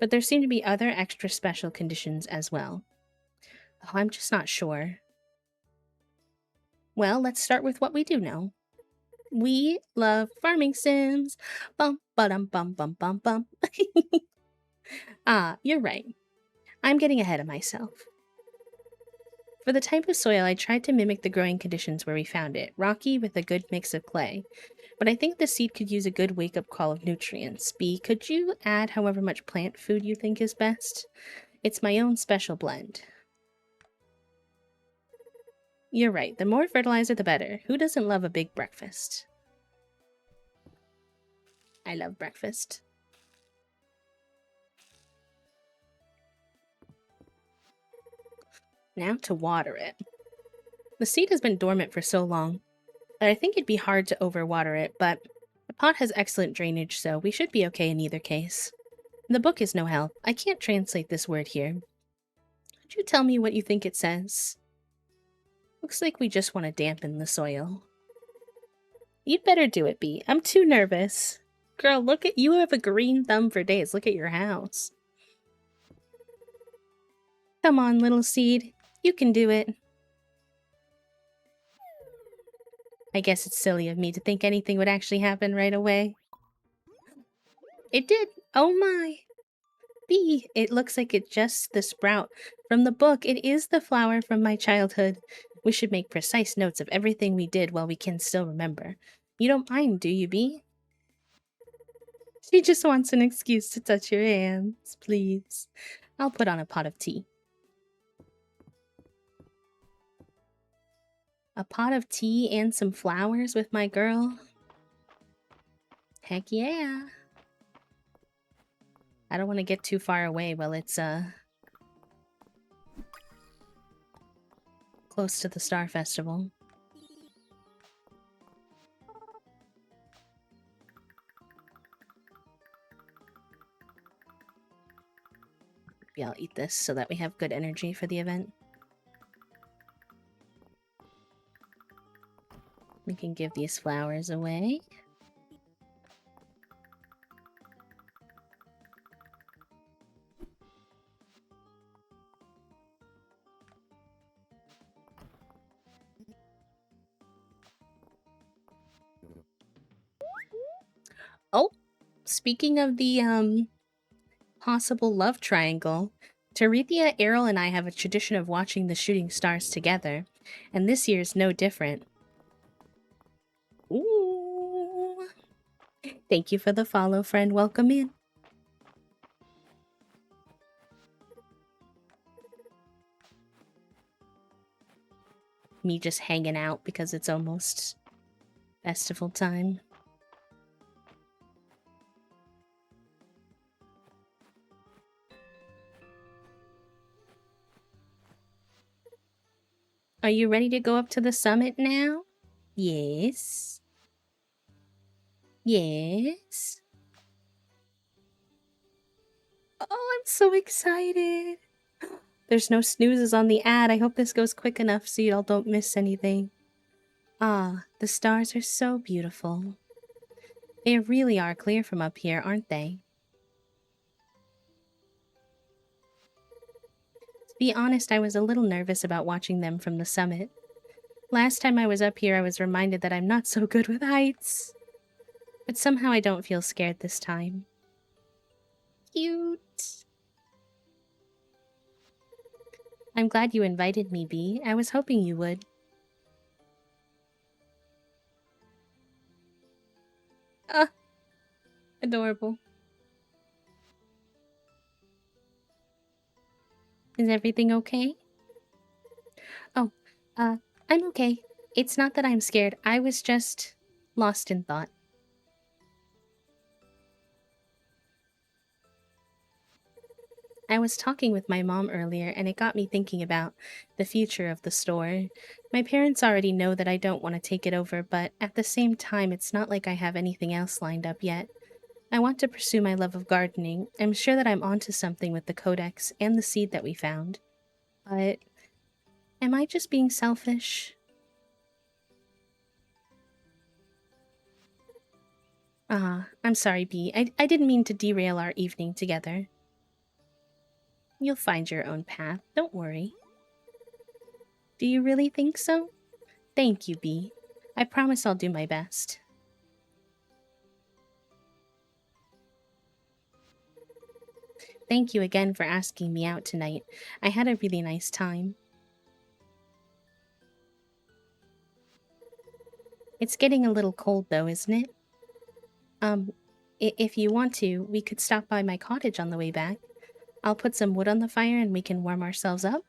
but there seem to be other extra special conditions as well. Oh, I'm just not sure. Well, let's start with what we do know. We love farming sims. Bum ba-dum bum bum bum bum. Ah, you're right. I'm getting ahead of myself. For the type of soil, I tried to mimic the growing conditions where we found it, rocky with a good mix of clay. But I think the seed could use a good wake-up call of nutrients. B, could you add however much plant food you think is best? It's my own special blend. You're right, the more fertilizer the better. Who doesn't love a big breakfast? I love breakfast. Now to water it. The seed has been dormant for so long that I think it'd be hard to overwater it, but the pot has excellent drainage, so we should be okay in either case. The book is no help. I can't translate this word here. Could you tell me what you think it says? Looks like we just want to dampen the soil. You'd better do it, Bee. I'm too nervous. Girl, look at you have a green thumb for days. Look at your house. Come on, little seed. You can do it. I guess it's silly of me to think anything would actually happen right away. It did! Oh my! Bee, it looks like it's just the sprout. From the book, it is the flower from my childhood. We should make precise notes of everything we did while we can still remember. You don't mind, do you, Bee? She just wants an excuse to touch your hands, please. I'll put on a pot of tea. A pot of tea and some flowers with my girl? Heck yeah. I don't want to get too far away while it's, close to the Star Festival. Maybe I'll eat this so that we have good energy for the event. We can give these flowers away. Oh, speaking of the, possible love triangle, Terethia, Errol, and I have a tradition of watching the shooting stars together, and this year's no different. Ooh. Thank you for the follow, friend. Welcome in. Me just hanging out because it's almost festival time. Are you ready to go up to the summit now? Yes. Yes. Oh, I'm so excited. There's no snoozes on the ad. I hope this goes quick enough so y'all don't miss anything. Ah, the stars are so beautiful. They really are clear from up here, aren't they? To be honest, I was a little nervous about watching them from the summit. Last time I was up here, I was reminded that I'm not so good with heights. But somehow I don't feel scared this time. Cute. I'm glad you invited me, Bee. I was hoping you would. Ah, adorable. Is everything okay? Oh, uh, I'm okay. It's not that I'm scared. I was just lost in thought. I was talking with my mom earlier, and it got me thinking about the future of the store. My parents already know that I don't want to take it over, but at the same time, it's not like I have anything else lined up yet. I want to pursue my love of gardening. I'm sure that I'm onto something with the codex and the seed that we found. But am I just being selfish? Ah, I'm sorry, Bee. I didn't mean to derail our evening together. You'll find your own path, don't worry. Do you really think so? Thank you, Bee. I promise I'll do my best. Thank you again for asking me out tonight. I had a really nice time. It's getting a little cold though, isn't it? Um, if you want to, we could stop by my cottage on the way back. I'll put some wood on the fire and we can warm ourselves up.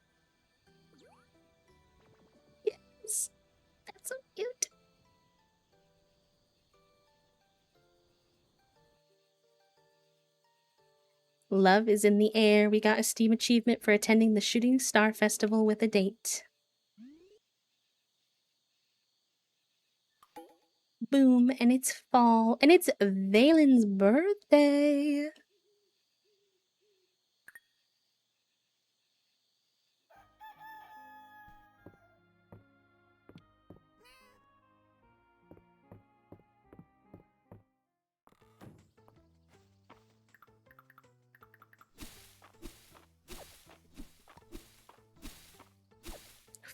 Yes, that's so cute. Love is in the air. We got a Steam achievement for attending the Shooting Star Festival with a date. Boom, and it's fall, and it's Valen's birthday.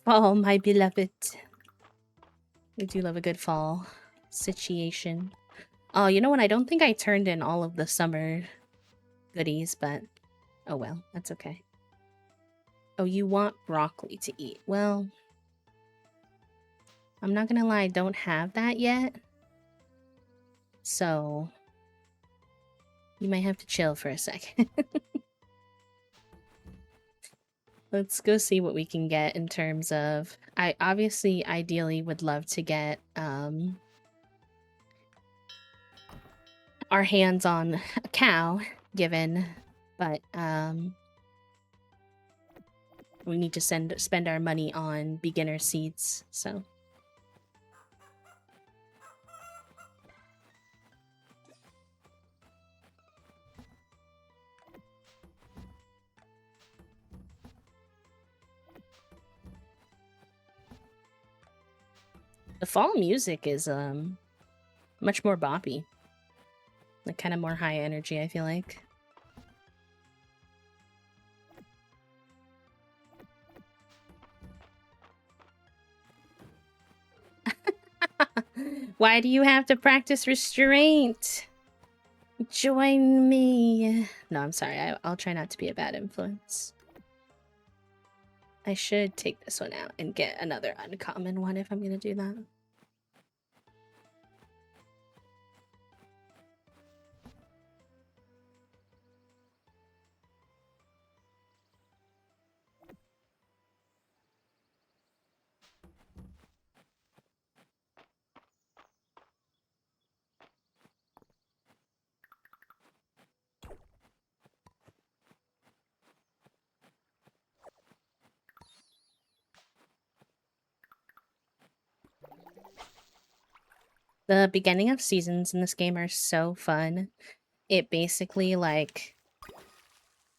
Fall, my beloved. I do love a good fall situation. Oh, you know what? I don't think I turned in all of the summer goodies, but oh well, that's okay. Oh, you want broccoli to eat. Well, I'm not gonna lie, I don't have that yet. So, you might have to chill for a second. Let's go see what we can get in terms of... I obviously, ideally, would love to get our hands on a cow, given, but we need to spend our money on beginner seeds, so... The fall music is much more boppy. Like kind of more high energy, I feel like. Why do you have to practice restraint? Join me. No, I'm sorry. I'll try not to be a bad influence. I should take this one out and get another uncommon one if I'm gonna do that. The beginning of seasons in this game are so fun. It basically, like...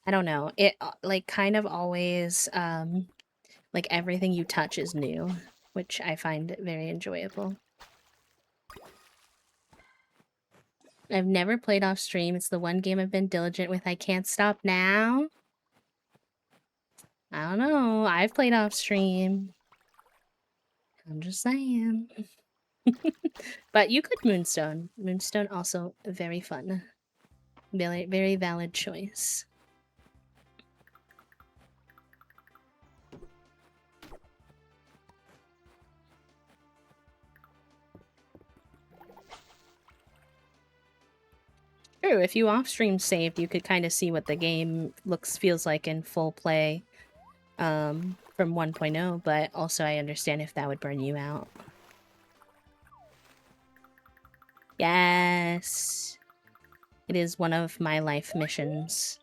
I don't know. It, like, kind of always, like, everything you touch is new, which I find very enjoyable. I've never played off stream. It's the one game I've been diligent with. I can't stop now. I don't know. I've played off stream. I'm just saying. But you could Moonstone. Moonstone also very fun. Very, very valid choice. True, if you off-stream saved, you could kind of see what the game feels like in full play from 1.0, but also I understand if that would burn you out. Yes! It is one of my life missions.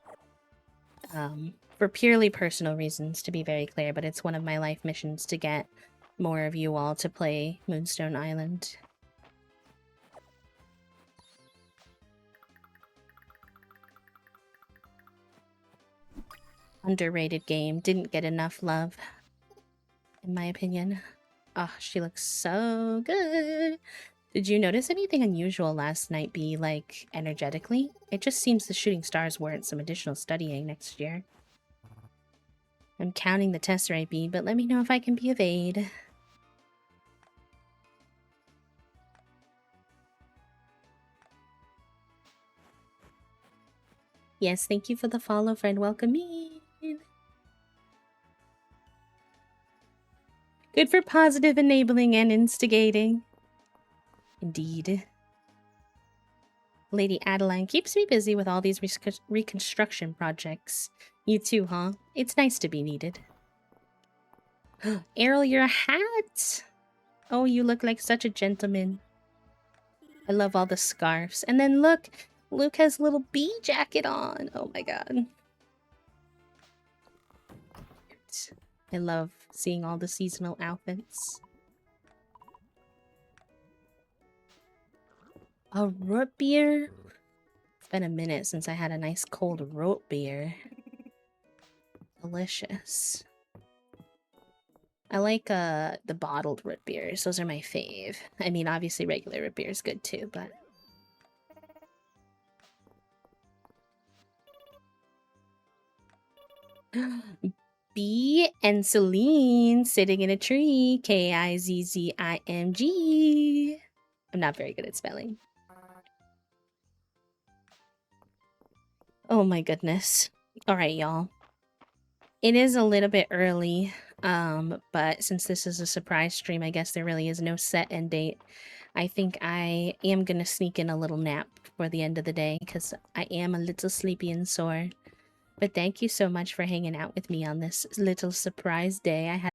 For purely personal reasons, to be very clear, but it's one of my life missions to get more of you all to play Moonstone Island. Underrated game. Didn't get enough love, in my opinion. Oh, she looks so good. Did you notice anything unusual last night be, like, energetically? It just seems the shooting stars warrant some additional studying next year. I'm counting the Tesseract bead, but let me know if I can be of aid. Yes, thank you for the follow, friend. Welcome in. Good for positive enabling and instigating. Indeed. Lady Adeline keeps me busy with all these reconstruction projects. You too, huh? It's nice to be needed. Errol, your hat! Oh, you look like such a gentleman. I love all the scarves. And then look, Luke has a little bee jacket on. Oh my god. I love seeing all the seasonal outfits. A root beer? It's been a minute since I had a nice cold root beer. Delicious. I like the bottled root beers. Those are my fave. I mean, obviously regular root beer is good too, but... B and Celine sitting in a tree. Kizzimg. I'm not very good at spelling. Oh my goodness. All right, y'all. It is a little bit early, but since this is a surprise stream, I guess there really is no set end date. I think I am gonna sneak in a little nap for the end of the day because I am a little sleepy and sore. But thank you so much for hanging out with me on this little surprise day. I had